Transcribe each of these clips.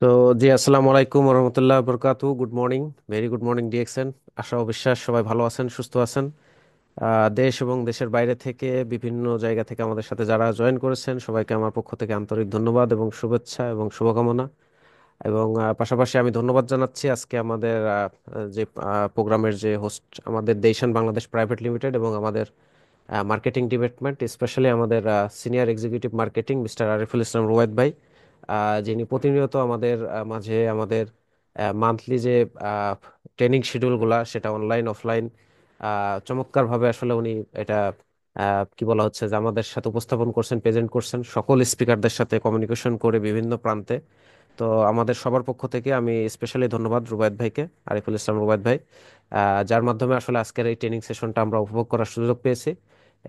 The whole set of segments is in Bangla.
তো জি, আসসালামু আলাইকুম রহমতুল্লাহ বরকাতু। Good morning, very good morning DXN. আশা ও বিশ্বাস সবাই ভালো আছেন, সুস্থ আছেন। দেশ এবং দেশের বাইরে থেকে বিভিন্ন জায়গা থেকে আমাদের সাথে যারা জয়েন করেছেন সবাইকে আমার পক্ষ থেকে আন্তরিক ধন্যবাদ এবং শুভেচ্ছা এবং শুভকামনা। এবং পাশাপাশি আমি ধন্যবাদ জানাচ্ছি আজকে আমাদের যে প্রোগ্রামের যে হোস্ট, আমাদের দেশান বাংলাদেশ প্রাইভেট লিমিটেড এবং আমাদের মার্কেটিং ডিপার্টমেন্ট, স্পেশালি আমাদের senior executive marketing mister Ariful Islam Ruayed ভাই, যিনি প্রতিনিয়ত আমাদের মাঝে আমাদের মান্থলি যে ট্রেনিং শিডিউলগুলা সেটা অনলাইন অফলাইন চমৎকারভাবে আসলে উনি এটা কি বলা হচ্ছে যে আমাদের সাথে উপস্থাপন করছেন, প্রেজেন্ট করছেন সকল স্পিকারদের সাথে কমিউনিকেশন করে বিভিন্ন প্রান্তে। তো আমাদের সবার পক্ষ থেকে আমি স্পেশালি ধন্যবাদ রুবায়েত ভাইকে, আরিফুল ইসলাম রুবায়েত ভাই, যার মাধ্যমে আসলে আজকের এই ট্রেনিং সেশনটা আমরা উপভোগ করার সুযোগ পেয়েছি।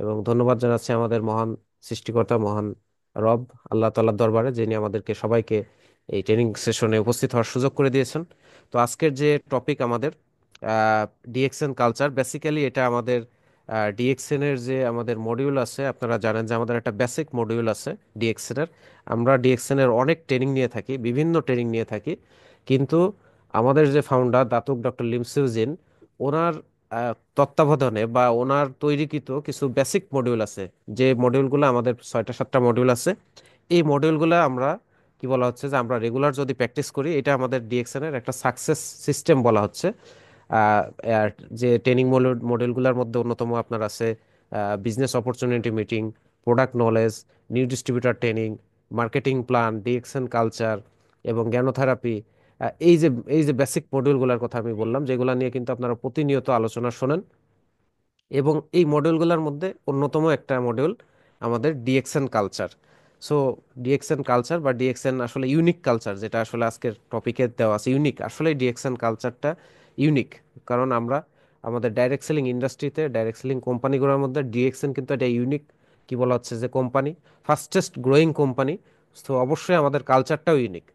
এবং ধন্যবাদ জানাচ্ছি আমাদের মহান সৃষ্টিকর্তা, মহান রব আল্লাহ তাআলার দরবারে, যিনি আমাদেরকে সবাইকে এই ট্রেনিং সেশনে উপস্থিত হওয়ার সুযোগ করে দিয়েছেন। তো আজকের যে টপিক আমাদের ডিএক্সএন কালচার, বেসিক্যালি এটা আমাদের ডিএক্সএন এর যে আমাদের মডিউল আছে, আপনারা জানেন যে আমাদের একটা বেসিক মডিউল আছে ডিএক্সএন এর। আমরা ডিএক্সএন এর অনেক ট্রেনিং নিয়ে থাকি, বিভিন্ন ট্রেনিং নিয়ে থাকি, কিন্তু আমাদের যে ফাউন্ডার দাতুক ডক্টর লিমসিউজিন, ওনার তত্ত্বাবধানে বা ওনার তৈরিকৃত কিছু বেসিক মডিউল আছে, যে মডিউলগুলো আমাদের 6টা 7টা মডিউল আছে। এই মডিউলগুলো আমরা কি বলা হচ্ছে যে আমরা রেগুলার যদি প্র্যাকটিস করি, এটা আমাদের ডিএক্সএন এর একটা সাকসেস সিস্টেম বলা হচ্ছে। আহ, আর যে ট্রেনিং মডেলগুলোর মধ্যে অন্যতম আপনার আছে business opportunity meeting, product knowledge, new distributor training, marketing plan, DXN culture এবং জ্ঞানোথেরাপি। এই যে বেসিক মডিউলগুলোর কথা আমি বললাম, যেগুলো নিয়ে কিন্তু আপনারা প্রতিনিয়ত আলোচনা শোনেন। এবং এই মডিউলগুলোর মধ্যে অন্যতম একটা মডিউল আমাদের DXN culture. So DXN culture বা ডিএক্সএন আসলে ইউনিক কালচার, যেটা আসলে আজকের টপিকে দেওয়া আছে ইউনিক, আসলে ডিএক্সএন কালচারটা ইউনিক। কারণ আমরা আমাদের ডাইরেক্ট সেলিং ইন্ডাস্ট্রিতে, ডাইরেক্ট সেলিং কোম্পানিগুলোর মধ্যে ডিএক্সএন কিন্তু একটা ইউনিক কি বলা হচ্ছে যে কোম্পানি, ফাস্টেস্ট গ্রোয়িং কোম্পানি। তো অবশ্যই আমাদের কালচারটাও ইউনিক।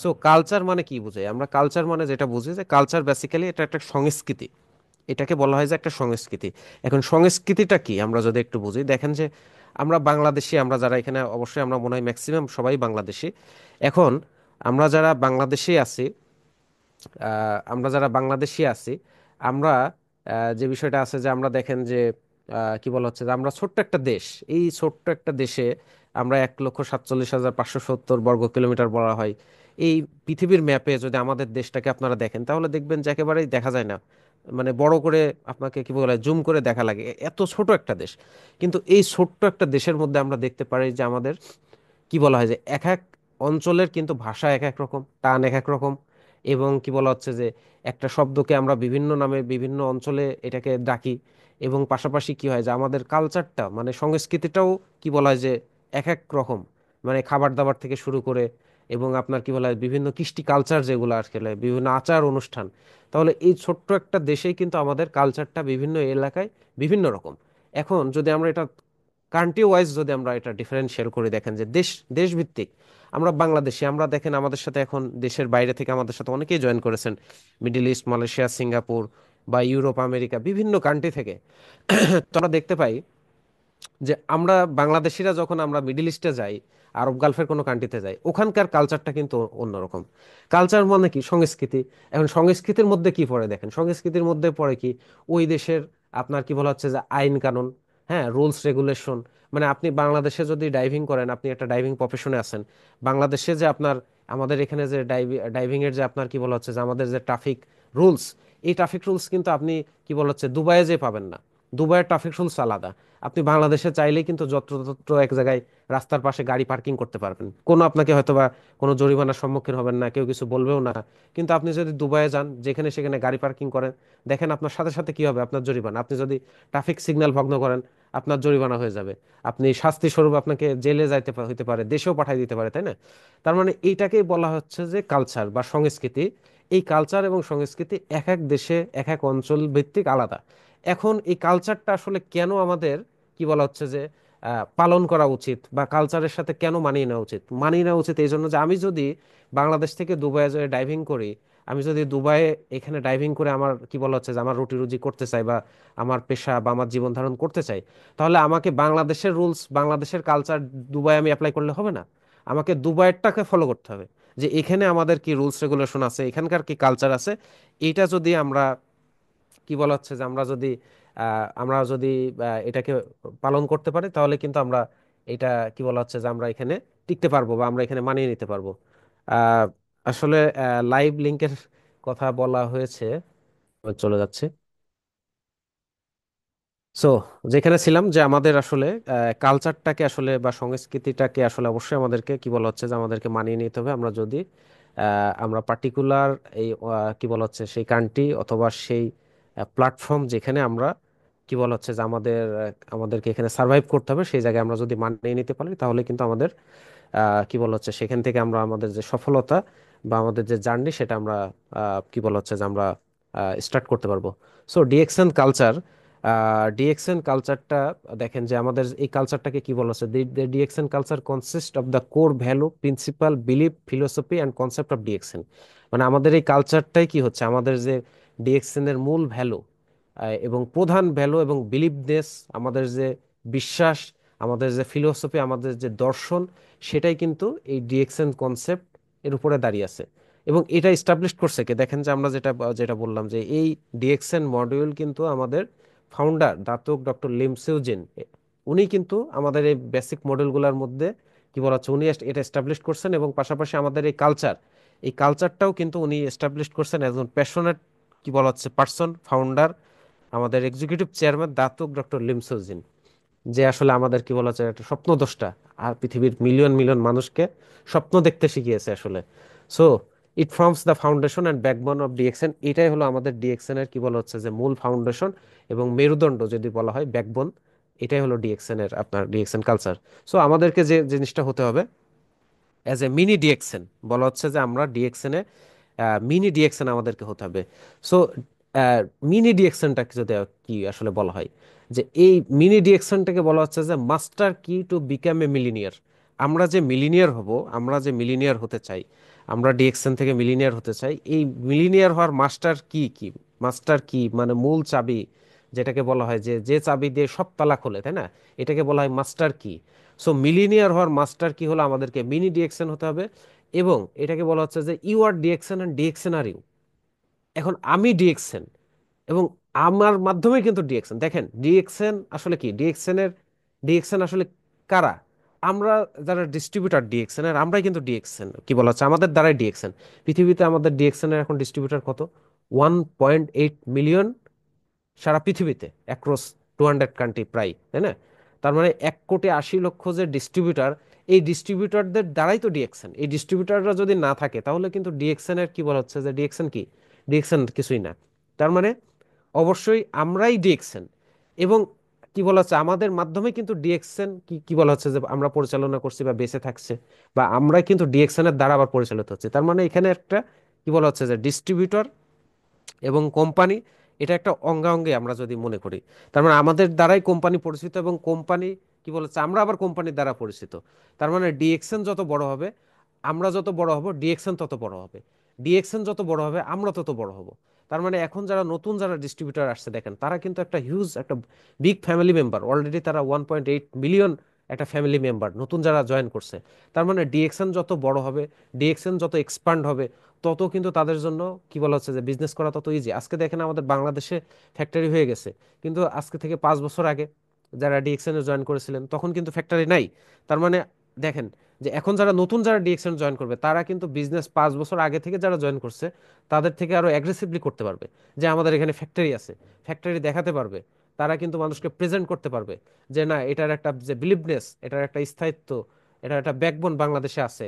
সো কালচার মানে কি বুঝাই আমরা? কালচার মানে যেটা বুঝি যে কালচার বেসিক্যালি এটা একটা সংস্কৃতি, এটাকে বলা হয় যে একটা সংস্কৃতি। এখন সংস্কৃতিটা কি আমরা যদি একটু বুঝি, দেখেন যে আমরা বাংলাদেশি, আমরা যারা এখানে, অবশ্যই আমরা মনে হয় ম্যাক্সিমাম সবাই বাংলাদেশি। এখন আমরা যারা বাংলাদেশি আছি, আমরা যারা বাংলাদেশি আছি, আমরা যে বিষয়টা আছে যে আমরা দেখেন যে কি বলা হচ্ছে যে আমরা ছোট্ট একটা দেশ। এই ছোট্ট একটা দেশে আমরা 1,47,570 বর্গ কিলোমিটার বলা হয়। এই পৃথিবীর ম্যাপে যদি আমাদের দেশটাকে আপনারা দেখেন, তাহলে দেখবেন যে একেবারেই দেখা যায় না, মানে বড় করে আপনাকে কি বলে জুম করে দেখা লাগে, এত ছোট একটা দেশ। কিন্তু এই ছোট্ট একটা দেশের মধ্যে আমরা দেখতে পারি যে আমাদের কি বলা হয় যে এক এক অঞ্চলের কিন্তু ভাষা এক এক রকম, টান এক এক রকম। এবং কি বলা হচ্ছে যে একটা শব্দকে আমরা বিভিন্ন নামে বিভিন্ন অঞ্চলে এটাকে ডাকি। এবং পাশাপাশি কি হয় যে আমাদের কালচারটা মানে সংস্কৃতিটাও কি বলা হয় যে এক এক রকম, মানে খাবার দাবার থেকে শুরু করে এবং আপনার কি বলা হয় বিভিন্ন কৃষ্টি কালচার যেগুলো আসলে বিভিন্ন আচার অনুষ্ঠান। তাহলে এই ছোট্ট একটা দেশেই কিন্তু আমাদের কালচারটা বিভিন্ন এলাকায় বিভিন্ন রকম। এখন যদি আমরা এটা কান্ট্রি ওয়াইজ যদি আমরা এটা ডিফারেন্সিয়াল করে দেখেন যে দেশ ভিত্তিক, আমরা বাংলাদেশি, আমরা দেখেন আমাদের সাথে এখন দেশের বাইরে থেকে আমাদের সাথে অনেকেই জয়েন করেছেন, মিডল ইস্ট, মালয়েশিয়া, সিঙ্গাপুর বা ইউরোপ, আমেরিকা, বিভিন্ন কান্ট্রি থেকে। তো আমরা দেখতে পাই যে আমরা বাংলাদেশিরা যখন আমরা মিডল ইস্টে যাই, আরব গালফের কোনো কান্ট্রিতে যাই, ওখানকার কালচারটা কিন্তু অন্যরকম। কালচার মানে কি? সংস্কৃতি। এখন সংস্কৃতির মধ্যে কি পড়ে দেখেন, সংস্কৃতির মধ্যে পড়ে কি ওই দেশের আপনার কি বলা হচ্ছে যে আইন কানুন, হ্যাঁ, রুলস রেগুলেশন। মানে আপনি বাংলাদেশে যদি ডাইভিং করেন, আপনি একটা ডাইভিং প্রফেশনে আছেন, বাংলাদেশে যে আপনার আমাদের এখানে যে ডাইভিং এর যে আপনার কি বলা হচ্ছে যে আমাদের যে ট্রাফিক রুলস, এই ট্রাফিক রুলস কিন্তু আপনি কি বলা হচ্ছে দুবাইয়ে যে পাবেন না। দুবাইয়ের ট্রাফিক রুলস আলাদা। আপনি বাংলাদেশে চাইলেই কিন্তু যত্রতত্র এক জায়গায় রাস্তার পাশে গাড়ি পার্কিং করতে পারবেন, কোনো আপনাকে হয়তোবা কোনো জরিমানার সম্মুখীন হবেন না, কেউ কিছু বলবেও না। কিন্তু আপনি যদি দুবাইয়ে যান, যেখানে সেখানে গাড়ি পার্কিং করেন, দেখেন আপনার সাথে সাথে কি হবে, আপনার জরিমানা। আপনি যদি ট্রাফিক সিগন্যাল ভঙ্গ করেন, আপনার জরিমানা হয়ে যাবে। আপনি শাস্তি স্বরূপ আপনাকে জেলে যাইতে হইতে পারে, দেশেও পাঠিয়ে দিতে পারে, তাই না? তার মানে এইটাকেই বলা হচ্ছে যে কালচার বা সংস্কৃতি। এই কালচার এবং সংস্কৃতি এক এক দেশে এক এক অঞ্চল ভিত্তিক আলাদা। এখন এই কালচারটা আসলে কেন আমাদের কি বলা হচ্ছে যে পালন করা উচিত বা কালচারের সাথে কেন মানিয়ে নেওয়া উচিত? মানিয়ে নেওয়া উচিত এই জন্য যে আমি যদি বাংলাদেশ থেকে দুবাইয়ে যেয়ে ডাইভিং করি, আমি যদি দুবাইয়ে এখানে ডাইভিং করে আমার কি বলা হচ্ছে যে আমার রুটি রুজি করতে চাই বা আমার পেশা বা আমার জীবন ধারণ করতে চাই, তাহলে আমাকে বাংলাদেশের রুলস, বাংলাদেশের কালচার দুবাই আমি অ্যাপ্লাই করলে হবে না। আমাকে দুবাইয়েরটাকে ফলো করতে হবে। যে এখানে আমাদের কি রুলস রেগুলেশন আছে, এখানকার কি কালচার আছে। এইটা যদি আমরা কি বলা হচ্ছে যে আমরা যদি এটাকে পালন করতে পারি, তাহলে কিন্তু আমরা এটা কি বলা হচ্ছে যে আমরা এখানে টিকতে পারবো বা আমরা এখানে মানিয়ে নিতে পারবো। আহ, আসলে লাইভ লিঙ্কের কথা বলা হয়েছে, চলে যাচ্ছে। সো যেখানে ছিলাম যে আমাদের আসলে কালচারটাকে আসলে বা সংস্কৃতিটাকে আসলে অবশ্যই আমাদেরকে কি বলা হচ্ছে যে আমাদেরকে মানিয়ে নিতে হবে। আমরা যদি আমরা পার্টিকুলার এই কি বলা হচ্ছে সেই কান্ট্রি অথবা সেই প্ল্যাটফর্ম যেখানে আমরা কি বলা হচ্ছে যে আমাদেরকে এখানে সার্ভাইভ করতে হবে, সেই জায়গায় আমরা যদি মানিয়ে নিতে পারি, তাহলে কিন্তু আমাদের কি বলা হচ্ছে সেখান থেকে আমরা আমাদের যে সফলতা বা আমাদের যে জার্নি সেটা আমরা কি বলা হচ্ছে যে আমরা স্টার্ট করতে পারবো। সো ডিএক্সএন কালচার, ডিএক্সএন কালচারটা দেখেন যে আমাদের এই কালচারটাকে কি বলা হচ্ছে, DXN culture consist of the core value, principal, belief, philosophy and concept of DXN. মানে আমাদের এই কালচারটাই কি হচ্ছে, আমাদের যে ডিএক্সএন এর মূল ভ্যালু এবং প্রধান ভ্যালু এবং বিলিভনেস, আমাদের যে বিশ্বাস, আমাদের যে ফিলোসফি, আমাদের যে দর্শন, সেটাই কিন্তু এই ডিএক্সএন কনসেপ্ট এর উপরে দাঁড়িয়ে আছে। এবং এটা এস্টাবলিশ করছে কে, দেখেন যে আমরা যেটা যেটা বললাম যে এই ডিএক্সএন মডিউল কিন্তু আমাদের ফাউন্ডার দাতক ডক্টর লিমসেউজিন, উনি কিন্তু আমাদের এই বেসিক মডেলগুলোর মধ্যে কি বলা হচ্ছে উনি এটা এস্টাবলিশ করছেন। এবং পাশাপাশি আমাদের এই কালচার, এই কালচারটাও কিন্তু উনি এস্টাবলিশ করছেন একজন প্যাশনেট কি বলা হচ্ছে পার্সন, ফাউন্ডার, আমাদের এক্সিকিউটিভ চেয়ারম্যান দাতক ডক্টর লিমসেউজিন, যে আসলে আমাদের কি বলা যায় একটা স্বপ্নদ্রষ্টা, আর পৃথিবীর মিলিয়ন মিলিয়ন মানুষকে স্বপ্ন দেখতে শিখিয়েছে আসলে। So it forms the foundation and backbone of DXN, এটাই হলো আমাদের ডিএক্সএন এর কি বলা হচ্ছে যে মূল ফাউন্ডেশন এবং মেরুদণ্ড যদি বলা হয়, ব্যাকবোন। এটাই হলো ডিএক্সএন এর আপনার ডিএক্সএন কালচার। সো আমাদেরকে যে জিনিসটা হতে হবে অ্যাজ এ মিনি ডিএক্সএন, বলা হচ্ছে যে আমরা ডিএক্সএন এ মিনি ডিএক্সএন আমাদেরকে হতে হবে। সো মিনি ডিএক্সএনটাকে যদি কি আসলে বলা হয়, যে এই মিনি ডিএক্সএনটাকে বলা হচ্ছে যে মাস্টার কি টু বিকাম এ মিলিনিয়ার। আমরা যে মিলিনিয়ার হব, আমরা যে মিলিনিয়ার হতে চাই, আমরা ডিএক্সএন থেকে মিলিনিয়ার হতে চাই, এই মিলিনিয়ার হওয়ার মাস্টার কি কি, মাস্টার কি মানে মূল চাবি, যেটাকে বলা হয় যে যে চাবি দিয়ে সব তালা খোলে, তাই না, এটাকে বলা হয় মাস্টার কি। সো মিলিনিয়ার হওয়ার মাস্টার কি হলো আমাদেরকে মিনি ডিএক্সএন হতে হবে। এবং এটাকে বলা হচ্ছে যে you are DXN and DXN are you. এখন আমি ডিএক্সএন এবং আমার মাধ্যমে কিন্তু ডিএক্সএন, দেখেন ডিএক্সএন আসলে কি, ডিএক্সএন আসলে কারা, আমরা যারা ডিস্ট্রিবিউটার ডিএক্সএন এর, আমরাই কিন্তু ডিএক্সএন কি বলা হচ্ছে আমাদের দ্বারাই ডিএক্সএন। পৃথিবীতে আমাদের ডিএক্সএন এর এখন ডিস্ট্রিবিউটার কত, 1.8 মিলিয়ন সারা পৃথিবীতে, অ্যাক্রস 200 কান্ট্রি প্রায়, তাই না। তার মানে 1,80,00,000 যে ডিস্ট্রিবিউটার, এই ডিস্ট্রিবিউটারদের দ্বারাই তো ডিএক্সএন। এই ডিস্ট্রিবিউটাররা যদি না থাকে, তাহলে কিন্তু ডিএক্সএন এর কি বলা হচ্ছে যে ডিএক্সএন কি, ডিএক্সএন কিছুই না। তার মানে অবশ্যই আমরাই ডিএক্সএন। এবং কি বলা হচ্ছে আমাদের মাধ্যমে কিন্তু ডিএক্সএন কি কি বলা হচ্ছে যে আমরা পরিচালনা করছি বা বেঁচে থাকছে, বা আমরা কিন্তু ডিএক্সএন এর দ্বারা আবার পরিচালিত হচ্ছে। তার মানে এখানে একটা কি বলা হচ্ছে যে ডিস্ট্রিবিউটর এবং কোম্পানি, এটা একটা অঙ্গাঅঙ্গি আমরা যদি মনে করি। তার মানে আমাদের দ্বারাই কোম্পানি পরিচিত এবং কোম্পানি কি বলেছে আমরা আবার কোম্পানির দ্বারা পরিচিত। তার মানে ডিএক্সএন যত বড় হবে, আমরা যত বড় হব, ডিএক্সএন তত বড় হবে। ডিএক্সএন যত বড় হবে, আমরা তত বড় হব। তার মানে এখন যারা নতুন যারা ডিস্ট্রিবিউটর আসছে দেখেন, তারা কিন্তু একটা হিউজ একটা বিগ ফ্যামিলি মেম্বার, অলরেডি তারা 1.8 মিলিয়ন একটা ফ্যামিলি মেম্বার নতুন যারা জয়েন করছে। তার মানে ডিএক্সএন যত বড় হবে, ডিএক্সএন যত এক্সপান্ড হবে, তত কিন্তু তাদের জন্য কি বলা হচ্ছে যে বিজনেস করা তত ইজি। আজকে দেখেন আমাদের বাংলাদেশে ফ্যাক্টরি হয়ে গেছে, কিন্তু আজকে থেকে 5 বছর আগে যারা ডিএক্সএন এ জয়েন করেছিলেন তখন কিন্তু ফ্যাক্টরি নাই। তার মানে দেখেন যে এখন যারা নতুন যারা ডিএক্সএন জয়েন করবে, তারা কিন্তু বিজনেস 5 বছর আগে থেকে যারা জয়েন করছে তাদের থেকে আরো অ্যাগ্রেসিভলি করতে পারবে। যে আমাদের এখানে ফ্যাক্টরি আছে, ফ্যাক্টরি দেখাতে পারবে, তারা কিন্তু মানুষকে প্রেজেন্ট করতে পারবে যে না, এটার একটা যে বিলিভনেস, এটার একটা স্থায়িত্ব, এটার একটা ব্যাকবোন বাংলাদেশে আছে।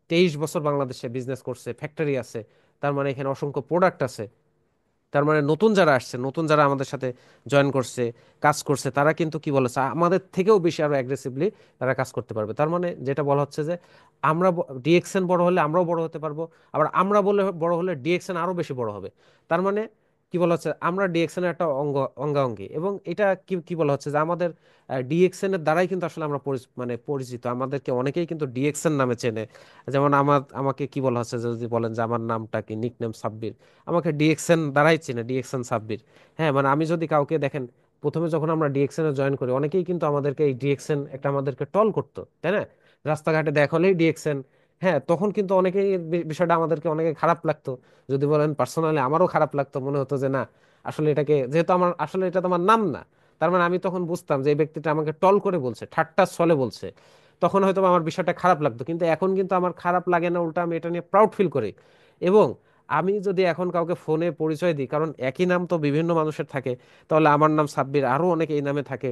23 বছর বাংলাদেশে বিজনেস করছে, ফ্যাক্টরি আছে, তার মানে এখানে অসংখ্য প্রোডাক্ট আছে। তার মানে নতুন যারা আসছে, নতুন যারা আমাদের সাথে জয়েন করছে, কাজ করছে, তারা কিন্তু কি বলেছে আমাদের থেকেও বেশি আরো অ্যাগ্রেসিভলি তারা কাজ করতে পারবে। তার মানে যেটা বলা হচ্ছে যে আমরা ডিএক্সএন বড় হলে আমরাও বড় হতে পারবো, আবার আমরা বলে বড় হলে ডিএক্সএন আরো বেশি বড় হবে। তার মানে কি বলা হচ্ছে আমরা ডিএক্সএন এর একটা অঙ্গাঙ্গী। এবং এটা কি কি বলা হচ্ছে যে আমাদের ডিএক্সএন এর দ্বারাই কিন্তু আসলে আমরা মানে পরিচিত, আমাদেরকে অনেকেই কিন্তু ডিএক্সএন নামে চেনে। যেমন আমাকে কি বলা হচ্ছে যে যদি বলেন যে আমার নামটা কি, নিকনেম সাব্বির, আমাকে ডিএক্সএন দ্বারাই চিনে, ডিএক্সএন সাব্বির। হ্যাঁ, মানে আমি যদি কাউকে দেখেন, প্রথমে যখন আমরা ডিএক্সএন এ জয়েন করি, অনেকেই কিন্তু আমাদেরকে এই ডিএক্সএন একটা আমাদেরকে টল করতো, তাই না। রাস্তাঘাটে দেখা হলেই ডিএক্সএন, হ্যাঁ, তখন কিন্তু অনেকেই বিষয়টা আমাদেরকে অনেকে খারাপ লাগতো। যদি বলেন পার্সোনালি আমারও খারাপ লাগতো, মনে হতো যে না, আসলে এটাকে যেহেতু আমার আসলে এটা তো আমার নাম না, তার মানে আমি তখন বুঝতাম যে এই ব্যক্তিটা আমাকে টল করে বলছে, ঠাট্টা ছলে বলছে। তখন হয়তো আমার বিষয়টা খারাপ লাগতো, কিন্তু এখন কিন্তু আমার খারাপ লাগে না, উল্টা আমি এটা নিয়ে প্রাউড ফিল করি। এবং আমি যদি এখন কাউকে ফোনে পরিচয় দিই, কারণ একই নাম তো বিভিন্ন মানুষের থাকে, তাহলে আমার নাম সাব্বির, আরো অনেক এই নামে থাকে।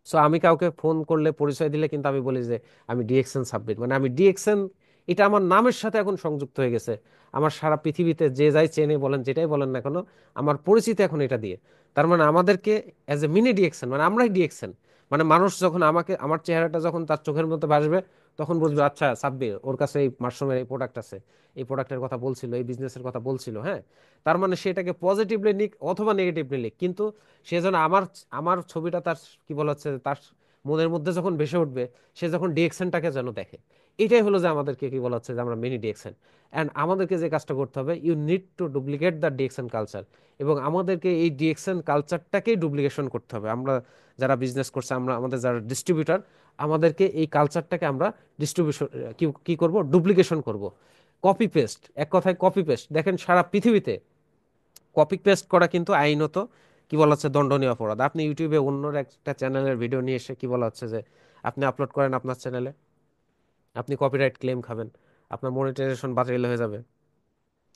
সো আমি কাউকে ফোন করলে পরিচয় দিলে কিন্তু আমি বলি যে আমি ডিএক্সএন সাব্বির, মানে আমি ডিএক্সএন, এটা আমার নামের সাথে এখন সংযুক্ত হয়ে গেছে। আমার সারা পৃথিবীতে যে যাই চেনে বলেন, যেটাই বলেন না কেন, আমার পরিচিতি এখন এটা দিয়ে। তার মানে আমাদেরকে অ্যাজ এ মিনি ডিএক্সএন, মানে আমরাই ডিএক্সএন। মানে মানুষ যখন আমাকে, আমার চেহারাটা যখন তার চোখের মধ্যে ভাসবে, তখন বুঝবে আচ্ছা সাব্বির, ওর কাছে এই মাশরুমের এই প্রোডাক্ট আছে, এই প্রোডাক্টের কথা বলছিল, এই বিজনেসের কথা বলছিল। হ্যাঁ, তার মানে সেটাকে পজিটিভলি নিক অথবা নেগেটিভলি লিখ, কিন্তু সে যেন আমার আমার ছবিটা তার কি বলা হচ্ছে তার মনের মধ্যে যখন ভেসে উঠবে, সে যখন ডিএক্সএনটাকে যেন দেখে। এটাই হলো যে আমাদেরকে কি বলা হচ্ছে যে আমরা মিনি ডিএক্সএন। অ্যান্ড আমাদেরকে যে কাজটা করতে হবে, you need to duplicate the DXN culture. এবং আমাদেরকে এই ডিএক্সএন কালচারটাকেই ডুপ্লিকেশন করতে হবে। আমরা যারা বিজনেস করছে, আমরা আমাদের যারা ডিস্ট্রিবিউটার, আমাদেরকে এই কালচারটাকে আমরা ডিস্ট্রিবিউশন কি কি করব, ডুপ্লিকেশন করব। কপি পেস্ট, এক কথায় কপি পেস্ট। দেখেন সারা পৃথিবীতে কপি পেস্ট করা কিন্তু আইনত কি বলা হচ্ছে দণ্ডনীয় অপরাধ। আপনি ইউটিউবে অন্যর একটা চ্যানেলের ভিডিও নিয়ে এসে কি বলা হচ্ছে যে আপনি আপলোড করেন আপনার চ্যানেলে, আপনি কপিরাইট ক্লেম খাবেন, আপনার মনিটাইজেশন বাতিল হয়ে যাবে,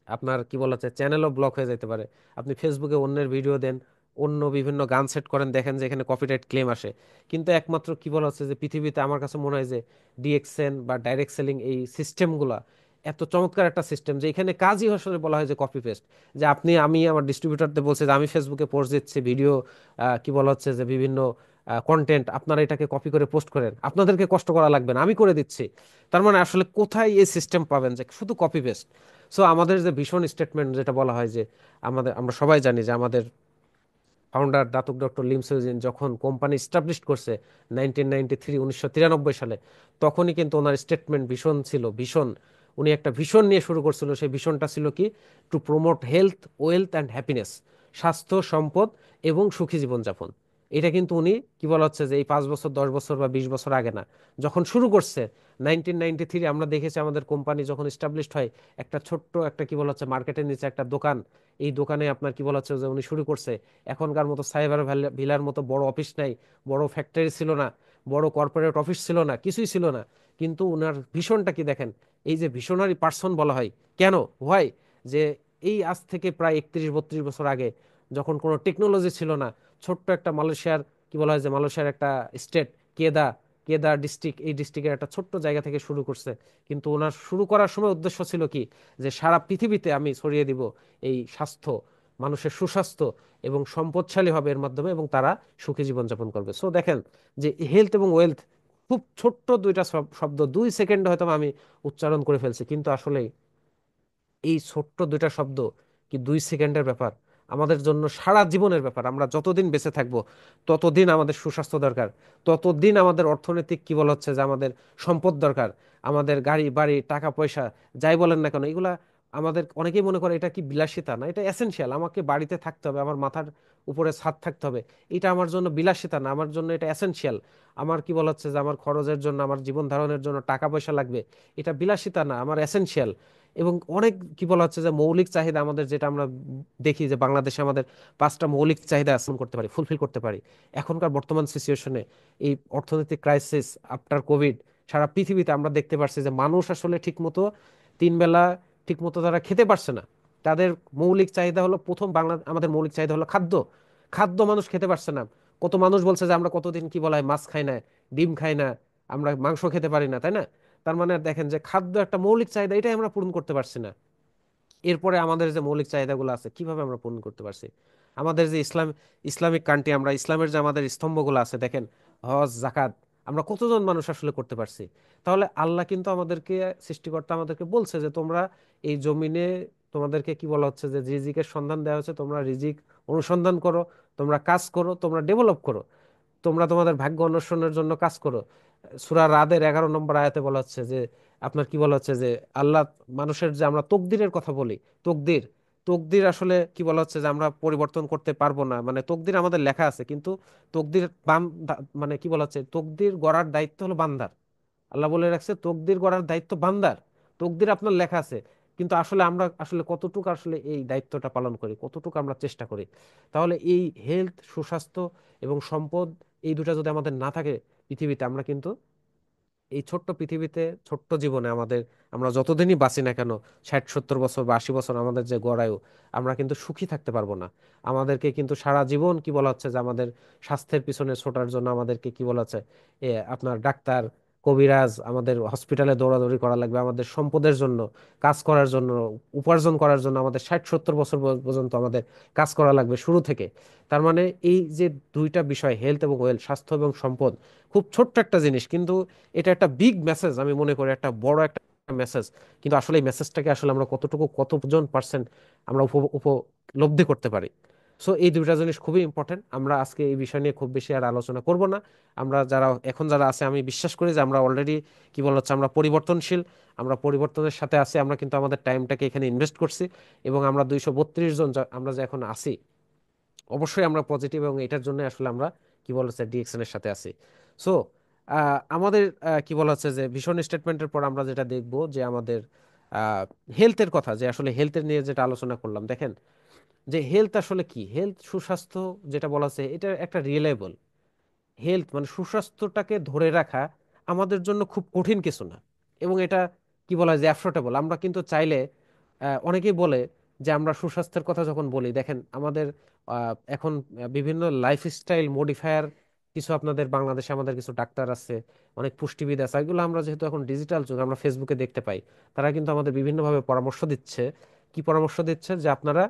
আপনার কি বলা হচ্ছে চ্যানেলও ব্লক হয়ে যেতে পারে। আপনি ফেসবুকে অন্যের ভিডিও দেন, অন্য বিভিন্ন গান সেট করেন, দেখেন যে এখানে কপিরাইট ক্লেম আসে। কিন্তু একমাত্র কি বলা হচ্ছে যে পৃথিবীতে আমার কাছে মনে হয় যে ডিএক্সএন বা ডাইরেক্ট সেলিং এই সিস্টেমগুলা এত চমৎকার একটা সিস্টেম, যে এখানে কাজই আসলে বলা হয় যে কপি পেস্ট। যে আপনি, আমি আমার ডিস্ট্রিবিউটারদের বলছে যে আমি ফেসবুকে পোস্ট দিচ্ছি ভিডিও, কি বলা হচ্ছে যে বিভিন্ন কন্টেন্ট, আপনারা এটাকে কপি করে পোস্ট করেন, আপনাদেরকে কষ্ট করা লাগবে না, আমি করে দিচ্ছি। তার মানে আসলে কোথায় এই সিস্টেম পাবেন যে শুধু কপি পেস্ট? সো আমাদের যে ভীষণ স্টেটমেন্ট যেটা বলা হয় যে আমাদের, আমরা সবাই জানি যে আমাদের ফাউন্ডার দাতুক ডক্টর লিম সেউজিন যখন কোম্পানি স্টাবলিশ করছে 1993, 1993 সালে, তখনই কিন্তু ওনার স্টেটমেন্ট ভীষণ ছিল, ভীষণ। উনি একটা ভিশন নিয়ে শুরু করছিল, সেই ভিশনটা ছিল কি, to promote health, wealth and happiness, স্বাস্থ্য, সম্পদ এবং সুখী জীবনযাপন। এটা কিন্তু উনি কি বলা হচ্ছে যে এই 5 বছর, 10 বছর বা 20 বছর আগে না, যখন শুরু করছে 1993, আমরা দেখেছি আমাদের কোম্পানি যখন স্টাবলিশড হয়, একটা ছোট্ট একটা কি বলা হচ্ছে মার্কেটের নিচে একটা দোকান, এই দোকানে আপনার কি বলা হচ্ছে যে উনি শুরু করছে। এখনকার মতো সাইবার ভিলার মতো বড় অফিস নাই, বড় ফ্যাক্টরি ছিল না, বড় কর্পোরেট অফিস ছিল না, কিছুই ছিল না। কিন্তু উনার ভীষণটা কি দেখেন, এই যে ভিশনারি পার্সন বলা হয় কেন, হয় যে এই আজ থেকে প্রায় 31-32 বছর আগে, যখন কোনো টেকনোলজি ছিল না, ছোট্ট একটা মালয়েশিয়ার কি বলা হয় যে মালয়েশিয়ার একটা স্টেট, কেদা, কেদা ডিস্ট্রিক্ট, এই ডিস্ট্রিক্টের একটা ছোট্ট জায়গা থেকে শুরু করছে। কিন্তু ওনার শুরু করার সময় উদ্দেশ্য ছিল কি, যে সারা পৃথিবীতে আমি ছড়িয়ে দিব এই স্বাস্থ্য, মানুষের সুস্বাস্থ্য এবং সম্পদশালী হবে এর মাধ্যমে, এবং তারা সুখী জীবনযাপন করবে। সো দেখেন যে হেলথ এবং ওয়েলথ খুব ছোট্ট দুইটা শব্দ, 2 সেকেন্ড হয়তো আমি উচ্চারণ করে ফেলছি, কিন্তু আসলে এই ছোট্ট দুইটা শব্দ কি 2 সেকেন্ডের ব্যাপার, আমাদের জন্য সারা জীবনের ব্যাপার। আমরা যতদিন বেঁচে থাকবো, ততদিন আমাদের সুস্বাস্থ্য দরকার, ততদিন আমাদের অর্থনৈতিক কি বলা হচ্ছে যে আমাদের সম্পদ দরকার, আমাদের গাড়ি বাড়ি টাকা পয়সা যাই বলেন না কেন, এগুলা আমাদের, অনেকেই মনে করে এটা কি বিলাসিতা, না, এটা এসেনশিয়াল। আমাকে বাড়িতে থাকতে হবে, আমার মাথার উপরে ছাদ থাকতে হবে, এটা আমার জন্য বিলাসিতা না, আমার জন্য এটা এসেনশিয়াল। আমার কি বলা হচ্ছে যে আমার খরচের জন্য, আমার জীবন ধারণের জন্য টাকা পয়সা লাগবে, এটা বিলাসিতা না, আমার এসেনশিয়াল। এবং অনেক কি বলা হচ্ছে যে মৌলিক চাহিদা আমাদের, যেটা আমরা দেখি যে বাংলাদেশে আমাদের 5টা মৌলিক চাহিদা পূরণ করতে পারি, ফুলফিল করতে পারি। এখনকার বর্তমান সিচুয়েশনে এই অর্থনৈতিক ক্রাইসিস আফটার কোভিড, সারা পৃথিবীতে আমরা দেখতে পারছি যে মানুষ আসলে ঠিকমতো 3 বেলা ঠিকমতো তারা খেতে পারছে না। তাদের মৌলিক চাহিদা হলো, প্রথম বাংলা আমাদের মৌলিক চাহিদা হলো খাদ্য। খাদ্য মানুষ খেতে পারছে না। কত মানুষ বলছে যে আমরা কতদিন কি বলা হয় মাছ খাই না, ডিম খাই না, আমরা মাংস খেতে পারি না, তাই না? তার মানে দেখেন যে খাদ্য একটা মৌলিক চাহিদা, এটাই আমরা পূরণ করতে পারছি না। এরপরে আমাদের যে মৌলিক চাহিদাগুলো আছে কিভাবে আমরা পূরণ করতে পারছি? আমাদের যে ইসলামিক কান্ট্রি, আমরা ইসলামের যে আমাদের স্তম্ভগুলো আছে দেখেন, হজ, জাকাত, আমরা কতজন মানুষ আসলে করতে পারছি? তাহলে আল্লাহ কিন্তু আমাদেরকে, সৃষ্টিকর্তা আমাদেরকে বলছে যে তোমরা এই জমিনে, তোমাদেরকে কি বলা হচ্ছে যে রিজিকের সন্ধান দেওয়া হচ্ছে, তোমরা রিজিক অনুসন্ধান করো, তোমরা কাজ করো, তোমরা ডেভেলপ করো, তোমরা তোমাদের ভাগ্য অন্বেষণের জন্য কাজ করো। সূরা রাদের 11 নম্বর আয়াতে বলা হচ্ছে যে আপনার কি বলা হচ্ছে যে আল্লাহ, মানুষের যে আমরা তকদিরের কথা বলি, তকদির, তকদির আসলে কি বলা হচ্ছে যে আমরা পরিবর্তন করতে পারবো না, মানে তকদির আমাদের লেখা আছে, কিন্তু তকদির মানে কি বলা হচ্ছে তকদির গড়ার দায়িত্ব হলো বান্দার। আল্লাহ বলে রাখছে তকদির গড়ার দায়িত্ব বান্দার। তকদির আপনার লেখা আছে, কিন্তু আসলে আমরা আসলে কতটুকু আসলে এই দায়িত্বটা পালন করি, কতটুকু আমরা চেষ্টা করি। তাহলে এই হেলথ, সুস্বাস্থ্য এবং সম্পদ, এই দুটা যদি আমাদের না থাকে পৃথিবীতে, আমরা কিন্তু এই ছোট্ট পৃথিবীতে, ছোট্ট জীবনে আমাদের, আমরা যতদিনই বাঁচি না কেন, 60 70 বছর বা 80 বছর আমাদের যে গড়ায়ু, আমরা কিন্তু সুখী থাকতে পারবো না। আমাদেরকে কিন্তু সারা জীবন কি বলা হচ্ছে যে আমাদের স্বাস্থ্যের পিছনে ছোটার জন্য আমাদেরকে কি বলা হচ্ছে, আপনার ডাক্তার, কবিরাজ, আমাদের হসপিটালে দৌড়াদৌড়ি করা লাগবে, আমাদের সম্পদের জন্য কাজ করার জন্য, উপার্জন করার জন্য আমাদের 60 70 বছর পর্যন্ত আমাদের কাজ করা লাগবে শুরু থেকে। তার মানে এই যে দুইটা বিষয়, হেলথ এবং ওয়েলথ, স্বাস্থ্য এবং সম্পদ, খুব ছোট্ট একটা জিনিস, কিন্তু এটা একটা বিগ মেসেজ, আমি মনে করি একটা বড় একটা মেসেজ। কিন্তু আসলে এই মেসেজটাকে আসলে আমরা কতটুকু, কতজন পার্সেন্ট আমরা উপলব্ধি করতে পারি। সো এই দুইটা জিনিস খুবই ইম্পর্টেন্ট। আমরা আজকে এই বিষয় নিয়ে খুব বেশি আর আলোচনা করব না। আমরা যারা এখন যারা আছে, আমি বিশ্বাস করি যে আমরা অলরেডি কি বলা হচ্ছে, আমরা পরিবর্তনশীল, আমরা পরিবর্তনের সাথে আছি। আমরা কিন্তু আমাদের টাইমটাকে এখানে ইনভেস্ট করছি, এবং আমরা 232 জন আমরা যে এখন আছি, অবশ্যই আমরা পজিটিভ, এবং এটার জন্য আসলে আমরা কি বলা হচ্ছে ডিএক্সএন এর সাথে আছি। সো আমাদের কি বলা হচ্ছে যে ভিশন স্টেটমেন্টের পর আমরা যেটা দেখব যে আমাদের হেলথের কথা, যে আসলে হেলথের নিয়ে যেটা আলোচনা করলাম, দেখেন যে হেলথ আসলে কি, হেলথ সুস্বাস্থ্য যেটা বলা হচ্ছে, এটা একটা রিয়েলাইবল। হেলথ মানে সুস্বাস্থ্যটাকে ধরে রাখা আমাদের জন্য খুব কঠিন কিছু না, এবং এটা কি বলা হয় যে অ্যাফোর্ডেবল। আমরা কিন্তু চাইলে, অনেকেই বলে যে আমরা সুস্বাস্থ্যের কথা যখন বলি, দেখেন আমাদের এখন বিভিন্ন লাইফস্টাইল মডিফায়ার, কিছু আপনাদের বাংলাদেশে আমাদের কিছু ডাক্তার আছে, অনেক পুষ্টিবিদ আছে, এগুলো আমরা যেহেতু এখন ডিজিটাল যুগ, আমরা ফেসবুকে দেখতে পাই, তারা কিন্তু আমাদের বিভিন্নভাবে পরামর্শ দিচ্ছে। কি পরামর্শ দিচ্ছে, যে আপনারা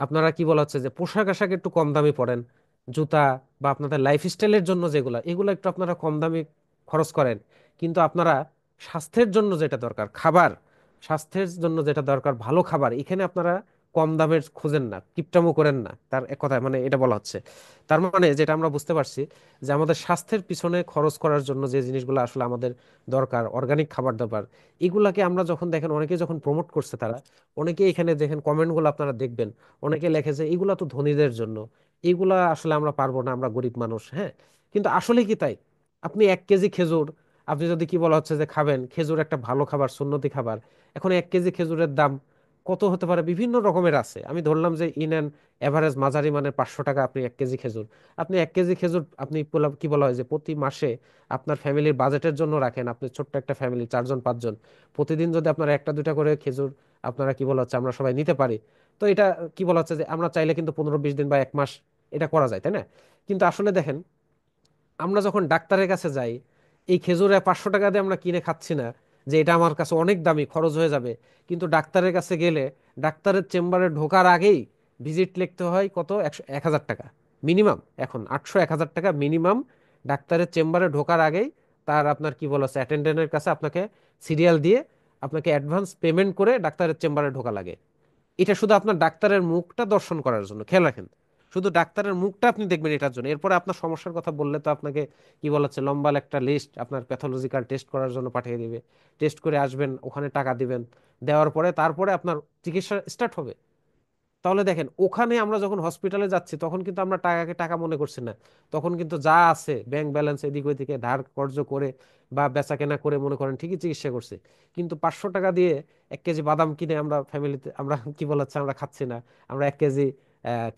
আপনারা কি বলা হচ্ছে যে পোশাক আশাক একটু কম দামি পরেন, জুতা বা আপনাদের লাইফস্টাইলের জন্য যেগুলা, এগুলো একটু আপনারা কম দামি খরচ করেন, কিন্তু আপনারা স্বাস্থ্যের জন্য যেটা দরকার খাবার, স্বাস্থ্যের জন্য যেটা দরকার ভালো খাবার, এখানে আপনারা কম দামের খুঁজেন না, কিপটামো করেন না। তার এক কথায় মানে এটা বলা হচ্ছে। তার মানে যেটা আমরা বুঝতে পারছি, যে আমাদের স্বাস্থ্যের পিছনে খরচ করার জন্য যে জিনিসগুলো আসলে আমাদের দরকার, অর্গানিক খাবার দাবার, এগুলাকে আমরা যখন দেখেন অনেকে যখন প্রমোট করছে, তারা অনেকে এখানে দেখেন কমেন্টগুলো আপনারা দেখবেন, অনেকে লেখে যে এগুলা তো ধনীদের জন্য, এগুলা আসলে আমরা পারবো না, আমরা গরিব মানুষ। হ্যাঁ, কিন্তু আসলে কি তাই? আপনি 1 কেজি খেজুর, আপনি যদি কি বলা হচ্ছে যে খাবেন, খেজুর একটা ভালো খাবার, সুন্নতি খাবার, এখন 1 কেজি খেজুরের দাম কত হতে পারে, বিভিন্ন রকমের আছে। আমি ধরলাম যে ইন অ্যান এভারেজ মাঝারি মানে 500 টাকা আপনি 1 কেজি খেজুর, আপনি 1 কেজি খেজুর আপনি কি বলা হয় যে প্রতি মাসে আপনার ফ্যামিলির বাজেটের জন্য রাখেন, আপনি ছোট্ট একটা ফ্যামিলি 4 জন 5 জন, প্রতিদিন যদি আপনারা একটা দুইটা করে খেজুর আপনারা কি বলা হচ্ছে আমরা সবাই নিতে পারি, তো এটা কি বলা হচ্ছে যে আমরা চাইলে কিন্তু 15 20 দিন বা 1 মাস এটা করা যায়, তাই না? কিন্তু আসলে দেখেন, আমরা যখন ডাক্তারের কাছে যাই, এই খেজুরে 500 টাকা দিয়ে আমরা কিনে খাচ্ছি না, যে এটা আমার কাছে অনেক দামি, খরচ হয়ে যাবে। কিন্তু ডাক্তারের কাছে গেলে, ডাক্তারের চেম্বারে ঢোকার আগেই ভিজিট লিখতে হয় কত, 100 1,000 টাকা মিনিমাম, এখন 800 1,000 টাকা মিনিমাম। ডাক্তারের চেম্বারে ঢোকার আগেই তার আপনার কি বলা হচ্ছে অ্যাটেন্ডেন্টের কাছে আপনাকে সিরিয়াল দিয়ে আপনাকে অ্যাডভান্স পেমেন্ট করে ডাক্তারের চেম্বারে ঢোকা লাগে। এটা শুধু আপনার ডাক্তারের মুখটা দর্শন করার জন্য, খেয়াল রাখেন, শুধু ডাক্তারের মুখটা আপনি দেখবেন এটার জন্য। এরপরে আপনার সমস্যার কথা বললে তো আপনাকে কি বলা হচ্ছে লম্বা একটা লিস্ট আপনার প্যাথোলজিক্যাল টেস্ট করার জন্য পাঠিয়ে দিবে, টেস্ট করে আসবেন, ওখানে টাকা দিবেন, দেওয়ার পরে তারপরে আপনার চিকিৎসা স্টার্ট হবে। তাহলে দেখেন, ওখানে আমরা যখন হসপিটালে যাচ্ছি, তখন কিন্তু আমরা টাকাকে টাকা মনে করছি না, তখন কিন্তু যা আছে ব্যাংক ব্যালেন্স এদিক ওইদিকে ধার কর্জ করে বা বেচা কেনা করে মনে করেন ঠিকই চিকিৎসা করছি। কিন্তু 500 টাকা দিয়ে 1 কেজি বাদাম কিনে আমরা ফ্যামিলিতে আমরা কি বলা হচ্ছে আমরা খাচ্ছি না, আমরা 1 কেজি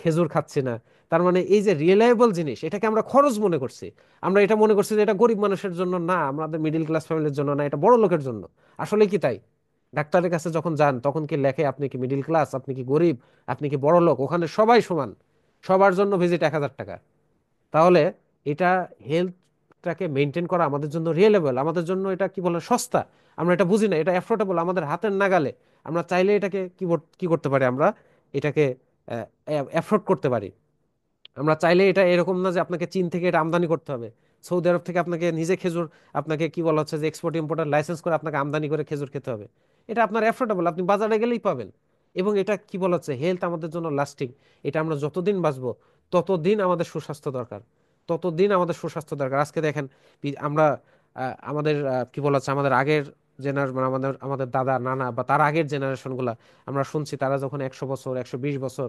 খেজুর খাচ্ছি না। তার মানে এই যে রিলায়েবল জিনিস, এটাকে আমরা খরচ মনে করছি। আমরা এটা মনে করছি যে এটা গরিব মানুষের জন্য না, আমাদের মিডিল ক্লাস ফ্যামিলির জন্য না, এটা বড় লোকের জন্য। আসলে কি তাই? ডাক্তারের কাছে যখন যান, তখন কি লেখে আপনি কি মিডিল ক্লাস, আপনি কি গরিব, আপনি কি বড় লোক? ওখানে সবাই সমান, সবার জন্য ভিজিট 1,000 টাকা। তাহলে এটা, হেলথটাকে মেনটেন করা আমাদের জন্য রিয়েলেবল, আমাদের জন্য এটা কি বলে সস্তা। আমরা এটা বুঝি না, এটা অ্যাফোর্ডেবল, আমাদের হাতের নাগালে। আমরা চাইলে এটাকে কি করতে পারি, আমরা এটাকে অ্যাফোর্ড করতে পারি। আমরা চাইলে, এটা এরকম না যে আপনাকে চীন থেকে এটা আমদানি করতে হবে, সৌদি আরব থেকে আপনাকে নিজে খেজুর, আপনাকে কি বলা হচ্ছে যে এক্সপোর্ট ইম্পোর্টার লাইসেন্স করে আপনাকে আমদানি করে খেজুর খেতে হবে। এটা আপনার অ্যাফোর্ডেবল, আপনি বাজারে গেলেই পাবেন। এবং এটা কি বলা হচ্ছে হেলথ আমাদের জন্য লাস্টিং। এটা আমরা যতদিন বাঁচবো, ততদিন আমাদের সুস্বাস্থ্য দরকার, ততদিন আমাদের সুস্বাস্থ্য দরকার। আজকে দেখেন, আমরা আমাদের কি বলা হচ্ছে আমাদের আগের জেনারেশন, মানে আমাদের আমাদের দাদা নানা বা তার আগের জেনারেশন গুলা, আমরা শুনছি তারা যখন 100 বছর 120 বছর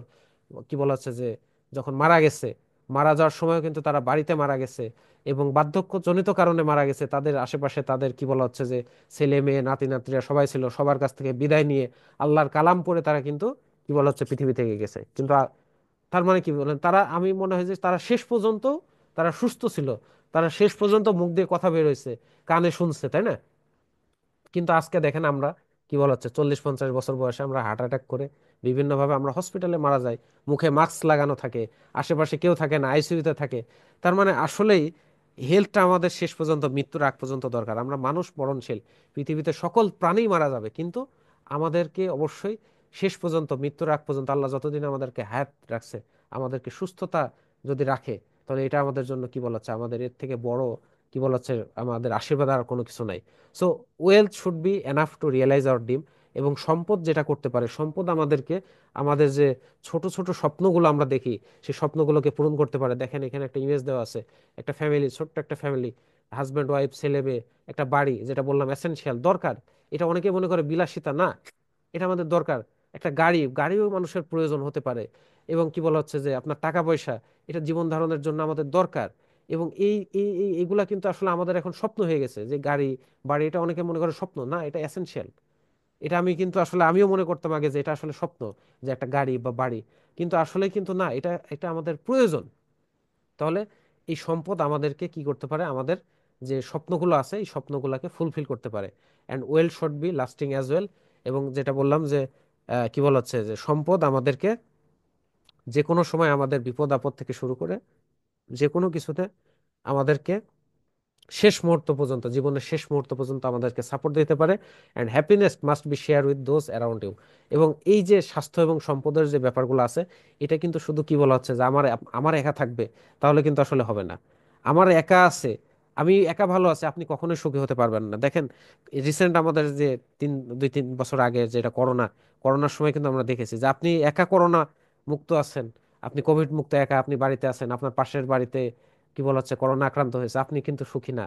কি বলা হচ্ছে যে যখন মারা গেছে, মারা যাওয়ার সময়ও কিন্তু তারা বাড়িতে মারা গেছে এবং বার্ধক্যজনিত কারণে মারা গেছে। তাদের আশেপাশে তাদের কি বলা হচ্ছে যে ছেলে মেয়ে নাতি নাতনিরা সবাই ছিল, সবার কাছ থেকে বিদায় নিয়ে আল্লাহর কালাম পড়ে তারা কিন্তু কি বলা হচ্ছে পৃথিবী থেকে গেছে। কিন্তু তার মানে কি বলেন, তারা আমি মনে হয় যে তারা শেষ পর্যন্ত তারা সুস্থ ছিল, তারা শেষ পর্যন্ত মুখ দিয়ে কথা বের হয়েছে, কানে শুনছে, তাই না? কিন্তু আজকে দেখেন আমরা কি বলা হচ্ছে 40-50 বছর বয়সে আমরা হার্ট অ্যাটাক করে বিভিন্নভাবে আমরা হসপিটালে মারা যাই, মুখে মাস্ক লাগানো থাকে, আশেপাশে কেউ থাকে না, আইসিইউতে থাকে। তার মানে আসলেই হেলথটা আমাদের শেষ পর্যন্ত মৃত্যুর আগ পর্যন্ত দরকার। আমরা মানুষ মরণশীল, পৃথিবীতে সকল প্রাণী মারা যাবে, কিন্তু আমাদেরকে অবশ্যই শেষ পর্যন্ত মৃত্যুর আগ পর্যন্ত আল্লাহ যতদিন আমাদেরকে হায়াত রাখছে, আমাদেরকে সুস্থতা যদি রাখে, তাহলে এটা আমাদের জন্য কি বলা হচ্ছে আমাদের এর থেকে বড় কি বলা হচ্ছে আমাদের আশীর্বাদ আর কোনো কিছু নাই। So wealth should be enough to realize our dream. এবং সম্পদ যেটা করতে পারে, সম্পদ আমাদেরকে আমাদের যে ছোট ছোট স্বপ্নগুলো আমরা দেখি সেই স্বপ্নগুলোকে পূরণ করতে পারে। দেখেন এখানে একটা ইমেজ দেওয়া আছে, একটা ফ্যামিলি, ছোট্ট একটা ফ্যামিলি, হাজব্যান্ড ওয়াইফ ছেলে মেয়ে, একটা বাড়ি, যেটা বললাম এসেনশিয়াল দরকার। এটা অনেকে মনে করে বিলাসিতা, না, এটা আমাদের দরকার। একটা গাড়ি, গাড়িও মানুষের প্রয়োজন হতে পারে। এবং কি বলা হচ্ছে যে আপনার টাকা পয়সা, এটা জীবন ধারণের জন্য আমাদের দরকার। এবং এইগুলা কিন্তু আসলে আমাদের এখন স্বপ্ন হয়ে গেছে যে গাড়ি বাড়ি, এটা অনেকে মনে করে স্বপ্ন, না, এটা এসেনশিয়াল। এটা আমি কিন্তু আসলে আমিও মনে করতাম আগে যে এটা আসলে স্বপ্ন, যে একটা গাড়ি বা বাড়ি, কিন্তু আসলে কিন্তু না, এটা এটা আমাদের প্রয়োজন। তাহলে এই সম্পদ আমাদেরকে কি করতে পারে, আমাদের যে স্বপ্নগুলো আছে এই স্বপ্নগুলোকে ফুলফিল করতে পারে। And well should be lasting as well. এবং যেটা বললাম যে কি বলা হচ্ছে যে সম্পদ আমাদেরকে যে কোনো সময় আমাদের বিপদ আপদ থেকে শুরু করে যে কোনো কিছুতে আমাদেরকে শেষ মুহূর্ত পর্যন্ত, জীবনের শেষ মুহূর্ত পর্যন্ত আমাদেরকে সাপোর্ট দিতে পারে। And happiness must be share with those around you. এবং এই যে স্বাস্থ্য এবং সম্পদের যে ব্যাপারগুলো আছে, এটা কিন্তু শুধু কি বলা হচ্ছে যে আমার আমার একা থাকবে তাহলে কিন্তু আসলে হবে না। আমার একা আছে, আমি একা ভালো আছে, আপনি কখনোই সুখী হতে পারবেন না। দেখেন রিসেন্ট আমাদের যে 2-3 বছর আগে যেটা করোনা, করোনার সময় কিন্তু আমরা দেখেছি যে আপনি একা করোনা মুক্ত আছেন, আপনি কোভিড মুক্ত একা আপনি বাড়িতে আছেন, আপনার পাশের বাড়িতে কি বলা হচ্ছে করোনা আক্রান্ত হয়েছে, আপনি কিন্তু সুখী না।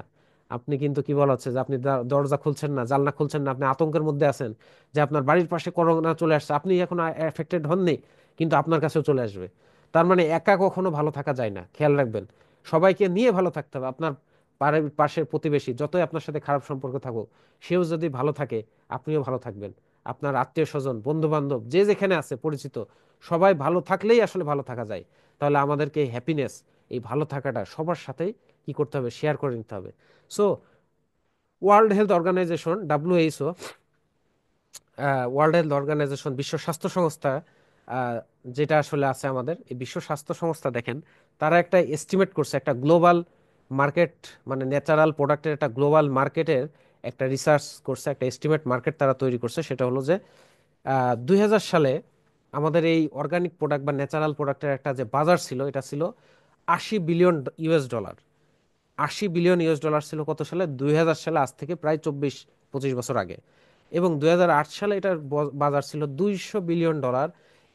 আপনি কিন্তু কি বলা হচ্ছে যে আপনি দরজা খুলছেন না, জানলা খুলছেন না, আপনি আতঙ্কের মধ্যে আছেন যে আপনার বাড়ির পাশে করোনা চলে আসছে, আপনি এখন এফেক্টেড হননি কিন্তু আপনার কাছেও চলে আসবে। তার মানে একা কখনো ভালো থাকা যায় না, খেয়াল রাখবেন। সবাইকে নিয়ে ভালো থাকতে হবে। আপনার পাশের প্রতিবেশী যতই আপনার সাথে খারাপ সম্পর্ক থাকুক, সেও যদি ভালো থাকে আপনিও ভালো থাকবেন। আপনার আত্মীয় স্বজন বন্ধু বান্ধব যে যেখানে আছে পরিচিত, সবাই ভালো থাকলেই আসলে ভালো থাকা যায়। তাহলে আমাদেরকে এই হ্যাপিনেস, এই ভালো থাকাটা সবার সাথেই কি করতে হবে, শেয়ার করে নিতে হবে। So World Health Organization, WHO, World Health Organization, বিশ্ব স্বাস্থ্য সংস্থা, আহ, যেটা আসলে আছে আমাদের এই বিশ্ব স্বাস্থ্য সংস্থা, দেখেন তারা একটা এস্টিমেট করছে, একটা গ্লোবাল মার্কেট, মানে ন্যাচারাল প্রোডাক্টের একটা গ্লোবাল মার্কেটের একটা রিসার্চ করছে, একটা এস্টিমেট মার্কেট তারা তৈরি করছে। সেটা হলো যে 2000 সালে আমাদের এই অর্গানিক প্রোডাক্ট বা ন্যাচারাল প্রোডাক্টের একটা যে বাজার ছিল, এটা ছিল 80 billion US dollar. 80 billion US dollar ছিল কত সালে, 2000 সালে, আজ থেকে প্রায় 24-25 বছর আগে। এবং 2008 সালে এটার বাজার ছিল 200 বিলিয়ন ডলার।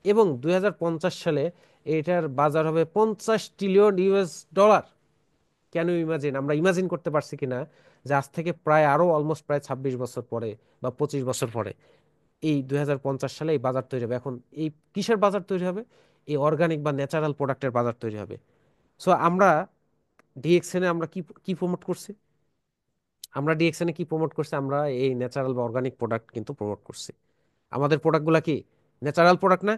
এবং 2050 সালে এটার বাজার হবে 50 ট্রিলিয়ন ইউএস ডলার। কেন ইমাজিন, আমরা ইমাজিন করতে পারছি কিনা যে আজ থেকে প্রায় আরো অলমোস্ট প্রায় 26 বছর পরে বা 25 বছর পরে এই 2050 সালে এই বাজার তৈরি হবে। এখন এই কিসের বাজার তৈরি হবে, এই অর্গানিক বা ন্যাচারাল প্রোডাক্টের বাজার তৈরি হবে। সো আমরা ডিএক্সএন এ আমরা কি কি প্রমোট করছি, আমরা ডিএক্সএন এ কি প্রমোট করছি, আমরা এই ন্যাচারাল বা অর্গানিক প্রোডাক্ট কিন্তু প্রমোট করছি। আমাদের প্রোডাক্টগুলো কি ন্যাচারাল প্রোডাক্ট না?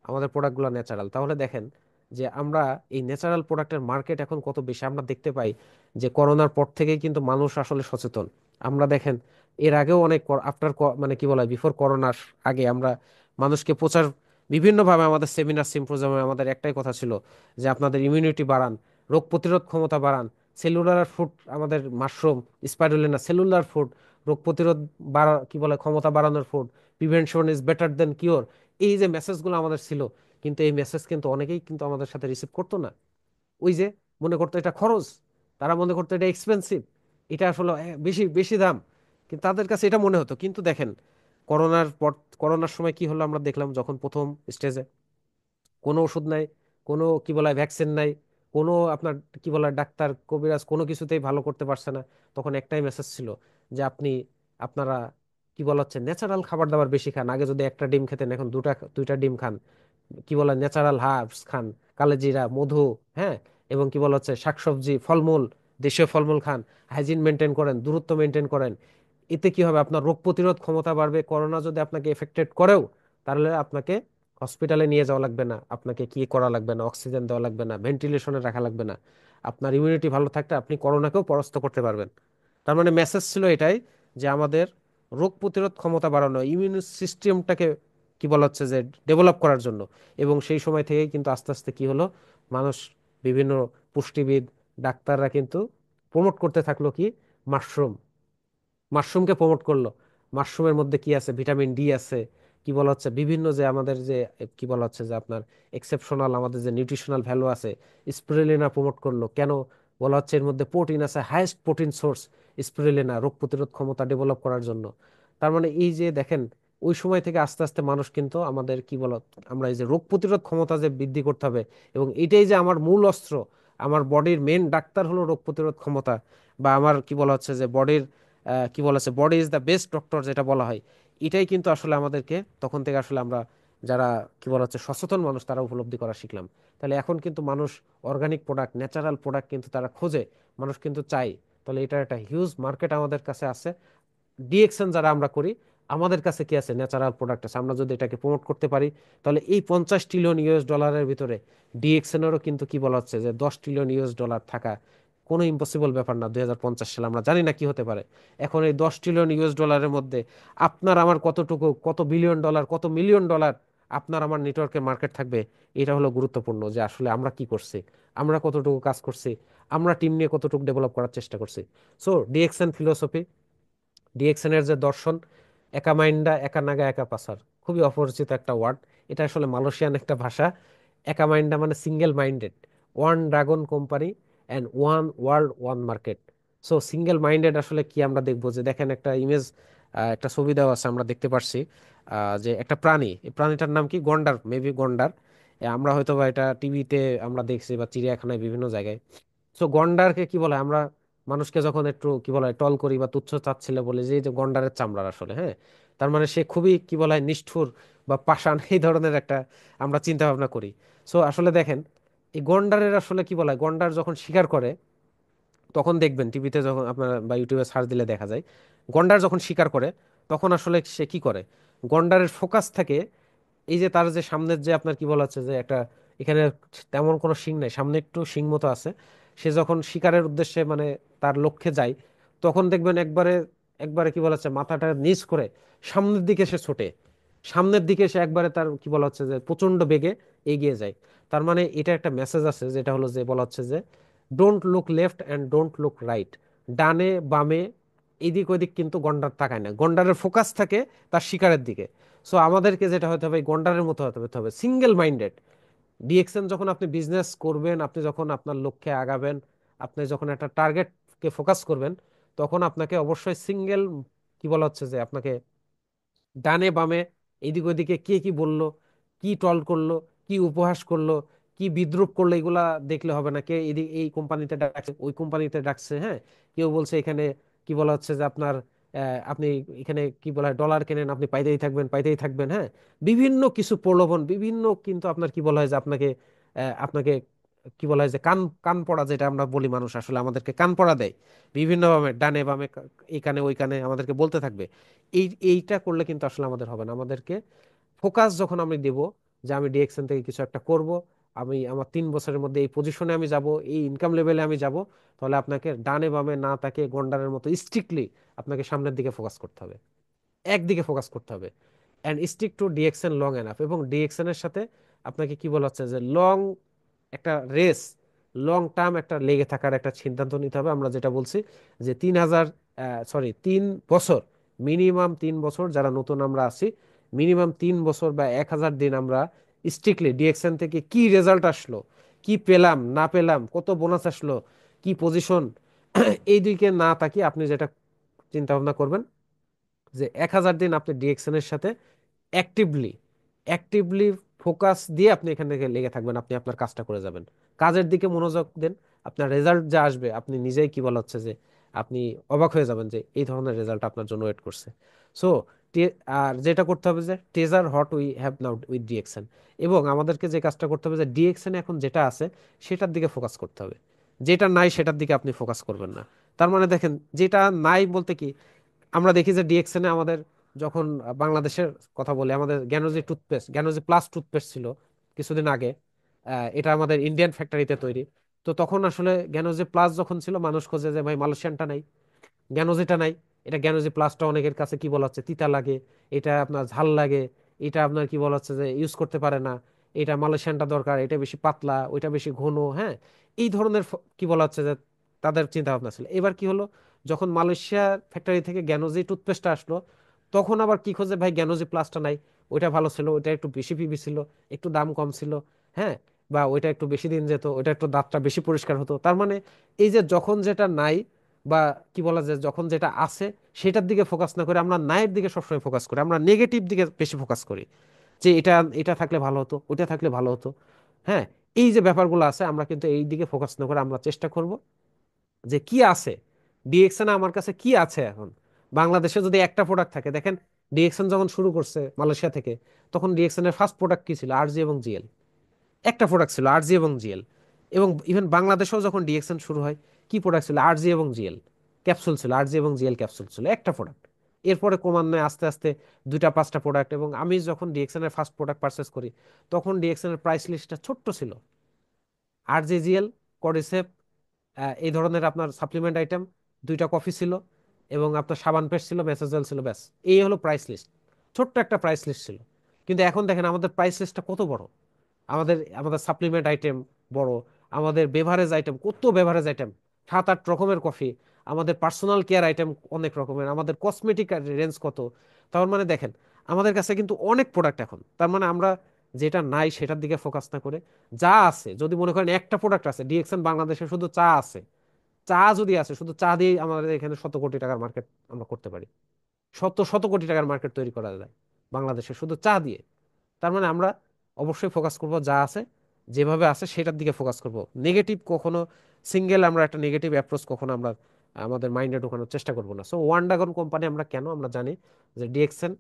আমাদের প্রোডাক্টগুলো ন্যাচারাল। তাহলে দেখেন যে আমরা এই ন্যাচারাল প্রোডাক্টের মার্কেট এখন কত বেশি। আমরা দেখতে পাই যে করোনার পর থেকেই কিন্তু মানুষ আসলে সচেতন। আমরা দেখেন এর আগেও অনেক আফটার, মানে কি বলা হয়, বিফোর করোনার আগে আমরা মানুষকে প্রচার বিভিন্নভাবে আমাদের সেমিনার সিম্পোজিয়ামে আমাদের একটাই কথা ছিল যে আপনাদের ইমিউনিটি বাড়ান, রোগ প্রতিরোধ ক্ষমতা বাড়ান, সেলুলার ফুড, আমাদের মাশরুম, স্পাইরুলিনা, সেলুলার ফুড, রোগ প্রতিরোধ বাড়া কি বলে ক্ষমতা বাড়ানোর food, prevention is better then cure. এই যে মেসেজগুলো আমাদের ছিল, কিন্তু এই মেসেজ কিন্তু অনেকেই কিন্তু আমাদের সাথে রিসিভ করতো না। ওই যে মনে করতো এটা খরচ, তারা মনে করতো এটা এক্সপেন্সিভ, এটা আসলে বেশি বেশি দাম, কিন্তু তাদের কাছে এটা মনে হতো। কিন্তু দেখেন করোনার পর, করোনার সময় কি হলো আমরা দেখলাম, যখন প্রথম স্টেজে কোনো ওষুধ নাই, কোনো কি বলা হয় ভ্যাকসিন নাই, কোনো আপনার কি বলা হয় ডাক্তার কবিরাজ কোনো কিছুতেই ভালো করতে পারছে না, তখন একটাই মেসেজ ছিল যে আপনারা কি বলা হচ্ছে ন্যাচারাল খাবার দাবার বেশি খান। আগে যদি একটা ডিম খেতেন এখন দুইটা দুইটা ডিম খান, কি বলে ন্যাচারাল হার্বস খান, কালোজিরা, মধু, হ্যাঁ, এবং কি বলা হচ্ছে শাকসবজি, ফলমূল, দেশীয় ফলমূল খান, হাইজিন মেনটেন করেন, দূরত্ব মেনটেন করেন, এতে কি হবে, আপনার রোগ প্রতিরোধ ক্ষমতা বাড়বে। করোনা যদি আপনাকে এফেক্টেড করেও, তাহলে আপনাকে হসপিটালে নিয়ে যাওয়া লাগবে না, আপনাকে কি করা লাগবে না, অক্সিজেন দেওয়া লাগবে না, ভেন্টিলেশনে রাখা লাগবে না। আপনার ইমিউনিটি ভালো থাকতে আপনি করোনাকেও পরাস্ত করতে পারবেন। তার মানে মেসেজ ছিল এটাই, যে আমাদের রোগ প্রতিরোধ ক্ষমতা বাড়ানো, ইমিউন সিস্টেমটাকে কি বলা হচ্ছে যে ডেভেলপ করার জন্য। এবং সেই সময় থেকেই কিন্তু আস্তে আস্তে কি হলো, মানুষ, বিভিন্ন পুষ্টিবিদ, ডাক্তাররা কিন্তু প্রমোট করতে থাকলো কি, মাশরুম, মাশরুমকে প্রমোট করলো। মাশরুমের মধ্যে কি আছে, ভিটামিন ডি আছে, কি বলা হচ্ছে বিভিন্ন যে আমাদের যে কি বলা হচ্ছে যে আপনার এক্সেপশনাল আমাদের যে নিউট্রিশনাল ভ্যালু আছে, স্পিরুলিনা প্রমোট করলো কেন, বলা হচ্ছে এর মধ্যে প্রোটিন আছে, হাইয়েস্ট প্রোটিন সোর্স স্পিরুলিনা, রোগ প্রতিরোধ ক্ষমতা ডেভেলপ করার জন্য। তার মানে এই যে দেখেন, ওই সময় থেকে আস্তে আস্তে মানুষ কিন্তু আমাদের কি বলা, আমরা এই যে রোগ প্রতিরোধ ক্ষমতা যে বৃদ্ধি করতে হবে, এবং এটাই যে আমার মূল অস্ত্র, আমার বডির মেন ডাক্তার হলো রোগ প্রতিরোধ ক্ষমতা, বা আমার কি বলা হচ্ছে যে বডির কি বলা হচ্ছে body is the best doctor যেটা বলা হয়, এটাই কিন্তু আসলে আমাদেরকে তখন থেকে আসলে আমরা যারা কি বলা হচ্ছে সচেতন মানুষ তারা উপলব্ধি করা শিখলাম। তাহলে এখন কিন্তু মানুষ অর্গানিক প্রোডাক্ট, ন্যাচারাল প্রোডাক্ট কিন্তু তারা খোঁজে, মানুষ কিন্তু চাই। তাহলে এটার একটা হিউজ মার্কেট আমাদের কাছে আছে। ডিএক্সএন যারা আমরা করি, আমাদের কাছে কি আছে, ন্যাচারাল প্রোডাক্ট আছে। আমরা যদি এটাকে প্রমোট করতে পারি, তাহলে এই 50 ট্রিলিয়ন US ডলারের ভিতরে ডিএক্সএনেরও কিন্তু কি বলা হচ্ছে যে 10 ট্রিলিয়ন US ডলার থাকা কোনো ইম্পসিবল ব্যাপার না। 2050 সালে আমরা জানি না কি হতে পারে। এখন এই 10 ট্রিলিয়ন US ডলারের মধ্যে আপনার আমার কতটুকু, কত বিলিয়ন ডলার, কত মিলিয়ন ডলার আপনার আমার নেটওয়ার্কের মার্কেট থাকবে, এটা হলো গুরুত্বপূর্ণ, যে আসলে আমরা কি করছি, আমরা কতটুকু কাজ করছি, আমরা টিম নিয়ে কতটুকু ডেভেলপ করার চেষ্টা করছি। সো ডিএক্সএন ফিলোসফি, ডিএক্সএন এর যে দর্শন, একা মাইন্ডা একা নাগা একা পাসার, খুবই অপরিচিত একটা ওয়ার্ড। এটা আসলে মালয়েশিয়ান একটা ভাষা। একা মাইন্ডা মানে single minded, one dragon company and one world one market. So single minded আসলে কি, আমরা দেখবো যে দেখেন একটা ইমেজ, একটা ছবি দেওয়া আছে, আমরা দেখতে পারছি যে একটা প্রাণী, এই প্রাণীটার নাম কি, গন্ডার, মেবি গন্ডার। আমরা হয়তো বা এটা টিভিতে আমরা দেখছি বা চিড়িয়াখানায় বিভিন্ন জায়গায়। সো গন্ডারকে কি বলে, আমরা মানুষকে যখন একটু কি বলে টল করি বা তুচ্ছ তাচ্ছিল্য বলি, যে এই যে গন্ডারের চামড়ার আসলে, হ্যাঁ, তার মানে সে খুবই কি বলে নিষ্ঠুর বা পাষাণ, এই ধরনের একটা আমরা চিন্তা ভাবনা করি। সো আসলে দেখেন, এই গন্ডারের আসলে কি বলে, গন্ডার যখন শিকার করে, তখন দেখবেন টিভিতে যখন আপনার বা ইউটিউবে সার্চ দিলে দেখা যায়, গন্ডার যখন শিকার করে, তখন আসলে সে কি করে, গন্ডারের ফোকাস থাকে এই যে তার যে সামনের যে আপনার কি বলা হচ্ছে যে একটা, এখানে তেমন কোনো শিং নাই, সামনে একটু শিং মতো আছে। সে যখন শিকারের উদ্দেশ্যে মানে তার লক্ষ্যে যায়, তখন দেখবেন একবারে একবারে কি বলা হচ্ছে মাথাটা নিচ করে সামনের দিকে সে ছোটে, সামনের দিকে সে একবারে তার কি বলা হচ্ছে যে প্রচন্ড বেগে এগিয়ে যায়। তার মানে এটা একটা মেসেজ আছে, যেটা হলো যে বলা হচ্ছে যে don't look left and don't look right, ডানে বামে এদিক ওদিক কিন্তু গন্ডার তাকায় না, গন্ডারের ফোকাস থাকে তার শিকারের দিকে। সো আমাদেরকে যেটা হতে হবে, এই গন্ডারের মতো হতে হবে, সিঙ্গেল মাইন্ডেড। ডিএক্সএন যখন আপনি বিজনেস করবেন, আপনি যখন আপনার লক্ষ্যে আগাবেন, আপনি যখন একটা টার্গেটকে ফোকাস করবেন, তখন আপনাকে অবশ্যই সিঙ্গেল কি বলা হচ্ছে যে আপনাকে ডানে বামে এদিক ওদিকে কে কি বলল, কি টল করলো, কি উপহাস করলো, কি বিদ্রূপ করলো, এগুলা দেখলে হবে না। কে এদিক এই কোম্পানিতে ডাকছে, ওই কোম্পানিতে ডাকছে, হ্যাঁ, কেউ বলছে এখানে কি বলা হচ্ছে যে আপনার আপনি এখানে কি বলা হয় ডলার কেনেন, আপনি পাইতেই থাকবেন পাইতেই থাকবেন, হ্যাঁ, বিভিন্ন কিছু প্রলোভন, বিভিন্ন কিন্তু আপনার কি বলা হয় যে আপনাকে আপনাকে কি বলা হয় যে কান কান পড়া, যেটা আমরা বলি, মানুষ আসলে আমাদেরকে কান পড়া দেয় বিভিন্ন ভাবে, ডানে বামে এই কানে ওই কানে আমাদেরকে বলতে থাকবে। এইটা করলে কিন্তু আসলে আমাদের হবে না। আমাদেরকে ফোকাস যখন আমি দেব যে আমি ডিএক্সএন থেকে কিছু একটা করব, আমি আমার 3 বছরের মধ্যে এই পজিশনে আমি যাব, এই ইনকাম লেভেলে আমি যাব, তাহলে আপনাকে ডানে বামে না তাকে গন্ডারের মতো স্ট্রিক্টলি আপনাকে সামনের দিকে ফোকাস করতে হবে, একদিকে ফোকাস করতে হবে, and stick to DXN long enough. এবং ডিএক্সএন এর সাথে আপনাকে কি বলা হচ্ছে যে লং একটা রেস, লং টার্ম একটা লেগে থাকার একটা সিদ্ধান্ত নিতে হবে। আমরা যেটা বলছি যে 3,000, সরি, 3 বছর, মিনিমাম 3 বছর যারা নতুন আমরা আছি, মিনিমাম 3 বছর বা 1,000 দিন আমরা স্ট্রিক্টলি ডিএক্সএন থেকে কি রেজাল্ট আসলো, কি পেলাম না পেলাম, কত বোনাস আসলো, কি পজিশন, এই দিকে না তাকিয়ে আপনি যেটা চিন্তা ভাবনা করবেন, যে 1,000 দিন আপনি ডিএক্সএন এর সাথে অ্যাক্টিভলি অ্যাক্টিভলি ফোকাস দিয়ে আপনি এখান থেকে লেগে থাকবেন, আপনি আপনার কাজটা করে যাবেন, কাজের দিকে মনোযোগ দেন। আপনার রেজাল্ট যা আসবে আপনি নিজেই কি বলা হচ্ছে যে আপনি অবাক হয়ে যাবেন যে এই ধরনের রেজাল্ট আপনার জন্য ওয়েট করছে। সো আর যেটা করতে হবে যে treasure what we have now with DXN, এবং আমাদেরকে যে কাজটা করতে হবে যে ডিএক্সএন এখন যেটা আছে সেটার দিকে ফোকাস করতে হবে। যেটা নাই সেটার দিকে আপনি ফোকাস করবেন না। তার মানে দেখেন, যেটা নাই বলতে কি, আমরা দেখি যে ডিএক্সএন এ আমাদের যখন বাংলাদেশের কথা বলি, আমাদের জ্ঞানোজি প্লাস টুথপেস্ট ছিল কিছুদিন আগে। এটা আমাদের ইন্ডিয়ান ফ্যাক্টরিতে তৈরি। তো তখন আসলে জ্ঞানোজি প্লাস যখন ছিল, মানুষ খোঁজে যে ভাই মালয়েশিয়ানটা নাই, জ্ঞানোজিটা নাই। এটা জ্ঞানোজি প্লাসটা অনেকের কাছে কি বলা হচ্ছে তিতা লাগে, এটা আপনার ঝাল লাগে, এটা আপনার কি বলা হচ্ছে যে ইউজ করতে পারে না, এটা মালয়েশিয়ানটা দরকার, এটা বেশি পাতলা, ওইটা বেশি ঘন। হ্যাঁ, এই ধরনের কি বলা হচ্ছে যে তাদের চিন্তা ভাবনা ছিল। এবার কি হলো, যখন মালয়েশিয়া ফ্যাক্টরি থেকে জ্ঞানোজি টুথপেস্টটা আসলো, তখন আবার কি খোঁজে ভাই জ্ঞানোজি প্লাসটা নাই, ওইটা ভালো ছিল, ওইটা একটু বেশি পিবি ছিল, একটু দাম কম ছিল। হ্যাঁ, বা ওইটা একটু বেশি দিন যেত, ওইটা একটু দাঁতটা বেশি পরিষ্কার হতো। তার মানে এই যে যখন যেটা নাই, বা কি বলা যায় যখন যেটা আছে সেটার দিকে ফোকাস না করে আমরা নায়ের দিকে সবসময় ফোকাস করি, আমরা নেগেটিভ দিকে বেশি ফোকাস করি, যে এটা এটা থাকলে ভালো হতো, ওটা থাকলে ভালো হতো। হ্যাঁ, এই যে ব্যাপারগুলো আছে, আমরা কিন্তু এই দিকে ফোকাস না করে আমরা চেষ্টা করব যে কি আছে, ডিএক্সএন আমার কাছে কি আছে এখন। বাংলাদেশে যদি একটা প্রোডাক্ট থাকে, দেখেন ডিএক্সএন যখন শুরু করছে মালয়েশিয়া থেকে, তখন ডিএক্সএন এর ফার্স্ট প্রোডাক্ট কি ছিল? আরজি এবং জিএল। একটা প্রোডাক্ট ছিল আরজি এবং জিএল। এবং ইভেন বাংলাদেশেও যখন ডিএক্সএন শুরু হয়, কি প্রোডাক্ট ছিল? আরজি এবং জিএল ক্যাপসুল ছিল, আরজি এবং জিএল ক্যাপসুল ছিল, একটা প্রোডাক্ট। এরপরে ক্রমান্বয়ে আস্তে আস্তে দুইটা পাঁচটা প্রোডাক্ট। এবং আমি যখন ডিএক্সএন এর ফার্স্ট প্রোডাক্ট পারচেস করি, তখন ডিএক্সএন এর প্রাইস লিস্টটা ছোট্ট ছিল। আরজি জিএল, কডিসেপ, এই ধরনের আপনার সাপ্লিমেন্ট আইটেম, দুইটা কফি ছিল, এবং আপনার সাবান পেস্ট ছিল, মেসেজেল ছিল, ব্যাস। এই হলো প্রাইস লিস্ট। ছোট্ট একটা প্রাইস লিস্ট ছিল। কিন্তু এখন দেখেন আমাদের প্রাইস লিস্টটা কত বড়। আমাদের আমাদের সাপ্লিমেন্ট আইটেম বড়, আমাদের বেভারেজ আইটেম, কত বেভারেজ আইটেম, 7-8 রকমের কফি, আমাদের পার্সোনাল কেয়ার আইটেম অনেক রকমের, আমাদের কসমেটিক রেঞ্জ কত। তার মানে দেখেন, আমাদের কাছে কিন্তু অনেক প্রোডাক্ট এখন। তার মানে আমরা যেটা নাই সেটার দিকে ফোকাস না করে, যা আছে, যদি মনে করেন একটা প্রোডাক্ট আছে, ডিএক্সএন বাংলাদেশে শুধু চা আছে, চা যদি আছে, শুধু চা দিয়ে আমাদের এখানে 100 কোটি টাকার মার্কেট আমরা করতে পারি। শত শত কোটি টাকার মার্কেট তৈরি করা যায় বাংলাদেশে শুধু চা দিয়ে। তার মানে আমরা অবশ্যই ফোকাস করব যা আছে, যেভাবে আছে সেটার দিকে ফোকাস করব। নেগেটিভ কখনো, সিঙ্গেল আমরা একটা নেগেটিভ অ্যাপ্রোচ কখনো আমরা আমাদের মাইন্ডে ঢোকানোর চেষ্টা করব না। সো ওয়ান ড্রাগন কোম্পানি আমরা কেন, আমরা জানি যে ডিএক্সএন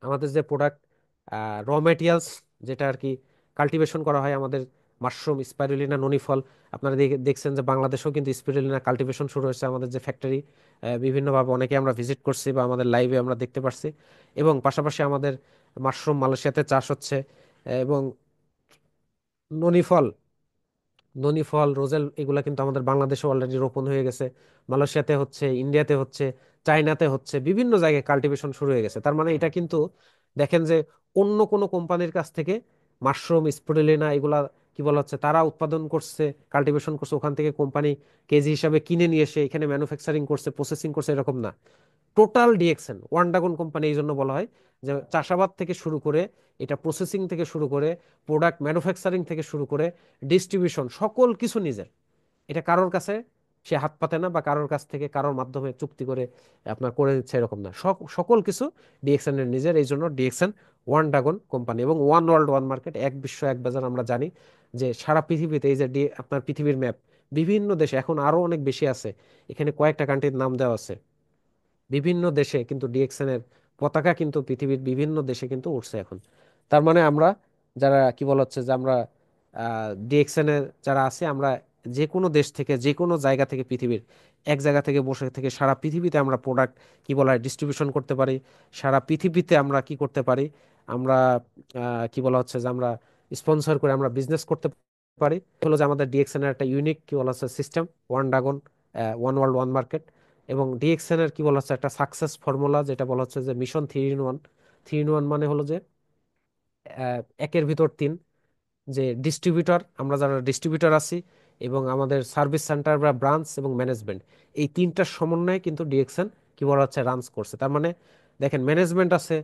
আমাদের যে প্রোডাক্ট, র ম্যাটেরিয়ালস, যেটা আর কি কাল্টিভেশন করা হয় আমাদের, মাশরুম, স্পাইরুলিনা, ননি ফল। আপনারা দেখছেন যে বাংলাদেশেও কিন্তু স্পাইরুলিনা কাল্টিভেশন শুরু হয়েছে, আমাদের যে ফ্যাক্টরি বিভিন্নভাবে অনেকে আমরা ভিজিট করছি বা আমাদের লাইভে আমরা দেখতে পারছি। এবং পাশাপাশি আমাদের মাশরুম মালয়েশিয়াতে চাষ হচ্ছে। এবং ননি ফল, রোজেল, এগুলা কিন্তু আমাদের বাংলাদেশে অলরেডি রোপণ হয়ে গেছে। মালয়েশিয়াতে হচ্ছে, ইন্ডিয়াতে হচ্ছে, চায়নাতে হচ্ছে, বিভিন্ন জায়গায় কাল্টিভেশন শুরু হয়ে গেছে। তার মানে এটা কিন্তু দেখেন যে অন্য কোনো কোম্পানির কাছ থেকে মাশরুম, স্পিরুলিনা এগুলা কি বলা হচ্ছে, তারা উৎপাদন করছে, কাল্টিভেশন করছে, ওখান থেকে কোম্পানি কেজি হিসাবে কিনে নিয়ে এসে এখানে ম্যানুফ্যাকচারিং করছে, প্রসেসিং করছে, এরকম না। Total DXN one dragon company এই জন্য বলা হয় যে চাষাবাদ থেকে শুরু করে, এটা প্রসেসিং থেকে শুরু করে, প্রোডাক্ট ম্যানুফ্যাকচারিং থেকে শুরু করে, ডিস্ট্রিবিউশন, সকল কিছু নিজের। এটা কারোর কাছে সে হাত পাতে না, বা কারোর কাছ থেকে কারোর মাধ্যমে চুক্তি করে আপনার করে দিচ্ছে, এরকম না। সকল কিছু ডিএক্সএন এর নিজের। এই জন্য ডিএক্সএন ওয়ান ড্রাগন কোম্পানি। এবং ওয়ান ওয়ার্ল্ড ওয়ান মার্কেট, এক বিশ্ব এক বাজার। আমরা জানি যে সারা পৃথিবীতে এই যে আপনার পৃথিবীর ম্যাপ, বিভিন্ন দেশে এখন আরো অনেক বেশি আছে, এখানে কয়েকটা কান্ট্রির নাম দেওয়া আছে। বিভিন্ন দেশে কিন্তু ডিএক্সএন এর পতাকা কিন্তু পৃথিবীর বিভিন্ন দেশে কিন্তু উঠছে এখন। তার মানে আমরা যারা কি বলা হচ্ছে যে আমরা ডিএক্সএন এর যারা আছে, আমরা যে কোনো দেশ থেকে, যে কোনো জায়গা থেকে, পৃথিবীর এক জায়গা থেকে বসে থেকে সারা পৃথিবীতে আমরা প্রোডাক্ট কি বলা হয় ডিস্ট্রিবিউশন করতে পারি। সারা পৃথিবীতে আমরা কি করতে পারি, আমরা কি বলা হচ্ছে যে আমরা স্পন্সর করে আমরা বিজনেস করতে পারি। হলো যে আমাদের ডিএক্সএন এর একটা ইউনিক কি বলা হচ্ছে system, one dragon, one world one market. এবং ডিএক্সএন এর কি বলা হচ্ছে একটা সাকসেস ফর্মুলা, যেটা বলা হচ্ছে যে মিশন 3 in 1। 3 in 1 মানে হলো যে একের ভিতর তিন। যে ডিস্ট্রিবিউটর, আমরা যারা ডিস্ট্রিবিউটর আছি, এবং আমাদের সার্ভিস সেন্টার বা ব্রাঞ্চ এবং ম্যানেজমেন্ট, এই তিনটার সমন্বয়ে কিন্তু ডিএক্সএন কি বলা হচ্ছে রানস করছে। তার মানে দেখেন, ম্যানেজমেন্ট আছে,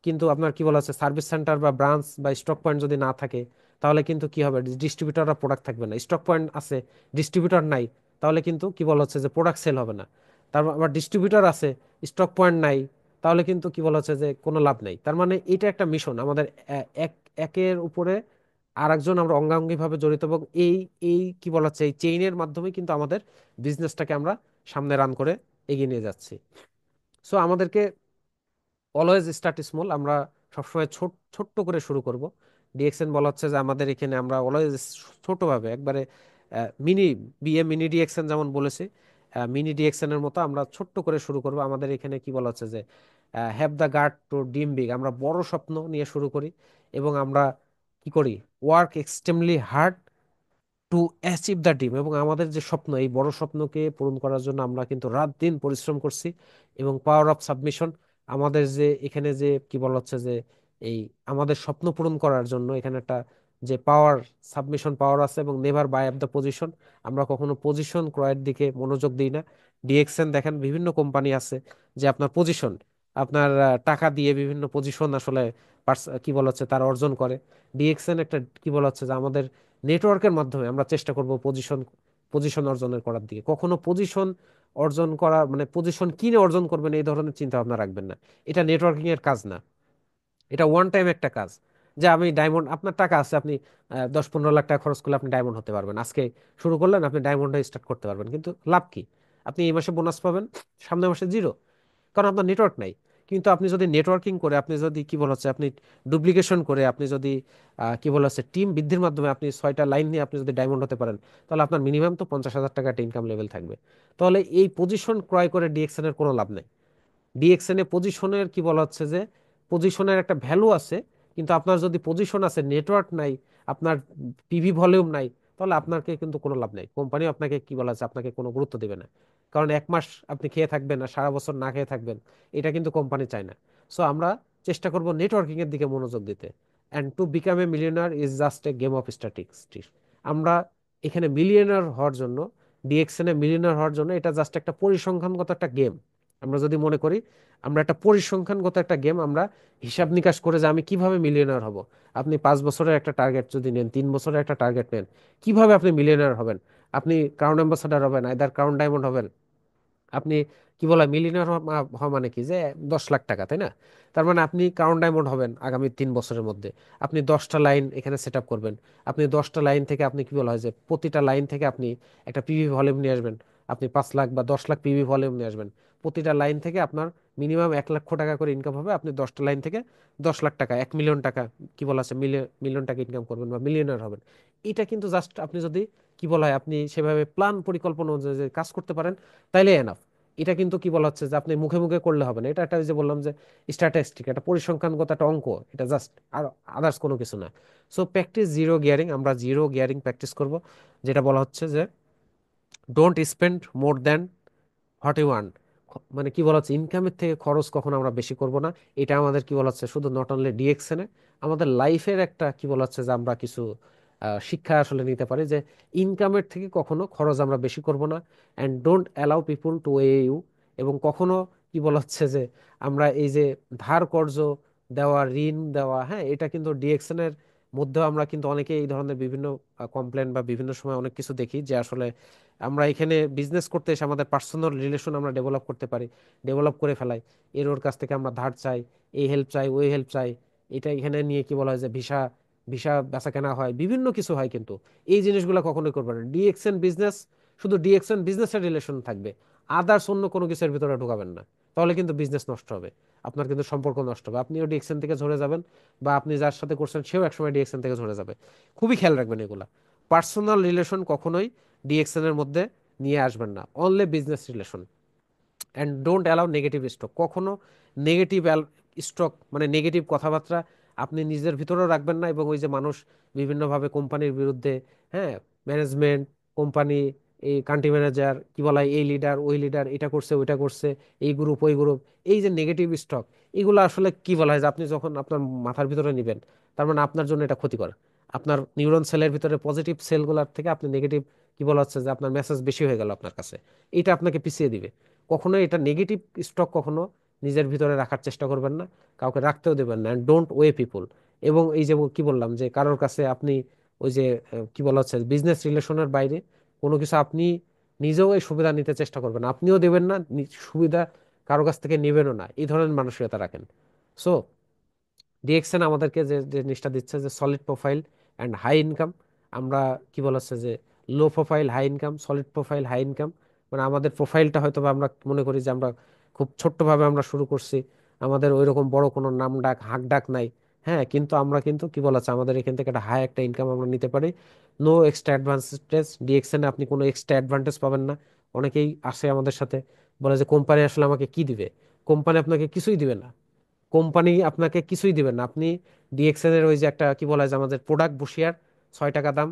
কিন্তু আপনার কি বলা হচ্ছে সার্ভিস সেন্টার বা ব্রাঞ্চ বা স্টক পয়েন্ট যদি না থাকে, তাহলে কিন্তু কি হবে, ডিস্ট্রিবিউটররা প্রোডাক্ট থাকবে না। স্টক পয়েন্ট আছে, ডিস্ট্রিবিউটর নাই, তাহলে কিন্তু কি বলা হচ্ছে যে প্রোডাক্ট সেল হবে না। তারপর আবার ডিস্ট্রিবিউটর আছে, স্টক পয়েন্ট নাই, তাহলে কিন্তু কি বলা হচ্ছে যে কোনো লাভ নাই। তার মানে এটা একটা মিশন আমাদের, এক একের উপরে আরেকজন আমরা অঙ্গাঙ্গি ভাবে জড়িত। এবং এই এই কি বলা হচ্ছে এই চেইনের মাধ্যমে কিন্তু আমাদের বিজনেসটাকে আমরা সামনে রান করে এগিয়ে নিয়ে যাচ্ছি। সো আমাদেরকে অলওয়েজ স্টার্ট স্মল। আমরা সবসময় ছোট্ট করে শুরু করব। ডিএক্সএন বলা হচ্ছে যে আমাদের এখানে আমরা অলওয়েজ ছোটভাবে একবারে মিনি বিএ মিনি ডিএক্সএন যেমন বলেছি, মিনি ডিএক্সএন এর মতো আমরা ছোট্ট করে শুরু করব। আমাদের এখানে কি বলা হচ্ছে যে have the guard to dream big. আমরা বড় স্বপ্ন নিয়ে শুরু করি এবং আমরা কি করি, work extremely hard to achieve the dream. এবং আমাদের যে স্বপ্ন, এই বড় স্বপ্নকে পূরণ করার জন্য আমরা কিন্তু রাত দিন পরিশ্রম করছি। এবং পাওয়ার অফ সাবমিশন, আমাদের যে এখানে যে কি বলা হচ্ছে যে এই আমাদের স্বপ্ন পূরণ করার জন্য এখানে একটা যে পাওয়ার, সাবমিশন পাওয়ার আছে। এবং never buy up the position, আমরা কখনো পজিশন ক্রয়ের দিকে মনোযোগ দিই না। ডিএক্সএন দেখেন বিভিন্ন কোম্পানি আছে যে আপনার পজিশন, আপনার টাকা দিয়ে বিভিন্ন পজিশন আসলে কি বলা হচ্ছে তারা অর্জন করে। ডিএক্সএন একটা কি বলা হচ্ছে যে আমাদের নেটওয়ার্কের মাধ্যমে আমরা চেষ্টা করব পজিশন পজিশন অর্জনের করার দিকে। কখনো পজিশন অর্জন করা মানে পজিশন কিনে অর্জন করবেন এই ধরনের চিন্তা ভাবনা রাখবেন না। এটা নেটওয়ার্কিং এর কাজ না, এটা ওয়ান টাইম একটা কাজ। যে আমি ডায়মন্ড, আপনার টাকা আছে, আপনি 10-15 লাখ টাকা খরচ করলে আপনি ডায়মন্ড হতে পারবেন। আজকে শুরু করলেন, আপনি ডায়মন্ড স্টার্ট করতে পারবেন, কিন্তু লাভ কি? আপনি এই মাসে বোনাস পাবেন, সামনের মাসে জিরো, কারণ আপনার নেটওয়ার্ক নাই। কিন্তু আপনি যদি নেটওয়ার্কিং করে, আপনি যদি কি বলা হচ্ছে আপনি ডুপ্লিকেশন করে, আপনি যদি কি বলা হচ্ছে টিম বৃদ্ধির মাধ্যমে আপনি 6টা লাইন নিয়ে আপনি যদি ডায়মন্ড হতে পারেন, তাহলে আপনার মিনিমাম তো 50,000 টাকা একটা ইনকাম লেভেল থাকবে। তাহলে এই পজিশন ক্রয় করে ডিএক্সএন এর কোনো লাভ নেই। ডিএক্সএন এ পজিশনের কি বলা হচ্ছে যে পজিশনের একটা ভ্যালু আছে, কিন্তু আপনার যদি পজিশন আছে, নেটওয়ার্ক নাই, আপনার পিভি ভলিউম নাই, তাহলে আপনাকে কিন্তু কোনো লাভ নাই। কোম্পানি আপনাকে কি বলা হচ্ছে আপনাকে কোনো গুরুত্ব দেবে না। কারণ 1 মাস আপনি খেয়ে থাকবেন না, সারা বছর না খেয়ে থাকবেন, এটা কিন্তু কোম্পানি চায় না। সো আমরা চেষ্টা করব নেটওয়ার্কিং এর দিকে মনোযোগ দিতে। And to become a millionaire is just a game of statistics. আমরা এখানে মিলিয়নার হওয়ার জন্য, ডিএক্সএন এ মিলিয়নার হওয়ার জন্য এটা জাস্ট একটা পরিসংখ্যানগত একটা গেম। আমরা যদি মনে করি আমরা একটা পরিসংখ্যানগত একটা গেম, আমরা হিসাব নিকাশ করে যে আমি কিভাবে মিলিয়নার হব। আপনি 5 বছরের একটা টার্গেট যদি নেন, 3 বছরের একটা টার্গেট নেন, কিভাবে আপনি মিলিয়নার হবেন? আপনি ক্রাউন অ্যাম্বাসাডার হবেন, আইদার ক্রাউন ডায়মন্ড হবেন। আপনি কি বলা মিলিয়নার হওয়া মানে কি, যে 10 লাখ টাকা, তাই না? তার মানে আপনি ক্রাউন ডায়মন্ড হবেন আগামী 3 বছরের মধ্যে। আপনি 10টা লাইন এখানে সেট আপ করবেন। আপনি 10টা লাইন থেকে আপনি কি বলা হয় যে প্রতিটা লাইন থেকে আপনি একটা পিভি ভলিউম নিয়ে আসবেন। আপনি 5 লাখ বা 10 লাখ পিভি ভলিউম নিয়ে আসবেন। প্রতিটা লাইন থেকে আপনার মিনিমাম 1 লক্ষ টাকা করে ইনকাম হবে। আপনি 10টা লাইন থেকে 10 লাখ টাকা, 1 মিলিয়ন টাকা কি বলা আছে মিলিয়ন মিলিয়ন টাকা ইনকাম করবেন বা মিলিয়নার হবেন। এটা কিন্তু জাস্ট আপনি যদি কি বলা হয় আপনি সেভাবে প্ল্যান পরিকল্পনা অনুযায়ী যে কাজ করতে পারেন, তাইলে এনাফ। এটা কিন্তু কি বলা হচ্ছে যে আপনি মুখে মুখে করলে হবে না। এটা একটা ওই যে বললাম যে স্ট্যাটিস্টিক, একটা পরিসংখ্যানগত একটা অঙ্ক, এটা জাস্ট আর আদার্স কোনো কিছু না। সো প্র্যাকটিস জিরো গিয়ারিং, আমরা জিরো গিয়ারিং প্র্যাকটিস করব। যেটা বলা হচ্ছে যে don't spend more than what you earn. মানে কি বলা হচ্ছে ইনকামের থেকে খরচ কখনো আমরা বেশি করব না। এটা আমাদের কি বলা হচ্ছে শুধু নট অনলি ডিএক্সএন এ, আমাদের লাইফের একটা কি বলা হচ্ছে যে আমরা কিছু শিক্ষা আসলে নিতে পারি যে ইনকামের থেকে কখনো খরচ আমরা বেশি করব না। And don't allow people to weigh you. এবং কখনো কি বলা হচ্ছে যে আমরা এই যে ধার কর্জ দেওয়া, ঋণ দেওয়া, হ্যাঁ, এটা কিন্তু ডিএক্সএন এর মধ্যেও আমরা কিন্তু অনেকে এই ধরনের বিভিন্ন কমপ্লেন বা বিভিন্ন সময় অনেক কিছু দেখি যে আসলে আমরা এখানে বিজনেস করতে এসে আমাদের পার্সোনাল রিলেশন আমরা ডেভেলপ করতে পারি, ডেভেলপ করে ফেলাই। ওর কাছ থেকে আমরা ধার চাই, এই হেল্প চাই, ওই হেল্প চাই। এটা এখানে নিয়ে কি বলা হয় যে ভিসা ভিসা বেচা কেনা হয়, বিভিন্ন কিছু হয়। কিন্তু এই জিনিসগুলো কখনোই করবে না। ডিএক্সএন বিজনেস, শুধু ডিএক্সএন বিজনেসের রিলেশন থাকবে, আদার্স অন্য কোনো কিছুর ভিতরে ঢোকাবেন না। তাহলে কিন্তু বিজনেস নষ্ট হবে, আপনার কিন্তু সম্পর্ক নষ্ট হবে, আপনিও ডিএক্সএন থেকে ঝরে যাবেন, বা আপনি যার সাথে করছেন সেও একসময় ডিএক্সএন থেকে ঝরে যাবে। খুবই খেয়াল রাখবেন এগুলা। পার্সোনাল রিলেশন কখনোই ডিএক্সএন এর মধ্যে নিয়ে আসবেন না, only business relation. And don't allow negative stock. কখনো নেগেটিভ স্টক মানে নেগেটিভ কথাবার্তা আপনি নিজের ভিতরেও রাখবেন না। এবং ওই যে মানুষ বিভিন্নভাবে কোম্পানির বিরুদ্ধে, হ্যাঁ, ম্যানেজমেন্ট, কোম্পানি, এই কান্ট্রি ম্যানেজার কি বলা হয়, এই লিডার ওই লিডার, এটা করছে ওইটা করছে, এই গ্রুপ ওই গ্রুপ, এই যে নেগেটিভ স্টক, এগুলো আসলে কি বলা হয় যে আপনি যখন আপনার মাথার ভিতরে নেবেন, তার মানে আপনার জন্য এটা ক্ষতিকর। আপনার নিউরন সেলের ভিতরে পজিটিভ সেলগুলোর থেকে আপনি নেগেটিভ কি বলা হচ্ছে যে আপনার মেসেজ বেশি হয়ে গেল আপনার কাছে, এটা আপনাকে পিছিয়ে দিবে। কখনো এটা নেগেটিভ স্টক কখনো নিজের ভিতরে রাখার চেষ্টা করবেন না, কাউকে রাখতেও দেবেন না। ডোন্ট ওয়ে পিপুল। এবং এই যে কি বললাম যে কারোর কাছে আপনি ওই যে কি বলা হচ্ছে বিজনেস রিলেশনের বাইরে কোনো কিছু আপনি নিজেও এই সুবিধা নিতে চেষ্টা করবেন না, আপনিও দেবেন না, সুবিধা কারো কাছ থেকে নেবেনও না, এই ধরনের মানসিকতা রাখেন। সো ডিএক্সএন আমাদেরকে যে যে জিনিসটা দিচ্ছে যে solid profile and high income. আমরা কি বলা হচ্ছে যে low profile high income, solid profile high income. মানে আমাদের প্রোফাইলটা হয়তো বা আমরা মনে করি যে আমরা খুব ছোট্টভাবে আমরা শুরু করছি, আমাদের ওই রকম বড় কোনো নাম ডাক হাক ডাক নাই। হ্যাঁ, কিন্তু আমরা কিন্তু কি বলা আছে, আমাদের এখান থেকে একটা হাই একটা ইনকাম আমরা নিতে পারি। নো এক্সট্রা অ্যাডভান্টেজ, ডিএক্সএন আপনি কোনো এক্সট্রা অ্যাডভান্টেজ পাবেন না। অনেকেই আসে আমাদের সাথে, বলে যে কোম্পানি আসলে আমাকে কি দিবে। কোম্পানি আপনাকে কিছুই দিবে না। কোম্পানি আপনাকে কিছুই দিবে না। আপনি ডিএক্সএন এর ওই যে একটা কি বলা হয় যে আমাদের প্রোডাক্ট বসিয়ার 6 টাকা দাম,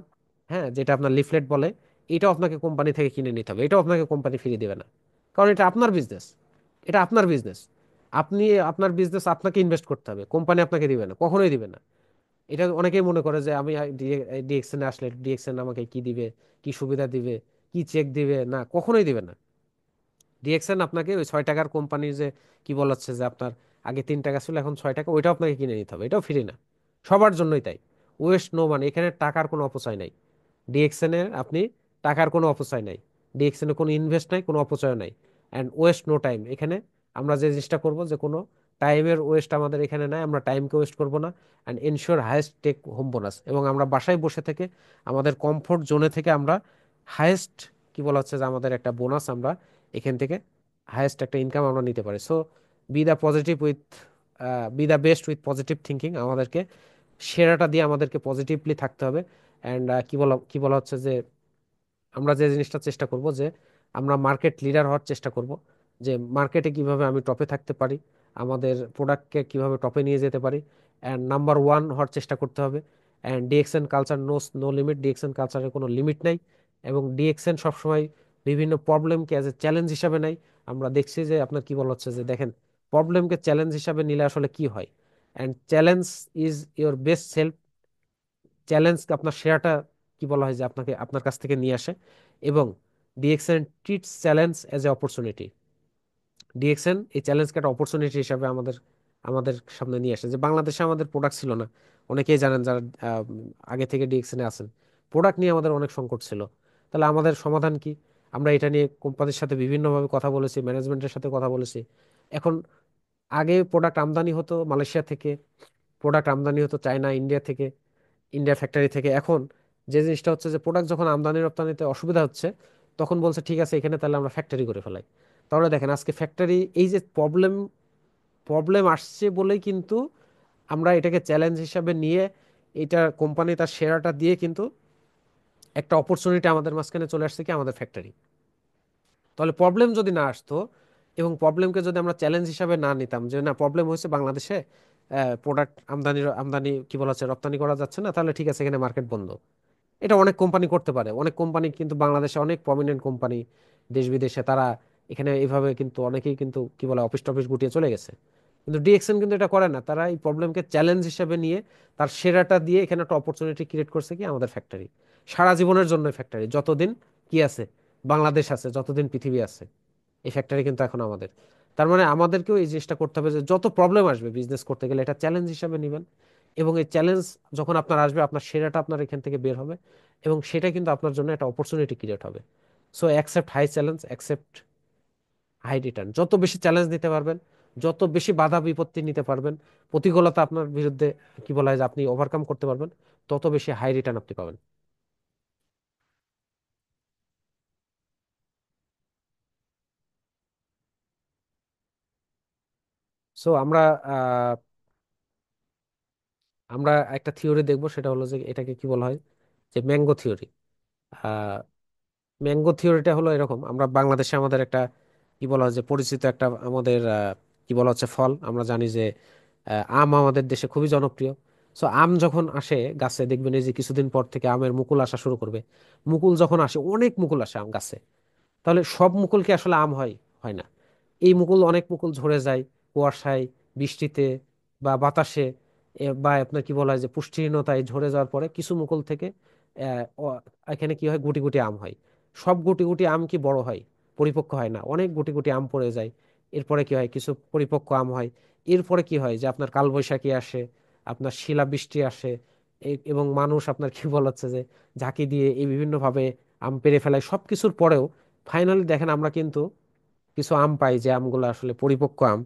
হ্যাঁ, যেটা আপনার লিফলেট বলে, এটাও আপনাকে কোম্পানি থেকে কিনে নিতে হবে, এটাও আপনাকে কোম্পানি ফিরিয়ে দেবে না। কারণ এটা আপনার বিজনেস, এটা আপনার বিজনেস। আপনি, আপনার বিজনেস আপনাকে ইনভেস্ট করতে হবে, কোম্পানি আপনাকে দিবে না, কখনোই দিবে না। এটা অনেকেই মনে করে যে আমি ডিএক্সএন এ আসলে ডিএক্সএন আমাকে কি দিবে, কি সুবিধা দিবে, কি চেক দিবে, না, কখনোই দিবে না। ডিএক্সএন আপনাকে ওই 6 টাকার কোম্পানির যে কি বলাচ্ছে যে আপনার আগে 3 টাকা ছিল এখন 6 টাকা, ওইটাও আপনাকে কিনে নিতে হবে, এটাও ফ্রি না। সবার জন্যই তাই। ওয়েস্ট নো মানে, এখানে টাকার কোনো অপচয় নাই। ডিএক্সএন এর আপনি টাকার কোনো অপচয় নাই। ডিএক্সএন এ কোনো ইনভেস্ট নাই, কোনো অপচয় নাই। And waste no time. এখানে আমরা যে জিনিসটা করব যে কোনো টাইমের ওয়েস্ট আমাদের এখানে নাই, আমরা টাইমকে ওয়েস্ট করব না। And ensure highest take home bonus, এবং আমরা বাসায় বসে থেকে আমাদের কমফোর্ট জোনে থেকে আমরা হাইয়েস্ট কি বলা হচ্ছে যে আমাদের একটা বোনাস আমরা এখান থেকে হাইয়েস্ট একটা ইনকাম আমরা নিতে পারি। So B the positive with, B the best with positive thinking. আমাদেরকে সেরাটা দিয়ে আমাদেরকে পজিটিভলি থাকতে হবে। অ্যান্ড কি বলা হচ্ছে যে আমরা যে জিনিসটা চেষ্টা করব যে আমরা মার্কেট লিডার হওয়ার চেষ্টা করব, যে মার্কেটে কিভাবে আমি টপে থাকতে পারি, আমাদের প্রোডাক্টকে কিভাবে টপে নিয়ে যেতে পারি, অ্যান্ড নাম্বার ওয়ান হওয়ার চেষ্টা করতে হবে। And DXN culture knows no limit, DXN কালচারের কোনো লিমিট নাই। এবং ডিএক্সএন সবসময় বিভিন্ন প্রবলেমকে অ্যাজ এ চ্যালেঞ্জ হিসাবে নেয়। আমরা দেখছি যে আপনার কি বলা হচ্ছে যে দেখেন, প্রবলেমকে চ্যালেঞ্জ হিসাবে নিলে আসলে কি হয়। And challenge is your best self. Challenge আপনার সেরাটা কি বলা হয় যে আপনাকে আপনার কাছ থেকে নিয়ে আসে। এবং DXN treats challenge as a opportunity. DXN এই চ্যালেঞ্জকে একটা অপরচুনিটি হিসাবে আমাদের আমাদের সামনে নিয়ে আসে। যে বাংলাদেশে আমাদের প্রোডাক্ট ছিল না, অনেকেই জানেন যারা আগে থেকে ডিএক্সএন এ আছেন, প্রোডাক্ট নিয়ে আমাদের অনেক সংকট ছিল। তাহলে আমাদের সমাধান কি? আমরা এটা নিয়ে কোম্পানির সাথে বিভিন্নভাবে কথা বলেছি, ম্যানেজমেন্টের সাথে কথা বলেছি। এখন আগে প্রোডাক্ট আমদানি হতো মালয়েশিয়া থেকে, প্রোডাক্ট আমদানি হতো চায়না, ইন্ডিয়া থেকে, ইন্ডিয়া ফ্যাক্টরি থেকে। এখন যে জিনিসটা হচ্ছে যে প্রোডাক্ট যখন আমদানি রপ্তানিতে অসুবিধা হচ্ছে, তখন বলছে ঠিক আছে এখানে তাহলে আমরা ফ্যাক্টরি করে ফেলাই। তাহলে দেখেন আজকে ফ্যাক্টরি, এই যে প্রবলেম প্রবলেম আসছে বলেই কিন্তু আমরা এটাকে চ্যালেঞ্জ হিসাবে নিয়ে এটা কোম্পানি তার শেয়ারটা দিয়ে কিন্তু একটা অপরচুনিটি আমাদের মাঝখানে চলে আসছে কি আমাদের ফ্যাক্টরি। তাহলে প্রবলেম যদি না আসতো এবং প্রবলেমকে যদি আমরা চ্যালেঞ্জ হিসাবে না নিতাম, যে না প্রবলেম হয়েছে বাংলাদেশে, প্রোডাক্ট আমদানি আমদানি কি বলা হচ্ছে রপ্তানি করা যাচ্ছে না, তাহলে ঠিক আছে এখানে মার্কেট বন্ধ। এটা অনেক কোম্পানি করতে পারে, অনেক কোম্পানি কিন্তু বাংলাদেশে অনেক প্রমিনেন্ট কোম্পানি দেশ বিদেশে তারা এখানে এইভাবে কিন্তু অনেকেই কিন্তু কি বলে অফিস টফিস গুটিয়ে চলে গেছে। কিন্তু ডিএক্সএন কিন্তু এটা করে না, তারা এই প্রবলেমকে চ্যালেঞ্জ হিসেবে নিয়ে তার সেরাটা দিয়ে এখানে একটা অপরচুনিটি ক্রিয়েট করছে কি আমাদের ফ্যাক্টরি। সারা জীবনের জন্য ফ্যাক্টরি, যতদিন কি আছে বাংলাদেশ আছে, যতদিন পৃথিবী আছে, এই ফ্যাক্টরি কিন্তু এখন আমাদের। তার মানে আমাদেরকেও এই জিনিসটা করতে হবে যে যত প্রবলেম আসবে বিজনেস করতে গেলে এটা চ্যালেঞ্জ হিসাবে নেবেন। এবং এই চ্যালেঞ্জ যখন আপনার আসবে, আপনার সেরাটা আপনার এখান থেকে বের হবে, এবং সেটা কিন্তু আপনার জন্য একটা অপরচুনিটি ক্রিয়েট হবে। So accept high challenge, accept high return. যত বেশি চ্যালেঞ্জ নিতে পারবেন, যত বেশি বাধা বিপত্তি নিতে পারবেন, প্রতিকূলতা আপনার বিরুদ্ধে কি বলা হয় যে আপনি ওভারকাম করতে পারবেন, তত বেশি হাই রিটার্ন আপনি পাবেন। সো আমরা আহ, আমরা একটা থিওরি দেখবো, সেটা হলো যে এটাকে কি বলা হয় যে ম্যাঙ্গো থিওরি। ম্যাঙ্গো থিওরিটা হলো এরকম, আমরা বাংলাদেশে আমাদের একটা কি বলা হয় যে পরিচিত একটা আমাদের কি বলা হচ্ছে ফল, আমরা জানি যে আম আমাদের দেশে খুবই জনপ্রিয়। সো আম যখন আসে গাছে, দেখবেন এই যে কিছুদিন পর থেকে আমের মুকুল আসা শুরু করবে। মুকুল যখন আসে, অনেক মুকুল আসে আম গাছে। তাহলে সব মুকুল কি আসলে আম হয়? হয় না। এই মুকুল, অনেক মুকুল ঝরে যায় কুয়াশায়, বৃষ্টিতে, বা বাতাসে, বা আপনার কি বলা হয় যে পুষ্টিহীনতায় ঝরে যাওয়ার পরে কিছু মুকুল থেকে এখানে কি হয়, গুটি গুটি আম হয়। সব গুটি গুটি আম কি বড় হয়? পরিপক্ক হয় না, অনেক গুটি গুটি আম পড়ে যায়। এরপরে কি হয়, কিছু পরিপক্ক আম হয়। এরপরে কি হয় যে আপনার কালবৈশাখী আসে, আপনার শিলাবৃষ্টি আসে, এবং মানুষ আপনার কি বলা হচ্ছে যে ঝাঁকি দিয়ে এই বিভিন্ন ভাবে আম পেড়ে ফেলায়। সবকিছুর পরেও ফাইনালি দেখেন আমরা কিন্তু কিছু আম পাই, যে আমগুলো আসলে পরিপক্ক আম,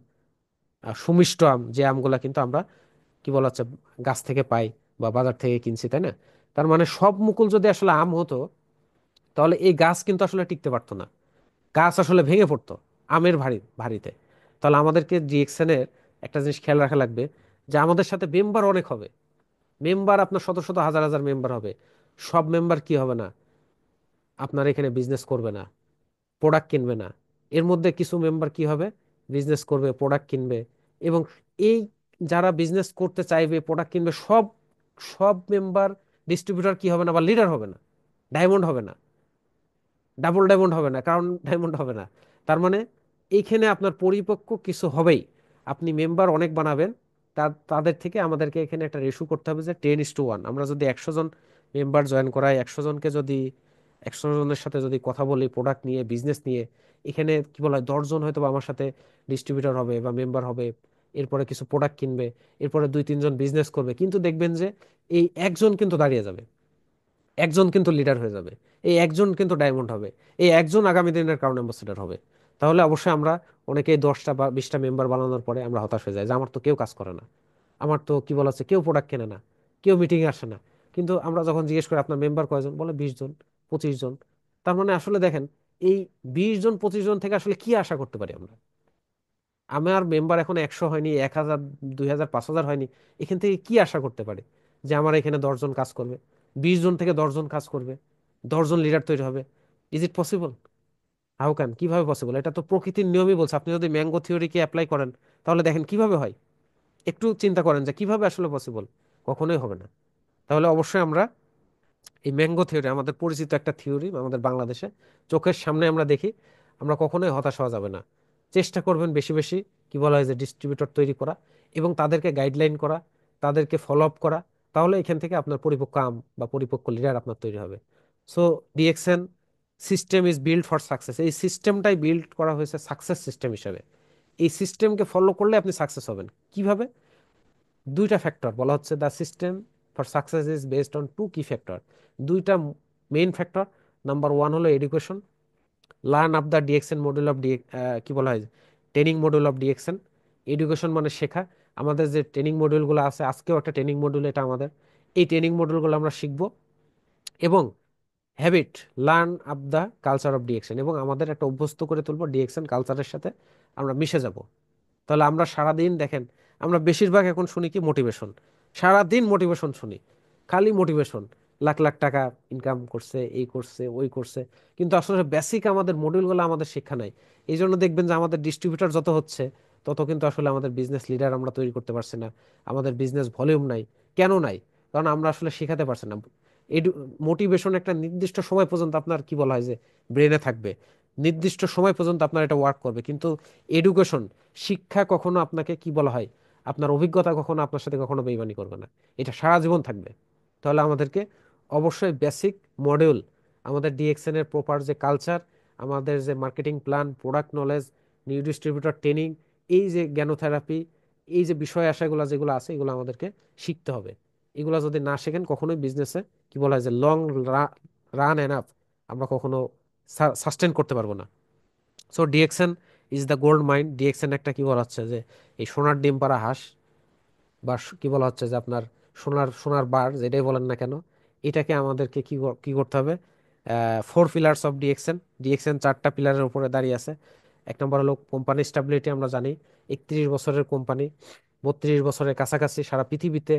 সুমিষ্ট আম, যে আমগুলা কিন্তু আমরা কি বলা হচ্ছে গাছ থেকে পাই বা বাজার থেকে কিনছি, তাই না? তার মানে সব মুকুল যদি আসলে আম হতো, তাহলে এই গাছ কিন্তু আসলে টিকতে পারতো না, গাছ আসলে ভেঙে পড়তো আমের ভারীতে। তাহলে আমাদেরকে ডিএক্সএন এর একটা জিনিস খেয়াল রাখা লাগবে যে আমাদের সাথে মেম্বার অনেক হবে। মেম্বার আপনার শত শত হাজার হাজার মেম্বার হবে। সব মেম্বার কি হবে না, আপনার এখানে বিজনেস করবে না, প্রোডাক্ট কিনবে না। এর মধ্যে কিছু মেম্বার কি হবে, বিজনেস করবে, প্রোডাক্ট কিনবে। এবং এই যারা বিজনেস করতে চাইবে, প্রোডাক্ট কিনবে, সব সব মেম্বার ডিস্ট্রিবিউটর কি হবে না বা লিডার হবে না, ডায়মন্ড হবে না, ডাবল ডায়মন্ড হবে না, কারণ ডায়মন্ড হবে না। তার মানে এইখানে আপনার পরিপক্ক কিছু হবেই। আপনি মেম্বার অনেক বানাবেন, তাদের থেকে আমাদেরকে এখানে একটা রেশু করতে হবে যে 10:1। আমরা যদি 100 জন মেম্বার জয়েন করাই, 100 জনকে যদি 100 জনের সাথে যদি কথা বলি প্রোডাক্ট নিয়ে, বিজনেস নিয়ে, এখানে কি বলা হয় 10 জন হয়তো বা আমার সাথে ডিস্ট্রিবিউটর হবে বা মেম্বার হবে, এরপরে কিছু প্রোডাক্ট কিনবে, এরপরে 2-3 জন বিজনেস করবে। কিন্তু দেখবেন যে এই একজন কিন্তু দাঁড়িয়ে যাবে, একজন কিন্তু লিডার হয়ে যাবে, এই একজন কিন্তু ডায়মন্ড হবে, এই একজন আগামী দিনের কারণ অ্যাম্বাসেডর হবে। তাহলে অবশ্যই আমরা অনেকেই 10টা বা 20টা মেম্বার বানানোর পরে আমরা হতাশ হয়ে যাই যে আমার তো কেউ কাজ করে না, আমার তো কি বলা হচ্ছে কেউ প্রোডাক্ট কেনে না, কেউ মিটিংয়ে আসে না। কিন্তু আমরা যখন জিজ্ঞেস করি আপনার মেম্বার কয়জন, বলে 20 জন, 25 জন। তার মানে আসলে দেখেন, এই 20 জন 25 জন থেকে আসলে কি আশা করতে পারি আমরা? আমার মেম্বার এখন 100 হয়নি, 1,000, 2,000, 5,000 হয়নি, এখান থেকে কি আশা করতে পারে যে আমার এখানে 10 জন কাজ করবে, 20 জন থেকে 10 জন কাজ করবে, 10 জন লিডার তৈরি হবে? Is it possible? How can, কিভাবে পসিবল? এটা তো প্রকৃতির নিয়মই বলছে। আপনি যদি ম্যাঙ্গো থিওরিকে অ্যাপ্লাই করেন তাহলে দেখেন কিভাবে হয়। একটু চিন্তা করেন যে কিভাবে আসলে পসিবল। কখনোই হবে না। তাহলে অবশ্যই আমরা এই ম্যাঙ্গো থিওরি আমাদের পরিচিত একটা থিওরি, আমাদের বাংলাদেশে চোখের সামনে আমরা দেখি, আমরা কখনোই হতাশ হওয়া যাবে না। চেষ্টা করবেন বেশি বেশি কি বলা হয় যে ডিস্ট্রিবিউটর তৈরি করা, এবং তাদেরকে গাইডলাইন করা, তাদেরকে ফলো আপ করা। তাহলে এখান থেকে আপনার পরিপক্ক বা পরিপক্ক লিডার আপনার তৈরি হবে। So DXN system is build for success. এই সিস্টেমটাই বিল্ড করা হয়েছে সাকসেস সিস্টেম হিসেবে। এই সিস্টেমকে ফলো করলে আপনি সাকসেস হবেন। কিভাবে? দুইটা ফ্যাক্টর বলা হচ্ছে, the system for success is based on two key factor. দুইটা মেইন ফ্যাক্টর। নাম্বার ওয়ান হলো education, learn up the DXN module of কি বলা হয়, training module of DXN. Education মানে শেখা। আমাদের যে ট্রেনিং মডিউলগুলো আছে, আজকেও একটা ট্রেনিং মডিউল এটা আমাদের, এই ট্রেনিং মডিউলগুলো আমরা শিখবো। এবং habit, learn up the culture of DXN, এবং আমাদের একটা অভ্যস্ত করে তুলবো ডিএক্সএন কালচারের সাথে আমরা মিশে যাব। তাহলে আমরা সারাদিন দেখেন, আমরা বেশিরভাগ এখন শুনি কি মোটিভেশন, সারাদিন মোটিভেশন শুনি, খালি মোটিভেশন, লাখ লাখ টাকা ইনকাম করছে, এই করছে, ওই করছে। কিন্তু আসলে বেসিক আমাদের মডিউলগুলো আমাদের শিক্ষা নাই। এই জন্য দেখবেন যে আমাদের ডিস্ট্রিবিউটর যত হচ্ছে তত কিন্তু আসলে আমাদের বিজনেস লিডার আমরা তৈরি করতে পারছি না, আমাদের বিজনেস ভলিউম নাই। কেন নাই? কারণ আমরা আসলে শেখাতে পারছি না। মোটিভেশন একটা নির্দিষ্ট সময় পর্যন্ত আপনার কি বলা হয় যে ব্রেনে থাকবে, নির্দিষ্ট সময় পর্যন্ত আপনার এটা ওয়ার্ক করবে। কিন্তু এডুকেশন, শিক্ষা কখনো আপনাকে কি বলা হয়, আপনার অভিজ্ঞতা কখনো আপনার সাথে কখনো বেইমানি করবে না, এটা সারা জীবন থাকবে। তাহলে আমাদেরকে অবশ্যই বেসিক মডিউল, আমাদের ডিএক্সএন এর প্রপার যে কালচার, আমাদের যে marketing plan, product knowledge, new distributor training, এই যে জ্ঞানোথেরাপি, এই যে বিষয় আশাগুলো যেগুলো আছে এগুলো আমাদেরকে শিখতে হবে। এগুলো যদি না শেখেন কখনোই বিজনেসে কি বলা হয় যে লং রান এনাফ আমরা কখনো সাস্টেন করতে পারবো না। So DXN is the gold mine. DXN একটা কি বলা হচ্ছে যে এই সোনার ডিম পাড়া হাঁস, বা কি বলা হচ্ছে যে আপনার সোনার সোনার বার, যেটাই বলেন না কেন, এটাকে আমাদেরকে কি করতে হবে? 4 পিলার্স অফ ডিএক্সএন। ডিএক্সএন 4টা পিলারের উপরে দাঁড়িয়ে আছে। এক নম্বর হলো কোম্পানি স্টাবিলিটি। আমরা জানি 31 বছরের কোম্পানি, 32 বছরের কাছাকাছি সারা পৃথিবীতে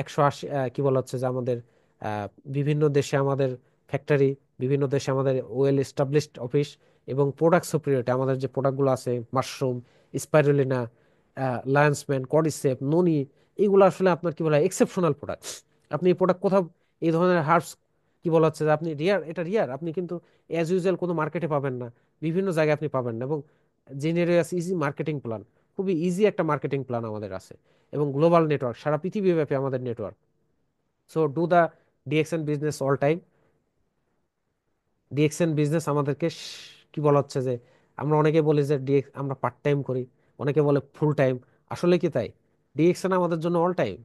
180 কি বলা হচ্ছে যে আমাদের আহ, বিভিন্ন দেশে আমাদের ফ্যাক্টরি, বিভিন্ন দেশে আমাদের ওয়েল এস্টাবলিশড অফিস, এবং প্রোডাক্ট সুপিরিয়রিটি। আমাদের যে প্রোডাক্টগুলো আছে, মাশরুম, স্পাইরুলিনা, লায়ন্সম্যান, কডিসেপ, ননি, এইগুলো আসলে আপনার কি বলা হয় এক্সেপশনাল প্রোডাক্ট। আপনি এই প্রোডাক্ট কোথাও, এই ধরনের হার্বস কি বলা হচ্ছে যে আপনি রিয়ার, এটা রিয়ার, আপনি কিন্তু অ্যাজ ইউজুয়াল কোনো মার্কেটে পাবেন না, বিভিন্ন জায়গায় আপনি পাবেন না। এবং জেনেরিয়াস ইজি মার্কেটিং প্ল্যান, খুবই ইজি একটা মার্কেটিং প্ল্যান আমাদের আছে, এবং গ্লোবাল নেটওয়ার্ক, সারা পৃথিবীব্যাপী আমাদের network. So do the DXN business all time. DXN business আমাদেরকে কি বলা হচ্ছে যে আমরা অনেকে বলি যে ডিএক্স আমরা পার্ট টাইম করি, অনেকে বলে ফুল টাইম। আসলে কি তাই? ডিএক্সএন আমাদের জন্য all time,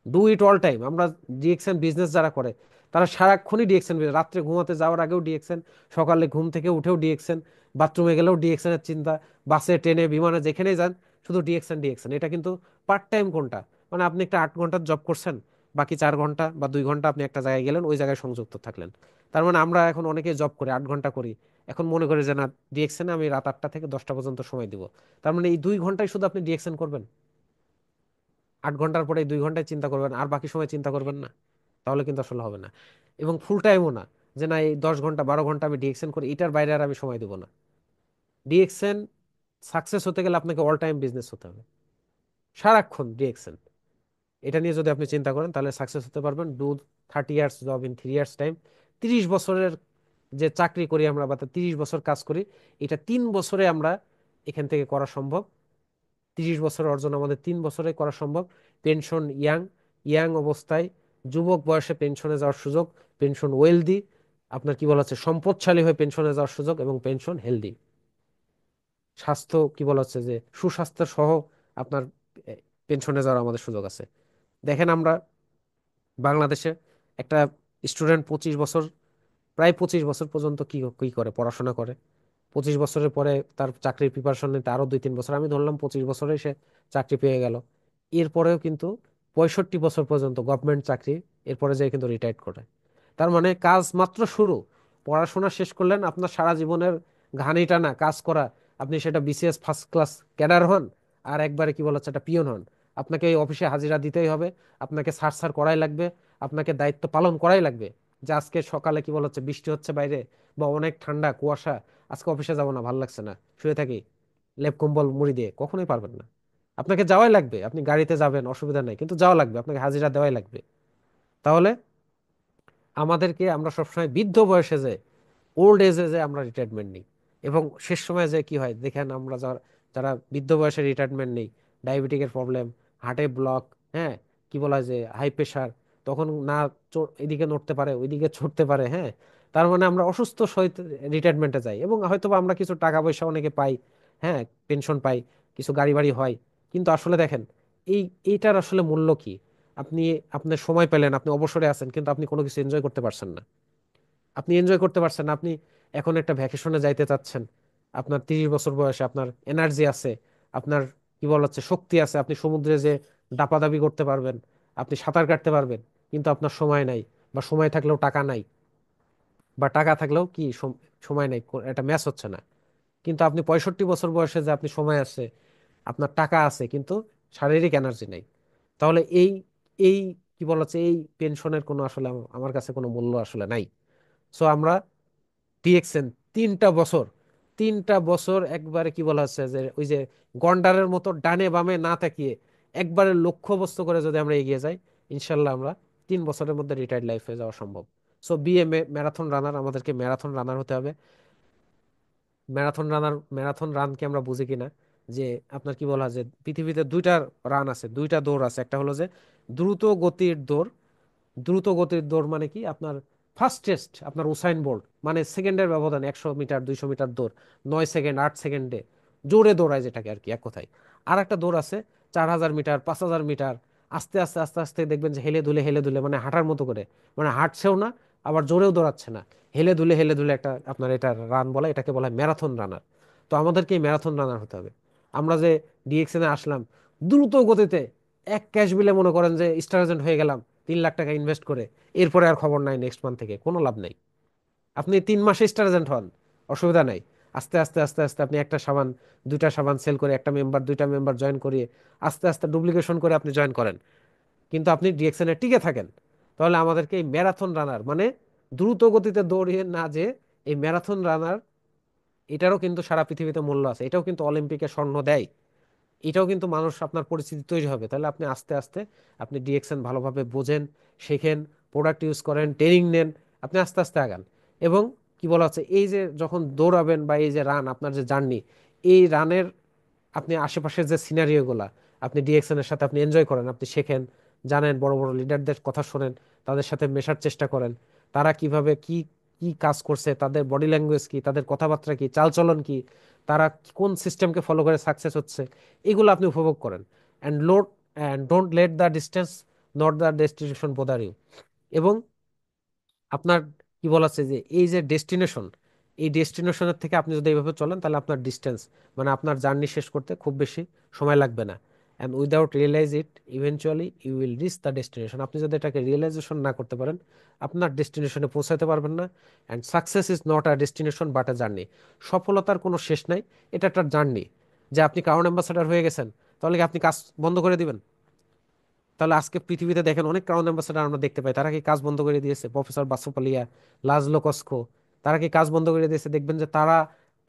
do it all time. আমরা ডিএক্সএন বিজনেস যারা করে তারা সারাক্ষণই ডিএক্সএন, রাত্রে ঘুমাতে যাওয়ার আগেও ডিএক্সএন, সকালে ঘুম থেকে উঠেও ডিএক্সএন, বাথরুমে গেলেও ডিএক্সএন এর চিন্তা, বাসে ট্রেনে বিমানে যেখানেই যান শুধু ডিএক্সএন ডিএক্সএন। এটা কিন্তু পার্ট টাইম কোনটা, মানে আপনি একটা 8 ঘন্টার জব করছেন, বাকি 4 ঘন্টা বা 2 ঘন্টা আপনি একটা জায়গায় গেলেন, ওই জায়গায় সংযুক্ত থাকলেন। তার মানে আমরা এখন অনেকে জব করি 8 ঘন্টা করি, এখন মনে করি যে না, ডিএক্সএনে আমি রাত 8টা থেকে 10টা পর্যন্ত সময় দিব। তার মানে এই 2 ঘন্টায় শুধু আপনি ডিএক্সএন করবেন? 8 ঘন্টার পরে 2 ঘন্টায় চিন্তা করবেন, আর বাকি সময় চিন্তা করবেন না, তাহলে কিন্তু আসলে হবে না। এবং ফুল টাইমও না, যে না এই 10 ঘন্টা 12 ঘন্টা আমি ডিএক্সএন করি, এটার বাইরে আর আমি সময় দেবো না। ডিএক্সএন সাকসেস হতে গেলে আপনাকে অল টাইম বিজনেস হতে হবে, সারাক্ষণ ডিএক্সএন। এটা নিয়ে যদি আপনি চিন্তা করেন তাহলে সাকসেস হতে পারবেন। Do 30 years job in 3 years time. 30 বছরের যে চাকরি করি আমরা, বা 30 বছর কাজ করি, এটা 3 বছরে আমরা এখান থেকে করা সম্ভব। 30 বছর অর্জন আমাদের 3 বছরে করা সম্ভব। পেনশন ইয়াং, ইয়াং অবস্থায় যুবক বয়সে পেনশনে যাওয়ার সুযোগ। পেনশন ওয়েলদি, আপনার কি বলা হচ্ছে সম্পদশালী হয়ে পেনশনে যাওয়ার সুযোগ। এবং পেনশন হেলদি, স্বাস্থ্য কি বলা হচ্ছে যে সুস্বাস্থ্য সহ আপনার পেনশনে যাওয়ার আমাদের সুযোগ আছে। দেখেন আমরা বাংলাদেশে একটা স্টুডেন্ট 25 বছর, প্রায় 25 বছর পর্যন্ত কি কি করে, পড়াশোনা করে। 25 বছরের পরে তার চাকরির প্রিপারেশন নিতে আরো 2-3 বছর, আমি ধরলাম 25 বছরে সে চাকরি পেয়ে গেল। এরপরেও কিন্তু 65 বছর পর্যন্ত গভর্নমেন্ট চাকরি, এরপরে যে কিন্তু রিটায়ার করে। তার মানে কাজ মাত্র শুরু। পড়াশোনা শেষ করলেন, আপনার সারা জীবনের ঘানি টানা কাজ করা, আপনি সেটা বিসিএস ফার্স্ট ক্লাস ক্যাডার হন, আর একবারে কি বলা হচ্ছে একটা পিয়ন হন, আপনাকে এই অফিসে হাজিরা দিতেই হবে, আপনাকে সার সার করাই লাগবে, আপনাকে দায়িত্ব পালন করাই লাগবে। যে আজকে সকালে কি বলা হচ্ছে বৃষ্টি হচ্ছে বাইরে, বা অনেক ঠান্ডা কুয়াশা, আজকে অফিসে যাবো না, ভালো লাগছে না, শুয়ে থাকি লেপ কম্বল মুড়ি দিয়ে, কখনোই পারবেন না। আপনাকে যাওয়াই লাগবে, আপনি গাড়িতে যাবেন অসুবিধা নেই, কিন্তু যাওয়া লাগবে, আপনাকে হাজিরা দেওয়াই লাগবে। তাহলে আমাদেরকে, আমরা সবসময় বৃদ্ধ বয়সে যে ওল্ড এজে যে আমরা রিটায়ারমেন্ট নিই, এবং শেষ সময় যে কি হয় দেখেন, আমরা যারা যারা বৃদ্ধ বয়সে রিটায়ারমেন্ট নেই, ডায়াবেটিকের প্রবলেম, হার্টে ব্লক, হ্যাঁ, কি বলা হয় যে হাই প্রেশার, তখন না এদিকে নড়তে পারে ওইদিকে ছুটতে পারে, হ্যাঁ। তার মানে আমরা অসুস্থ সহিত রিটায়ারমেন্টে যাই, এবং হয়তো বা আমরা কিছু টাকা পয়সা অনেকে পাই, হ্যাঁ, পেনশন পাই, কিছু গাড়ি বাড়ি হয়। কিন্তু আসলে দেখেন, এই এইটার আসলে মূল্য কি? আপনি আপনার সময় পেলেন, আপনি অবসরে আছেন, কিন্তু আপনি কোনো কিছু এনজয় করতে পারছেন না। আপনি এনজয় করতে পারছেন না। আপনি এখন একটা ভ্যাকেশনে যাইতে চাচ্ছেন, আপনার 30 বছর বয়সে আপনার এনার্জি আছে, আপনার কি বলা হচ্ছে শক্তি আছে, আপনি সমুদ্রে যে দাপাদাপি করতে পারবেন, আপনি সাঁতার কাটতে পারবেন, কিন্তু আপনার সময় নাই, বা সময় থাকলেও টাকা নাই, বা টাকা থাকলেও কি সময় নাই, এটা ম্যাচ হচ্ছে না। কিন্তু আপনি 65 বছর বয়সে যে আপনি সময় আছে, আপনার টাকা আছে, কিন্তু শারীরিক এনার্জি নাই। তাহলে এই এই কি বলা হচ্ছে এই পেনশনের কোনো আসলে আমার কাছে কোনো মূল্য আসলে নাই। সো আমরা ডিএক্সএন 3টা বছর, 3টা বছর একবারে কি বলা হচ্ছে যে ওই যে গন্ডারের মতো ডানে বামে না তাকিয়ে একবারে লক্ষ্যবস্তু করে যদি আমরা এগিয়ে যাই, ইনশাল্লাহ আমরা 3 বছরের মধ্যে রিটায়ার্ড লাইফে যাওয়া সম্ভব। সো বি এ ম্যারাথন রানার, আমাদেরকে ম্যারাথন রানার হতে হবে। ম্যারাথন রানার, ম্যারাথন রানকে আমরা বুঝি কিনা, যে আপনার কি বলা হয় যে পৃথিবীতে 2টা রান আছে, 2টা দৌড় আছে। একটা হলো যে দ্রুত গতির দৌড়। দ্রুত গতির দৌড় মানে কি, আপনার ফাস্টেস্ট আপনার উসাইন বোল্ট, মানে সেকেন্ডের ব্যবধান 100 মিটার 200 মিটার দৌড়, 9 সেকেন্ড 8 সেকেন্ডে জোরে দৌড়ায় যেটাকে আর কি, এক কথায়। আর একটা দৌড় আছে 4000 মিটার 5000 মিটার, আস্তে আস্তে আস্তে আস্তে দেখবেন যে হেলে দুলে হেলে দুলে, মানে হাঁটার মতো করে, মানে হাঁটছেও না আবার জোরেও দৌড়াচ্ছে না, হেলে দুলে একটা আপনার এটা রান বলে, এটাকে বলা হয় ম্যারাথন রানার। তো আমাদেরকে এই ম্যারাথন রানার হতে হবে। আমরা যে ডিএক্সএনে আসলাম দ্রুত গতিতে, এক ক্যাশ বিলে মনে করেন যে স্টার এজেন্ট হয়ে গেলাম 3 লাখ টাকা ইনভেস্ট করে, এরপরে আর খবর নাই, নেক্সট মান্থ থেকে কোনো লাভ নাই। আপনি 3 মাসে স্টার এজেন্ট হন, অসুবিধা নাই। আস্তে আস্তে আস্তে আস্তে আপনি একটা সাবান, 2টা সাবান সেল করে, একটা মেম্বার 2টা মেম্বার জয়েন করিয়ে, আস্তে আস্তে ডুপ্লিকেশন করে আপনি জয়েন করেন, কিন্তু আপনি ডিএক্সএনে টিকে থাকেন। তাহলে আমাদেরকে এই ম্যারাথন রানার, মানে দ্রুত গতিতে দৌড়িয়ে না, যে এই ম্যারাথন রানার, এটারও কিন্তু সারা পৃথিবীতে মূল্য আছে, এটাও কিন্তু অলিম্পিকে স্বর্ণ দেয়। এটাও কিন্তু মানুষ, আপনার পরিস্থিতি তৈরি হবে। তাহলে আপনি আস্তে আস্তে আপনি ডিএক্সএন ভালোভাবে বোঝেন, শেখেন, প্রোডাক্ট ইউজ করেন, ট্রেনিং নেন, আপনি আস্তে আস্তে আগান। এবং কি বলা হচ্ছে এই যে যখন দৌড়াবেন, বা এই যে রান, আপনার যে জার্নি, এই রানের আপনি আশেপাশের যে সিনারিওগুলা, আপনি ডিএক্সএন এর সাথে আপনি এনজয় করেন, আপনি শেখেন, জানেন, বড় বড় লিডারদের কথা শোনেন, তাদের সাথে মেশার চেষ্টা করেন, তারা কিভাবে কি কি কাজ করছে, তাদের বডি ল্যাঙ্গুয়েজ কি, তাদের কথাবার্তা কি, চালচলন কি, তারা কোন সিস্টেমকে ফলো করে সাকসেস হচ্ছে, এগুলো আপনি উপভোগ করেন। And don't let the distance not the destination bother you. এবং আপনার কি বলা আছে যে এই যে ডেস্টিনেশন, এই ডেস্টিনেশনের থেকে আপনি যদি এইভাবে চলেন, তাহলে আপনার ডিস্টেন্স, মানে আপনার জার্নি শেষ করতে খুব বেশি সময় লাগবে না। And without realize it eventually you will reach the destination. আপনি যদি এটাকে রিয়েলাইজেশন না করতে পারেন, আপনার ডেস্টিনেশনে পৌঁছাতে পারবেন না। And success is not a destination but a journey. সফলতার কোনো শেষ নাই, এটা একটা জার্নি। যে আপনি ক্রাউন অ্যাম্বাসাডার হয়ে গেছেন, তাহলে কি আপনি কাজ বন্ধ করে দিবেন? তাহলে আজকে পৃথিবীতে দেখেন অনেক ক্রাউন অ্যাম্বাসেডার আমরা দেখতে পাই, তারা কি কাজ বন্ধ করে দিয়েছে? প্রফেসর বাসোপালিয়া, লাজলো কস্কো, তারা কি কাজ বন্ধ করে দিয়েছে? দেখবেন যে তারা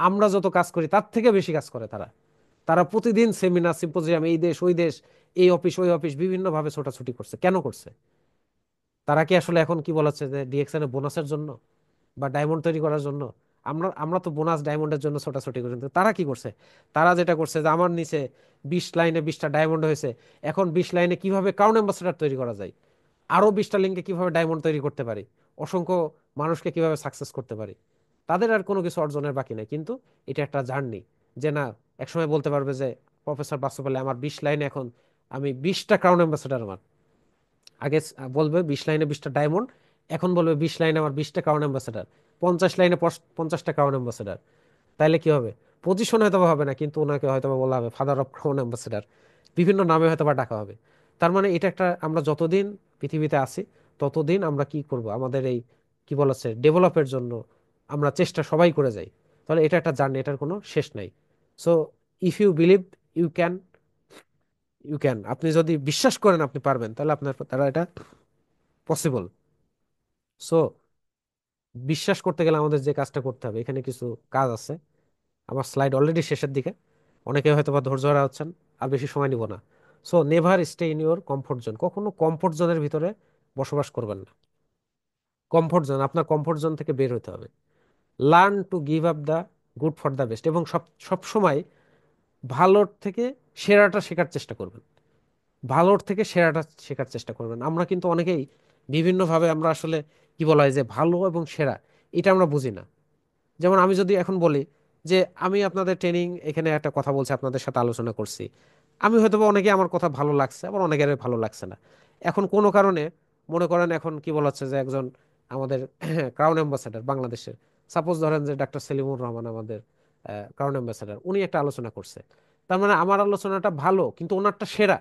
আমরা যত কাজ করি তার থেকে বেশি কাজ করে তারা। তারা প্রতিদিন সেমিনার সিম্পোজিয়াম, এই দেশ ওই দেশ, এই অফিস ওই অফিস, বিভিন্ন ভাবে ছোটাছুটি করছে। কেন করছে? তারা কি আসলে এখন কি বলা হচ্ছে যে ডিএক্সএন এর বোনাসের জন্য বা ডায়মন্ড তৈরি করার জন্য? আমরা আমরা তো বোনাস ডায়মন্ডের জন্য ছোটাছুটি করি, কিন্তু তারা কি করছে? তারা যেটা করছে যে আমার নিচে 20 লাইনে 20টা ডায়মন্ড হয়েছে, এখন 20 লাইনে কিভাবে ক্রাউন অ্যাম্বাসেডার তৈরি করা যায়, আরো 20টা লিঙ্কে কিভাবে ডায়মন্ড তৈরি করতে পারি, অসংখ্য মানুষকে কিভাবে সাকসেস করতে পারি। তাদের আর কোনো কিছু অর্জনের বাকি নেই, কিন্তু এটা একটা জার্নি। যে না, একসময় বলতে পারবে যে প্রফেসর বাস্তব আমার 20 লাইনে এখন আমি 20টা ক্রাউন অ্যাম্বাসেডার আমার। আগে বলবে 20 লাইনে 20টা ডায়মন্ড, এখন বলবে 20 লাইনে আমার 20টা ক্রাউন অ্যাম্বাসেডার, 50 লাইনে 50টা ক্রাউন অ্যাম্বাসেডার। তাইলে কি হবে? পজিশন হয়তো বা হবে না, কিন্তু ওনাকে হয়তো বা বলা হবে ফাদার অফ ক্রাউন অ্যাম্বাসেডার, বিভিন্ন নামে হয়তো বা ডাকা হবে। তার মানে এটা একটা, আমরা যতদিন পৃথিবীতে আছি ততদিন আমরা কি করব, আমাদের এই কি বলা হচ্ছে ডেভেলপের জন্য আমরা চেষ্টা সবাই করে যাই। তাহলে এটা একটা জার্নি, এটার কোনো শেষ নাই। So if you believe you can, you can, আপনি যদি বিশ্বাস করেন আপনি পারবেন, তাহলে আপনার দ্বারা এটা পসিবল। সো বিশ্বাস করতে গেলে আমাদের যে কাজটা করতে হবে, এখানে কিছু কাজ আছে। আমার স্লাইড অলরেডি শেষের দিকে, অনেকে হয়তো বা ধৈর্য হারা হচ্ছেন, আর বেশি সময় নিব না। So never stay in your comfort zone, কখনো কমফোর্ট জোনের ভিতরে বসবাস করবেন না। কমফোর্ট জোন, আপনার কমফোর্ট জোন থেকে বের হতে হবে। Learn to give up the good for the best, এবং সব সব সময় ভালোর থেকে সেরাটা শেখার চেষ্টা করবেন। ভালোর থেকে সেরাটা শেখার চেষ্টা করবেন। আমরা কিন্তু অনেকেই বিভিন্নভাবে আমরা আসলে কি বলা হয় যে ভালো এবং সেরা, এটা আমরা বুঝি না। যেমন আমি যদি এখন বলি যে আমি আপনাদের ট্রেনিং এখানে একটা কথা বলছি, আপনাদের সাথে আলোচনা করছি, আমি হয়তো বা অনেকে আমার কথা ভালো লাগছে, আবার অনেকের ভালো লাগছে না। এখন কোনো কারণে মনে করেন এখন কি বলা হচ্ছে যে একজন আমাদের ক্রাউন অ্যাম্বাসেডার বাংলাদেশের, সাপোজ ধরেন যে ডাক্তার সেলিমুর রহমান আমাদের ক্রাউন অ্যাম্বাসেডার, উনি একটা আলোচনা করছে। তার মানে আমার আলোচনাটা ভালো কিন্তু ওনারটা সেরা,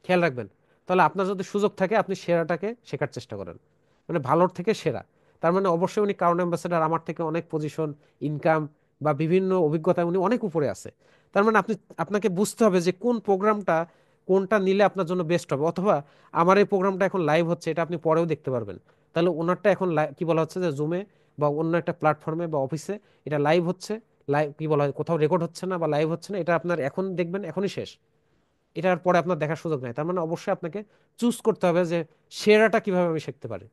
খেয়াল রাখবেন। তাহলে আপনার যদি সুযোগ থাকে আপনি সেরাটাকে শেখার চেষ্টা করেন, মানে ভালোর থেকে সেরা। তার মানে অবশ্যই উনি কারণ অ্যাম্বাসেডার, আমার থেকে অনেক পজিশন, ইনকাম বা বিভিন্ন অভিজ্ঞতায় উনি অনেক উপরে আছে। তার মানে আপনাকে বুঝতে হবে যে কোন প্রোগ্রামটা, কোনটা নিলে আপনার জন্য বেস্ট হবে। অথবা আমার এই প্রোগ্রামটা এখন লাইভ হচ্ছে, এটা আপনি পরেও দেখতে পারবেন। তাহলে ওনারটা এখন কি বলা হচ্ছে যে জুমে বা অন্য একটা প্ল্যাটফর্মে বা অফিসে এটা লাইভ হচ্ছে, লাইভ কি বলা হয়, কোথাও রেকর্ড হচ্ছে না বা লাইভ হচ্ছে না, এটা আপনার এখন দেখবেন এখনই শেষ, এটার পরে আপনার দেখার সুযোগ নাই। তার মানে অবশ্যই আপনাকে চুজ করতে হবে যে সেরাটা কিভাবে আমি শিখতে পারি।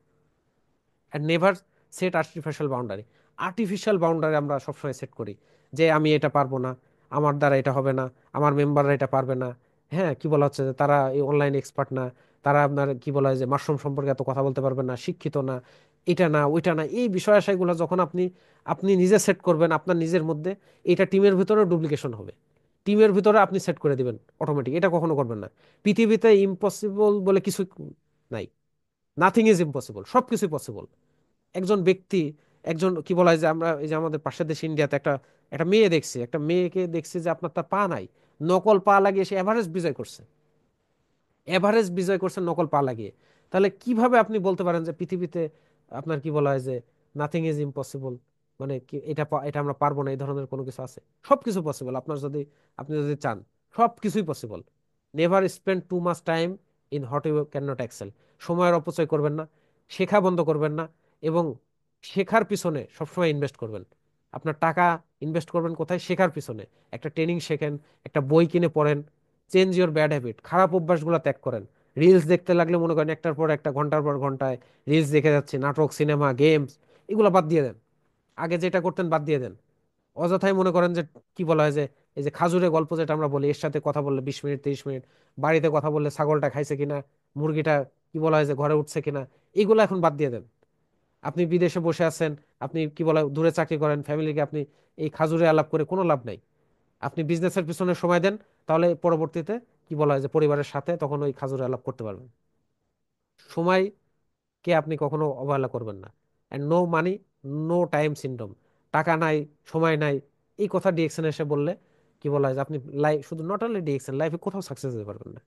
And never set artificial boundary. Artificial boundary আমরা সবসময় সেট করি যে আমি এটা পারবো না, আমার দ্বারা এটা হবে না, আমার মেম্বাররা এটা পারবে না। হ্যাঁ, কি বলা হচ্ছে যে তারা এই অনলাইন এক্সপার্ট না, তারা আপনার কি বলা হয় যে মাশরুম সম্পর্কে এত কথা বলতে পারবে না, শিক্ষিত না, এটা না ওইটা না। এই বিষয় আশয়গুলো যখন আপনি আপনি নিজে সেট করবেন আপনার নিজের মধ্যে, এটা টিমের ভিতরে ডুপ্লিকেশন হবে। টিমের ভিতরে আপনি সেট করে দিবেন অটোমেটিক, এটা কখনো করবেন না। পৃথিবীতে ইম্পসিবল বলে কিছু নাই, নাথিং ইজ ইম্পসিবল, সবকিছুই পসিবল। একজন ব্যক্তি, একজন কি বলা হয় যে আমরা এই যে আমাদের পাশের দেশ ইন্ডিয়াতে একটা একটা মেয়ে দেখছি, একটা মেয়েকে দেখছি যে আপনার তার পা নাই, নকল পা লাগিয়ে সে এভারেস্ট বিজয় করছে, এভারেস্ট বিজয় করছে নকল পা লাগিয়ে। তাহলে কিভাবে আপনি বলতে পারেন যে পৃথিবীতে আপনার কি বলা হয় যে নাথিং ইজ ইম্পসিবল, মানে কি এটা এটা আমরা পারবো না, এই ধরনের কোনো কিছু আছে? সবকিছু পসিবল আপনার যদি, আপনি যদি চান, সবকিছুই possible. Never spend too much time in what you can not excel. সময়ের অপচয় করবেন না, শেখা বন্ধ করবেন না, এবং শেখার পিছনে সবসময় ইনভেস্ট করবেন। আপনার টাকা ইনভেস্ট করবেন কোথায়? শেখার পিছনে। একটা ট্রেনিং শেখেন, একটা বই কিনে পড়েন, চেঞ্জ ইওর ব্যাড হ্যাবিট, খারাপ অভ্যাসগুলো ত্যাগ করেন। রিলস দেখতে লাগলে মনে করেন একটার পর একটা, ঘন্টার পর ঘন্টায় রিলস দেখে যাচ্ছে, নাটক সিনেমা গেমস, এগুলো বাদ দিয়ে দেন। আগে যেটা করতেন বাদ দিয়ে দেন। অযথাই মনে করেন যে কি বলা হয় যে এই যে খাজুরে গল্প যেটা আমরা বলি, এর সাথে কথা বললে 20 মিনিট 30 মিনিট, বাড়িতে কথা বললে ছাগলটা খাইছে কিনা, মুরগিটা কি বলা হয় যে ঘরে উঠছে কিনা, এগুলো এখন বাদ দিয়ে দেন। আপনি বিদেশে বসে আছেন, আপনি কি বলা হয় দূরে চাকরি করেন, ফ্যামিলিকে আপনি এই খাজুরে আলাপ করে কোনো লাভ নাই। আপনি বিজনেসের পিছনে সময় দেন, তাহলে পরবর্তীতে কি বলা হয় যে পরিবারের সাথে তখন ওই খাজুরে আলাপ করতে পারবেন। সময়কে আপনি কখনো অবহেলা করবেন না। And no money, no time syndrome. টাকা নাই, সময় নাই, এই কথা ডিএক্সএন এসে বললে কি বলা হয় যে আপনি লাইফ, শুধু নট অনলি ডিএক্সএন, লাইফে কোথাও সাকসেস হতে পারবেন না।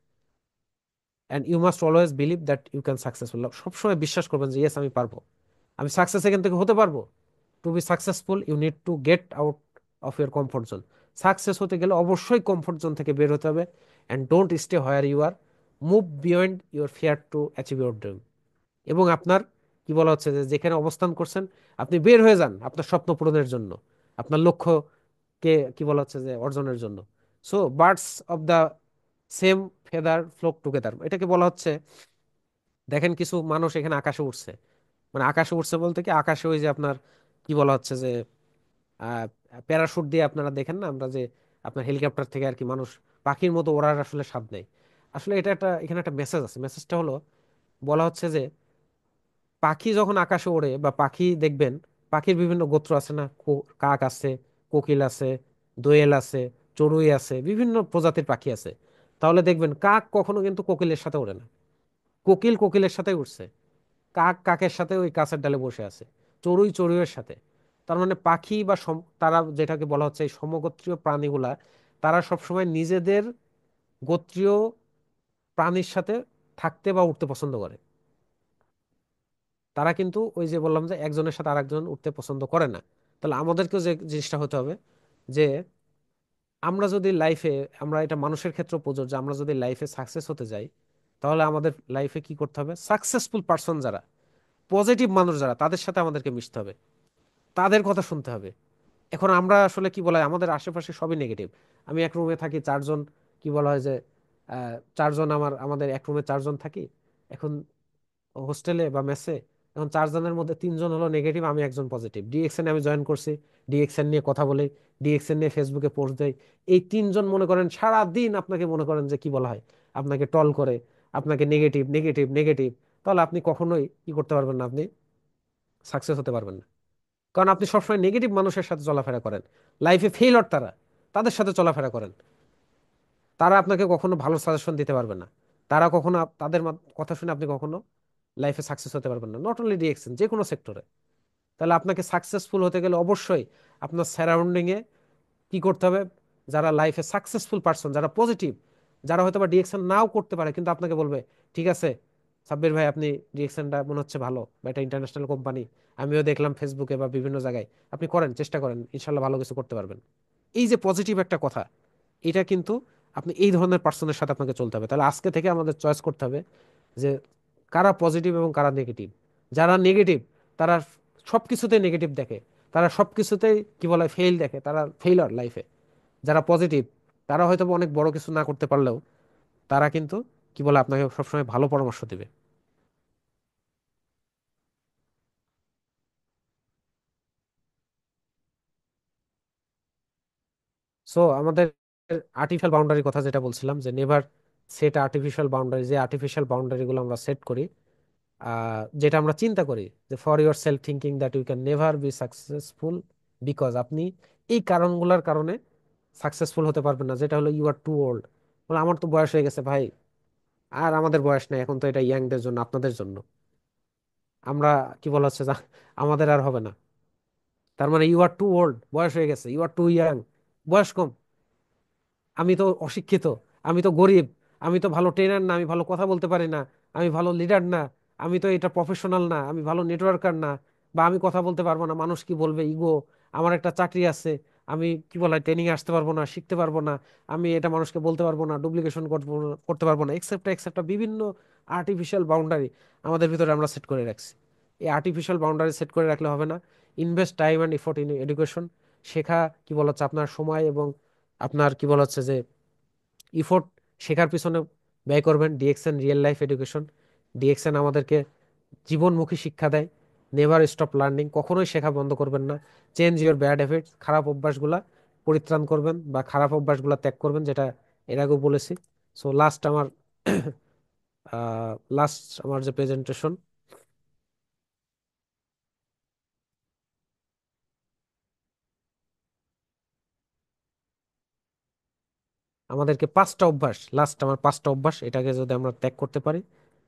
And you must always believe that you can successful, সবসময় বিশ্বাস করবেন যে ইয়েস আমি পারবো, আমি সাকসেস এখান থেকে হতে পারবো। To be successful you need to get out of your comfort zone. Success হতে গেলে অবশ্যই কমফোর্ট জোন থেকে বের হতে হবে। And don't stay where you are, move beyond your fear to achieve your dream. এবং আপনার কি বলা হচ্ছে যে যেখানে অবস্থান করছেন আপনি বের হয়ে যান আপনার স্বপ্ন পূরণের জন্য, আপনার লক্ষ্যকে কি বলা হচ্ছে যে অর্জনের জন্য। So birds of the same feather flock together, এটাকে বলা হচ্ছে, দেখেন কিছু মানুষ এখানে আকাশে উঠছে, মানে আকাশে উঠছে বলতে কি আকাশে ওই যে আপনার কি বলা হচ্ছে যে আহ প্যারাশুট দিয়ে আপনারা দেখেন না, আমরা যে আপনার হেলিকপ্টার থেকে আর কি মানুষ পাখির মতো ওড়ার আসলে স্বাদ নেই। আসলে এটা একটা এখানে একটা মেসেজ আছে, মেসেজটা হলো বলা হচ্ছে যে পাখি যখন আকাশে ওড়ে বা পাখি দেখবেন, পাখির বিভিন্ন গোত্র আছে না, কাক আছে, কোকিল আছে, দোয়েল আছে, চড়ুই আছে, বিভিন্ন প্রজাতির পাখি আছে। তাহলে দেখবেন কাক কখনো কিন্তু কোকিলের সাথে ওড়ে না, কোকিল কোকিলের সাথে উঠছে, কাক কাকের সাথে ওই গাছের ডালে বসে আছে, চড়ুই চড়ুইয়ের সাথে। তার মানে পাখি বা তারা যেটাকে বলা হচ্ছে এই সমগোত্রীয় প্রাণীগুলা, তারা সবসময় নিজেদের গোত্রীয় প্রাণীর সাথে থাকতে বা উঠতে পছন্দ করে। তারা কিন্তু ওই যে বললাম যে একজনের সাথে আরেকজন উঠতে পছন্দ করে না। তাহলে আমাদেরকেও যে জিনিসটা হতে হবে যে আমরা যদি লাইফে, আমরা এটা মানুষের ক্ষেত্রে প্রযোজ্য, আমরা যদি লাইফে সাকসেস হতে যাই তাহলে আমাদের লাইফে কি করতে হবে, সাকসেসফুল পার্সন যারা, পজিটিভ মানুষ যারা, তাদের সাথে আমাদেরকে মিশতে হবে, তাদের কথা শুনতে হবে। এখন আমরা আসলে কি বলা হয় আমাদের আশেপাশে সবই নেগেটিভ। আমি এক রুমে থাকি চারজন, কি বলা হয় যে চারজন, আমাদের এক রুমে চারজন থাকি এখন হোস্টেলে বা মেসে। এখন চারজনের মধ্যে তিনজন হলো নেগেটিভ, আমি একজন পজিটিভ। ডিএক্সএন আমি জয়েন করছি, ডিএক্সএন নিয়ে কথা বলি, ডিএক্সএন নিয়ে ফেসবুকে পোস্ট দেই। এই তিনজন মনে করেন সারা দিন আপনাকে মনে করেন যে কি বলা হয় আপনাকে টল করে, আপনাকে নেগেটিভ নেগেটিভ নেগেটিভ। তাহলে আপনি কখনোই কি করতে পারবেন না, আপনি সাকসেস হতে পারবেন না। কারণ আপনি সবসময় নেগেটিভ মানুষের সাথে চলাফেরা করেন, লাইফে ফেইলর তারা, তাদের সাথে চলাফেরা করেন। তারা আপনাকে কখনো ভালো সাজেশন দিতে পারবে না, তারা কখনো তাদের কথা শুনে আপনি কখনো লাইফে সাকসেস হতে পারবেন না, নট অনলি ডিএক্সএন, যে কোনো সেক্টরে। তাহলে আপনাকে সাকসেসফুল হতে গেলে অবশ্যই আপনার সারাউন্ডিং এ কি করতে হবে, যারা লাইফে সাকসেসফুল পারসন, যারা পজিটিভ, যারা হয়তো বা ডিএক্সএন নাও করতে পারে কিন্তু আপনাকে বলবে ঠিক আছে সাব্বির ভাই, আপনি ডিএক্সএনটা মনে হচ্ছে ভালো বা এটা ইন্টারন্যাশনাল কোম্পানি, আমিও দেখলাম ফেসবুকে বা বিভিন্ন জায়গায়, আপনি করেন, চেষ্টা করেন, ইনশাল্লাহ ভালো কিছু করতে পারবেন। এই যে পজিটিভ একটা কথা, এটা কিন্তু আপনি এই ধরনের পার্সনের সাথে আপনাকে চলতে হবে। তাহলে আজকে থেকে আমাদের চয়েস করতে হবে যে কারা পজিটিভ এবং কারা নেগেটিভ। যারা নেগেটিভ তারা সবকিছুতেই নেগেটিভ দেখে, তারা সবকিছুতেই কি বলে ফেল দেখে, তারা ফেইলার লাইফে। যারা পজিটিভ তারা হয়তো অনেক বড় কিছু না করতে পারলেও তারা কিন্তু কি বলে আপনাকে সবসময় ভালো পরামর্শ দিবে। সো আমাদের আর্টিফিশিয়াল বাউন্ডারির কথা যেটা বলছিলাম, যে নেভার সেট আর্টিফিশিয়াল বাউন্ডারি, যে আর্টিফিশিয়াল বাউন্ডারি গুলো আমরা সেট করি, যেটা আমরা চিন্তা করি যে for yourself thinking that you can never be successful, because আপনি এই কারণগুলোর কারণে সাকসেসফুল হতে পারবেন না, যেটা হলো ইউ আর টু ওল্ড। বলে আমার তো বয়স হয়ে গেছে ভাই, আর আমাদের বয়স নেই, এখন তো এটা ইয়াংদের জন্য, আপনাদের জন্য। আমরা কি বলা হচ্ছে আমাদের আর হবে না। তার মানে ইউ আর টু ওল্ড, বয়স হয়ে গেছে, ইউ আর টু ইয়াং, বয়স কম, আমি তো অশিক্ষিত, আমি তো গরিব, আমি তো ভালো ট্রেনার না, আমি ভালো কথা বলতে পারি না, আমি ভালো লিডার না, আমি তো এটা প্রফেশনাল না, আমি ভালো নেটওয়ার্কার না, বা আমি কথা বলতে পারবো না, মানুষ কি বলবে, ইগো, আমার একটা চাকরি আছে, আমি কি বলে ট্রেনিং আসতে পারবো না, শিখতে পারবো না, আমি এটা মানুষকে বলতে পারবো না, ডুপ্লিকেশন করতে পারবো না, এক্সেপ্ট এক্সেপ্ট বিভিন্ন আর্টিফিশিয়াল বাউন্ডারি আমাদের ভিতরে আমরা সেট করে রাখছি। এই আর্টিফিশিয়াল বাউন্ডারি সেট করে রাখলে হবে না। Invest time and effort in education, শেখা কি বলা হচ্ছে আপনার সময় এবং আপনার কি বলা হচ্ছে যে ইফোর্ট শেখার পিছনে ব্যয় করবেন। DXN real life education, DXN আমাদেরকে জীবনমুখী শিক্ষা দেয়। নেভার স্টপ লার্নিং, কখনোই শেখা বন্ধ করবেন না। চেঞ্জ ইউর ব্যাড হ্যাবিটস, খারাপ অভ্যাসগুলা পরিত্রাণ করবেন বা খারাপ অভ্যাসগুলা ত্যাগ করবেন, যেটা এর আগেও বলেছি। সো লাস্ট আমার যে প্রেজেন্টেশন, আমাদেরকে পাঁচটা অভ্যাস, লাস্ট আমার পাঁচটা অভ্যাস, এটাকে যদি আমরা ত্যাগ করতে পারি,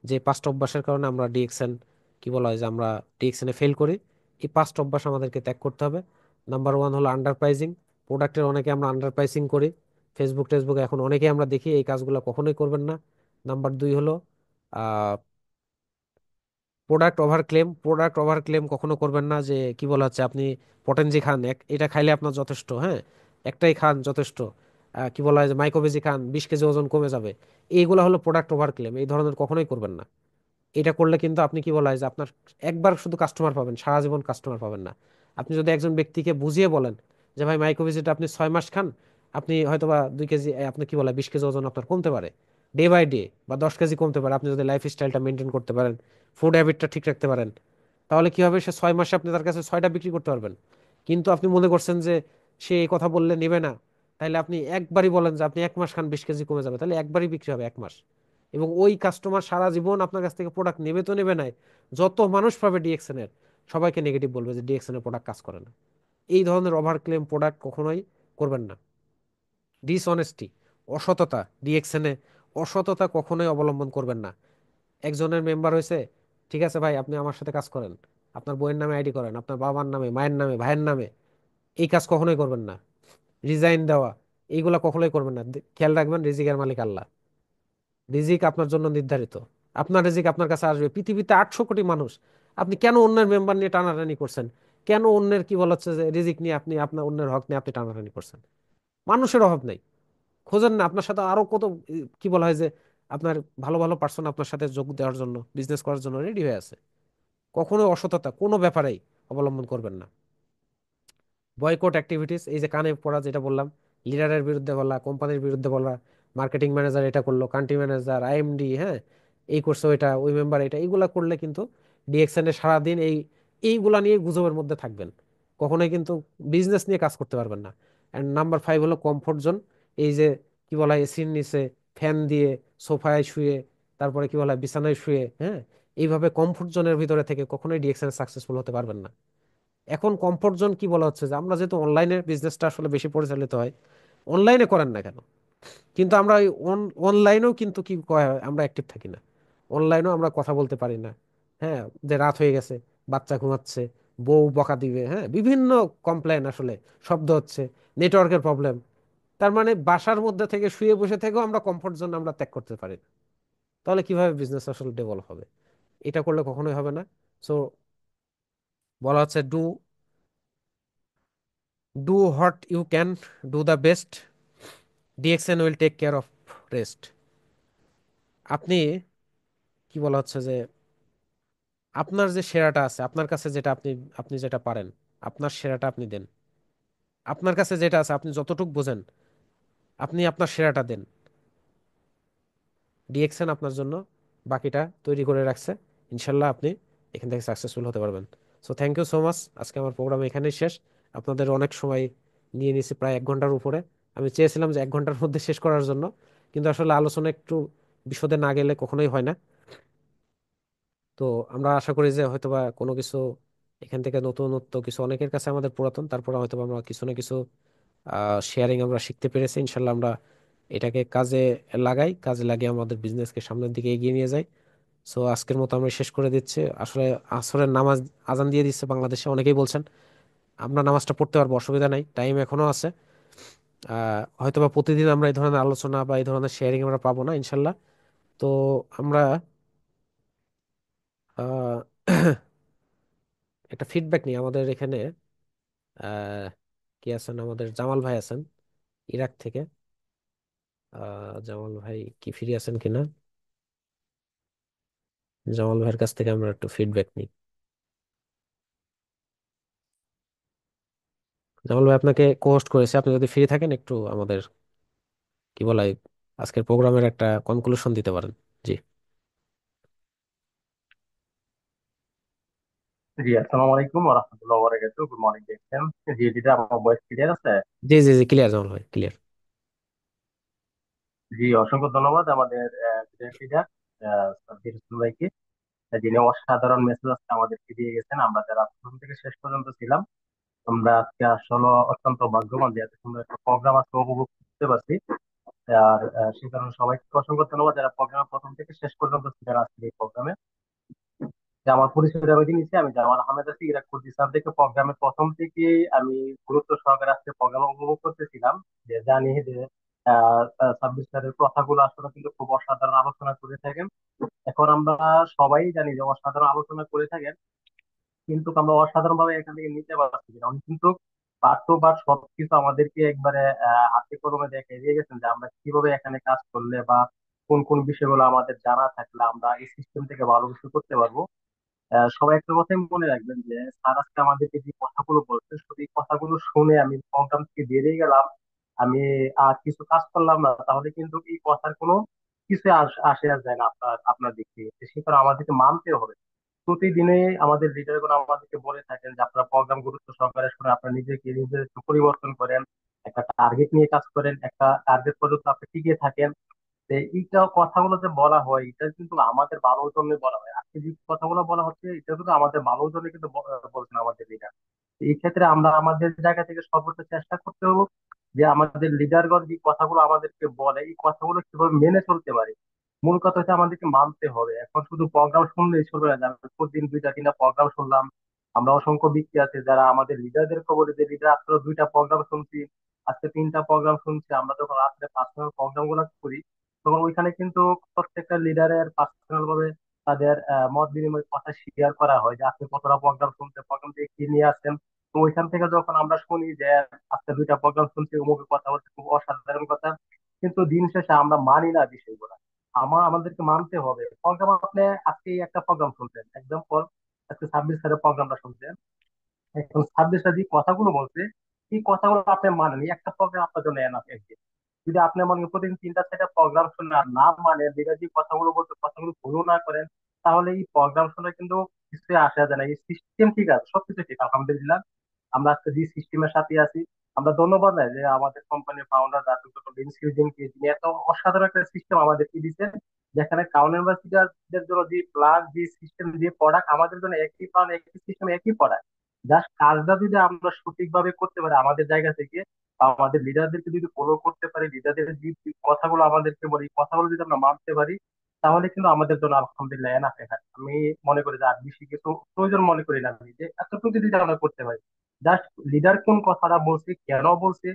যে পাঁচটা অভ্যাসের কারণে আমরা ডিএক্সএন কি বলা হয় যে আমরা ডিএক্সএন এ ফেল করি, এই পাঁচটা অভ্যাস আমাদেরকে ত্যাগ করতে হবে। নাম্বার ওয়ান হলো আন্ডার প্রাইসিং, প্রোডাক্টের অনেকে আমরা আন্ডার প্রাইসিং করি, ফেসবুকে এখন অনেকেই আমরা দেখি, এই কাজগুলো কখনোই করবেন না। নাম্বার দুই হলো প্রোডাক্ট ওভার ক্লেম কখনো করবেন না, যে কি বলা হচ্ছে আপনি পটেনজি খান, এটা খাইলে আপনার যথেষ্ট, হ্যাঁ একটাই খান যথেষ্ট, কি বলা হয় যে মাইক্রোবেজি খান 20 কেজি ওজন কমে যাবে, এইগুলো হলো প্রোডাক্ট ওভার ক্লেম, এই ধরনের কখনোই করবেন না। এটা করলে কিন্তু আপনি কি বলা হয় যে আপনার একবার শুধু কাস্টমার পাবেন, সারা জীবন কাস্টমার পাবেন না। আপনি যদি একজন ব্যক্তিকে বুঝিয়ে বলেন যে ভাই মাইক্রোভিজিটা আপনি 6 মাস খান, আপনি হয়তোবা 2 কেজি, আপনি কি বলা হয় 20 কেজি ওজন আপনার কমতে পারে ডে বাই ডে, বা 10 কেজি কমতে পারে আপনি যদি লাইফ স্টাইলটা মেনটেন করতে পারেন, ফুড হ্যাবিটটা ঠিক রাখতে পারেন। তাহলে কি হবে, সে 6 মাসে আপনি তার কাছে 6টা বিক্রি করতে পারবেন। কিন্তু আপনি মনে করছেন যে সে এই কথা বললে নেবে না, তাহলে আপনি একবারই বলেন যে আপনি 1 মাস খান 20 কেজি কমে যাবে, তাহলে একবারই বিক্রি হবে 1 মাস। এবং ওই কাস্টমার সারা জীবন আপনার কাছ থেকে প্রোডাক্ট নেবে তো নেবে নাই, যত মানুষ পাবে ডিএক্সএন এর সবাইকে নেগেটিভ বলবে যে ডিএক্সএন এর প্রোডাক্ট কাজ করে না। এই ধরনের ওভার ক্লেম প্রোডাক্ট কখনোই করবেন না। ডিসঅনেস্টি, অসততা, ডিএক্সএন এ অসততা কখনোই অবলম্বন করবেন না। একজনের মেম্বার হয়েছে, ঠিক আছে ভাই আপনি আমার সাথে কাজ করেন, আপনার বইয়ের নামে আইডি করেন, আপনার বাবার নামে, মায়ের নামে, ভাইয়ের নামে, এই কাজ কখনোই করবেন না। রিজাইন দেওয়া, এইগুলা কখনোই করবেন না। খেয়াল রাখবেন রিজিকের মালিক আল্লাহ, রিজিক আপনার জন্য নির্ধারিত, আপনার রিজিক আপনার কাছে আসবে। পৃথিবীতে 800 কোটি মানুষ, আপনি কেন অন্যের মেম্বার নিয়ে টানাটানি করছেন? কেন অন্যের কি বলা হচ্ছে যে রিজিক নিয়ে আপনি আপনার অন্যের হক নিয়ে আপনি টানাটানি করছেন? মানুষের অভাব নেই, খোঁজেন না। আপনার সাথে আরো কত কি বলা হয় যে আপনার ভালো ভালো পার্সন আপনার সাথে যোগ দেওয়ার জন্য, বিজনেস করার জন্য রেডি হয়ে আছে। কখনো অসততা কোনো ব্যাপারেই অবলম্বন করবেন না। বয়কট অ্যাক্টিভিটিস, এই যে কানে পড়া যেটা বললাম, লিডারের বিরুদ্ধে বলা, কোম্পানির বিরুদ্ধে বলা, মার্কেটিং ম্যানেজার এটা করলো, কান্ট্রি ম্যানেজার, আইএমডি, হ্যাঁ এই করছে ওইটা, ওই মেম্বার এটা, এইগুলা করলে কিন্তু ডিএক্সএন এ সারাদিন এইগুলা নিয়ে গুজবের মধ্যে থাকবেন, কখনোই কিন্তু বিজনেস নিয়ে কাজ করতে পারবেন না। অ্যান্ড নাম্বার 5 হলো কমফোর্ট জোন। এই যে কি বলা হয় এসির নিচে ফ্যান দিয়ে, সোফায় শুয়ে, তারপরে কি বলা হয় বিছানায় শুয়ে, হ্যাঁ এইভাবে কমফোর্ট জোনের ভিতরে থেকে কখনোই ডিএক্সএন সাকসেসফুল হতে পারবেন না। এখন কমফোর্ট জোন কি বলা হচ্ছে যে আমরা যেহেতু অনলাইনে বিজনেসটা আসলে বেশি পরিচালিত হয়, অনলাইনে করেন না কেন, কিন্তু আমরা ওই অনলাইনেও কিন্তু কি কয় হয়, আমরা অ্যাক্টিভ থাকি না, অনলাইনেও আমরা কথা বলতে পারি না। হ্যাঁ, যে রাত হয়ে গেছে, বাচ্চা ঘুমাচ্ছে, বউ বকা দিবে, হ্যাঁ বিভিন্ন কমপ্লেন আসলে, শব্দ হচ্ছে, নেটওয়ার্কের প্রবলেম। তার মানে বাসার মধ্যে থেকে শুয়ে বসে থেকেও আমরা কমফোর্ট জোন আমরা ত্যাগ করতে পারি না। তাহলে কিভাবে বিজনেস আসলে ডেভেলপ হবে? এটা করলে কখনোই হবে না। সো বলা হচ্ছে do what you can, do the best, DXN will take care of rest. আপনি কি বলা হচ্ছে যে আপনার যে সেরাটা আছে আপনার কাছে, যেটা আপনি আপনি যেটা পারেন, আপনার সেরাটা আপনি দেন। আপনার কাছে যেটা আছে আপনি যতটুকু বোঝেন, আপনি আপনার সেরাটা দেন। ডিএক্সএন আপনার জন্য বাকিটা তৈরি করে রাখছে, ইনশাল্লাহ আপনি এখান থেকে সাকসেসফুল হতে পারবেন। So thank you so much, আজকে আমার প্রোগ্রাম এখানেই শেষ। আপনাদের অনেক সময় নিয়ে নিয়েছি, প্রায় 1 ঘন্টার উপরে। আমি চেয়েছিলাম যে 1 ঘন্টার মধ্যে শেষ করার জন্য, কিন্তু আসলে আলোচনা একটু বিশদে না গেলে কখনোই হয় না। তো আমরা আশা করি যে হয়তোবা কোনো কিছু এখান থেকে নতুনত্ব কিছু, অনেকের কাছে আমাদের পুরাতন, তারপরে হয়তোবা আমরা কিছু না কিছু শেয়ারিং আমরা শিখতে পেরেছি। ইনশাল্লাহ আমরা এটাকে কাজে লাগাই, কাজে লাগিয়ে আমাদের বিজনেসকে সামনের দিকে এগিয়ে নিয়ে যাই। সো আজকের মতো আমরা শেষ করে দিচ্ছি আসলে। আসরের নামাজ আজান দিয়ে দিচ্ছে বাংলাদেশে, অনেকেই বলছেন আমরা নামাজটা পড়তে পারবো, অসুবিধা নাই, টাইম এখনো আছে। হয়তোবা প্রতিদিন আমরা এই ধরনের আলোচনা বা এই ধরনের শেয়ারিং আমরা পাবো না ইনশাল্লাহ। তো আমরা আহ, একটা ফিডব্যাক নিই আমাদের এখানে। আহ, কি আছেন, আমাদের জামাল ভাই আছেন ইরাক থেকে। জামাল ভাই কি ফ্রি আছেন কিনা, জামাল ভাইয়ের কাছ থেকে আমরা একটু ফিডব্যাক নিই। জামাল ভাই আপনাকে কোহোস্ট করেছে, আপনি যদি ফ্রি থাকেন একটু আমাদের কি বলা হয় আজকের প্রোগ্রামের একটা কনক্লুশন দিতে পারেন। জি। জি, আসসালামু আলাইকুম ওয়া রাহমাতুল্লাহি ওয়া বারাকাতুহু। গুড মর্নিং দেখছেন। জি, দিদা আমার ভয়েস ক্লিয়ার আছে? জি জি জি, ক্লিয়ার জামাল ভাই, ক্লিয়ার। জি, অসংখ্য ধন্যবাদ আমাদের লিডার সাব্বির হোসেন ভাইকে, যিনি অসাধারণ মেসেজ আজকে আমাদেরকে দিয়ে গেছেন। আমরা যারা প্রথম থেকে শেষ পর্যন্ত ছিলাম, আমরা আজকে আসলে অত্যন্ত ভাগ্যবান যে এত সুন্দর একটা প্রোগ্রাম আজকে উপভোগ করতে পারছি। আর সে কারণে সবাইকে অসংখ্য ধন্যবাদ যারা প্রোগ্রাম প্রথম থেকে শেষ পর্যন্ত ছিলেন আজকে এই প্রোগ্রামে। যে আমার পরিচয়টা আমি দিয়েছি, আমি জামাল আহমেদ আছি ইরাক কুর্দিস্তান থেকে। প্রোগ্রামের প্রথম থেকে আমি গুরুত্ব সহকারে আজকে প্রোগ্রাম উপভোগ করতেছিলাম। যে জানি যে ছাব্বিশ স্যারের কথাগুলো আসলে কিন্তু খুব অসাধারণ আলোচনা করে থাকেন। এখন আমরা সবাই জানি যে অসাধারণ আলোচনা করে থাকেন, কিন্তু আমরা অসাধারণ ভাবে এখান থেকে নিতে পারছি না। উনি কিন্তু পার্ট টু পার্ট সবকিছু আমাদেরকে একবারে হাতে কলমে দেখে দিয়ে গেছেন যে আমরা কিভাবে এখানে কাজ করলে বা কোন কোন বিষয়গুলো আমাদের জানা থাকলে আমরা এই সিস্টেম থেকে ভালো কিছু করতে পারবো। সবাই একটা কথাই মনে রাখবেন যে স্যার আজকে আমাদেরকে যে কথাগুলো বলছে শুধু এই কথাগুলো শুনে আমি প্রোগ্রাম থেকে বেরিয়ে গেলাম, আমি আর কিছু কাজ করলাম না, তাহলে কিন্তু এই কথার কোনো কিছু আসে আর যায় না আপনার আপনার দিক থেকে। তো সে কারণে আমাদেরকে মানতে হবে। প্রতিদিনে আমাদের লিডার গুলো আমাদেরকে বলে থাকেন যে আপনারা প্রোগ্রাম গুরুত্ব সহকারে শুনে আপনারা নিজেকে নিজের একটু পরিবর্তন করেন, একটা টার্গেট নিয়ে কাজ করেন, একটা টার্গেট পর্যন্ত আপনি টিকে থাকেন। তো এইটা কথাগুলো যে বলা হয় এটা কিন্তু আমাদের ভালোর জন্য বলা হয়। আজকে যে কথাগুলো বলা হচ্ছে এটা কিন্তু আমাদের ভালোর জন্য কিন্তু বলছেন আমাদের লিডার। এই ক্ষেত্রে আমরা আমাদের জায়গা থেকে সর্বোচ্চ চেষ্টা করতে হবে যে আমাদের লিডারগণ যে কথাগুলো আমাদেরকে বলে এই কথাগুলো কিভাবে মেনে চলতে পারি। মূল কথা হচ্ছে আমাদেরকে মানতে হবে। এখন শুধু প্রোগ্রাম শুনলেই চলবে না যে আমি প্রতিদিন দুইটা তিনটা প্রোগ্রাম শুনলাম। আমরা অসংখ্য ব্যক্তি আছে যারা আমাদের লিডারদেরকে বলে যে লিডার আজকে দুইটা প্রোগ্রাম শুনছি, আজকে তিনটা প্রোগ্রাম শুনছি। আমরা যখন রাত্রে পার্সোনাল প্রোগ্রাম গুলো করি তখন ওইখানে কিন্তু প্রত্যেকটা লিডারের পার্সোনাল ভাবে তাদের মত বিনিময় কথা শেয়ার করা হয় যে আপনি কতটা প্রোগ্রাম শুনতে প্রোগ্রাম থেকে কি নিয়ে আসছেন। তো ওইখান থেকে যখন আমরা শুনি যে আজকে দুইটা প্রোগ্রাম শুনছি অমুকের কথা বলছে খুব অসাধারণ কথা, কিন্তু দিন শেষে আমরা মানি না বিষয়গুলো। আমাদেরকে মানতে হবে। প্রোগ্রাম আপনি আজকে একটা প্রোগ্রাম শুনছেন, এক্সাম্পল আজকে 26 তারিখের প্রোগ্রামটা শুনছেন, এখন 26 যে কথাগুলো বলছে এই কথাগুলো আপনি মানেন, এই একটা প্রোগ্রাম আপনার জন্য এনাফ। যদি আপনি মনে করেন প্রতিদিন তিনটা চারটা প্রোগ্রাম শুনে আর না মানে বিগত যে কথাগুলো বলতে কথাগুলো ফলো না করেন, তাহলে এই প্রোগ্রাম শুনে কিন্তু কিছু আসা যায় না। এই সিস্টেম ঠিক আছে, সবকিছু ঠিক আলহামদুলিল্লাহ, আমরা আজকে যে সিস্টেমের সাথে আছি। আমরা ধন্যবাদ দেয় যে আমাদের কোম্পানির ফাউন্ডার যিনি এত অসাধারণ একটা সিস্টেম আমাদেরকে দিচ্ছেন, যেখানে কাউন ইউনিভার্সিটির জন্য যে প্লান যে সিস্টেম যে প্রোডাক্ট আমাদের জন্য একই প্লান একই সিস্টেম একই প্রোডাক্ট। জাস্ট কাজটা যদি আমরা সঠিকভাবে করতে পারি আমাদের জায়গা থেকে, আমাদের লিডারদেরকে যদি ফলো করতে পারি, লিডারদের যে কথাগুলো আমাদেরকে বলি কথাগুলো যদি আমরা মানতে পারি, তাহলে কিন্তু আমাদের জন্য আলহামদুলিল্লাহ এনাফ এনাফ। আমি মনে করি যে আর বেশি কিছু প্রয়োজন মনে করি না আমি, যে এতটুকু যদি আমরা করতে পারি। জাস্ট লিডার কোন কথাটা বলছে কেন বলছে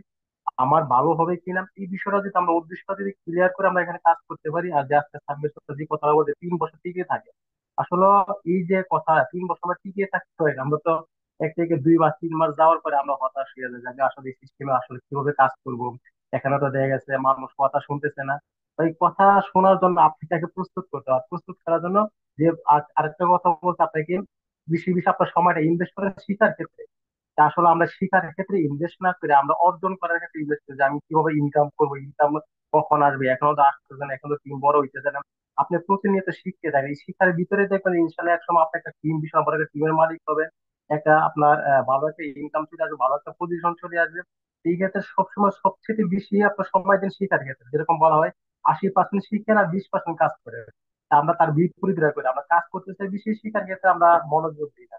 আমার ভালো হবে কিনা এই বিষয়টা যদি আমরা উদ্দেশ্যটা যদি ক্লিয়ার করে আমরা এখানে কাজ করতে পারি, আর যে আজকে 26 বছর যে কথা বলতে 3 বছর টিকে থাকে। আসলে এই যে কথা 3 বছর আমরা টিকে থাকতে হয় না। আমরা তো 1 থেকে 2 মাস 3 মাস যাওয়ার পরে আমরা হতাশ হয়ে যাই যে আমি আসলে এই সিস্টেমে আসলে কিভাবে কাজ করব। এখানে তো দেখা গেছে মানুষ কথা শুনতেছে না। তো এই কথা শোনার জন্য আপনাকে প্রস্তুত করতে হবে। আর প্রস্তুত করার জন্য যে আরেকটা কথা বলতে আপনাকে বেশি বেশি আপনার সময়টা ইনভেস্ট করেন শিক্ষার ক্ষেত্রে। তা আসলে আমরা শিক্ষার ক্ষেত্রে ইনভেস্ট না করে আমরা অর্জন করার ক্ষেত্রে ইনভেস্ট করি যে আমি কিভাবে ইনকাম করবো, ইনকাম কখন আসবে, এখনো তো আসতেছে না, এখনো টিম বড় হইতেছে না। আপনি প্রতিনিয়ত শিখতে থাকেন, এই শিক্ষার ভিতরে দেখবেন ইনশাল্লাহ একসময় আপনি একটা টিম বিশাল বড় একটা টিমের মালিক হবে, একটা আপনার ভালো একটা ইনকাম চলে আসবে, ভালো একটা পজিশন চলে আসবে। এই ক্ষেত্রে সবসময় সবচেয়ে বেশি আপনার সময় দিন শিক্ষার ক্ষেত্রে। যেরকম বলা হয় 80% শিখেন আর 20% কাজ করে। তা আমরা তার বিপরীতটা করি, আমরা কাজ করতে চাই বেশি, শিক্ষার ক্ষেত্রে আমরা মনোযোগ দিই না।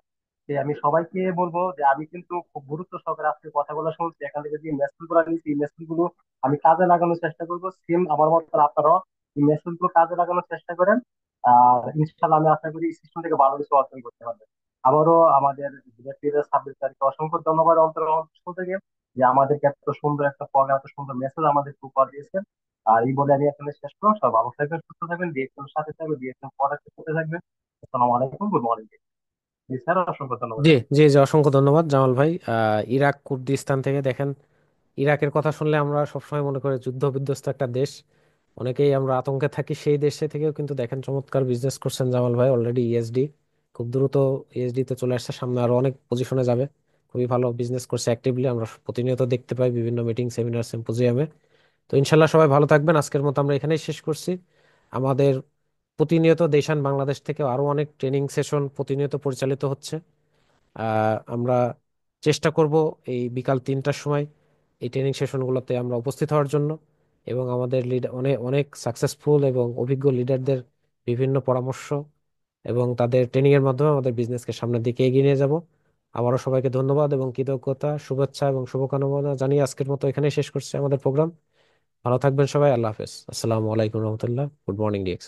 যে আমি সবাইকে বলবো যে আমি কিন্তু খুব গুরুত্ব সহকারে আজকে কথাগুলো শুনছি, এখান থেকে যে মেসেজ গুলো নিচ্ছি এই মেসেজ গুলো আমি কাজে লাগানোর চেষ্টা করবো। সেম আমার মতো আপনারাও এই মেসেজ গুলো কাজে লাগানোর চেষ্টা করেন। আর ইনশাল্লাহ আমি আশা করি এই সিস্টেম থেকে ভালো কিছু অর্জন করতে পারবেন। আবারও আমাদের 26 তারিখে অসংখ্য ধন্যবাদ অন্তর থেকে যে আমাদেরকে এত সুন্দর একটা প্রোগ্রাম এত সুন্দর মেসেজ আমাদের উপহার দিয়েছেন। আর এই বলে আমি এখানে শেষ করলাম। সব ভালো থাকবেন, সুস্থ থাকবেন, ডিএক্সএম সাথে থাকবেন, ডিএক্সএম প্রোডাক্টের সাথে থাকবেন। আসসালামু আলাইকুম, গুড মর্নিং। জি স্যার, অসংখ্য ধন্যবাদ। জি জি জি, অসংখ্য ধন্যবাদ জামাল ভাই। ইরাক কুর্দিস্তান থেকে দেখেন, ইরাকের কথা শুনলে আমরা সবসময় মনে করি যুদ্ধ বিধ্বস্ত একটা দেশ, অনেকেই আমরা আতঙ্কে থাকি। সেই দেশে থেকেও কিন্তু দেখেন চমৎকার বিজনেস করছেন জামাল ভাই। অলরেডি ইএসডি খুব দ্রুত ইএসডি তে চলে আসছে, সামনে আরো অনেক পজিশনে যাবে। খুবই ভালো বিজনেস করছে অ্যাক্টিভলি, আমরা প্রতিনিয়ত দেখতে পাই বিভিন্ন মিটিং সেমিনার সিম্পোজিয়ামে। তো ইনশাল্লাহ সবাই ভালো থাকবেন। আজকের মতো আমরা এখানেই শেষ করছি। আমাদের প্রতিনিয়ত দেশান বাংলাদেশ থেকে আরো অনেক ট্রেনিং সেশন প্রতিনিয়ত পরিচালিত হচ্ছে। আমরা চেষ্টা করব এই বিকাল 3টার সময় এই ট্রেনিং সেশনগুলোতে আমরা উপস্থিত হওয়ার জন্য, এবং আমাদের অনেক অনেক সাকসেসফুল এবং অভিজ্ঞ লিডারদের বিভিন্ন পরামর্শ এবং তাদের ট্রেনিং এর মাধ্যমে আমাদের বিজনেসকে সামনের দিকে এগিয়ে নিয়ে যাব। আবারও সবাইকে ধন্যবাদ এবং কৃতজ্ঞতা, শুভেচ্ছা এবং শুভকামনা জানিয়ে আজকের মতো এখানেই শেষ করছি আমাদের প্রোগ্রাম। ভালো থাকবেন সবাই। আল্লাহ হাফেজ। আসসালামু আলাইকুম রহমতুল্লাহ। Good morning dx.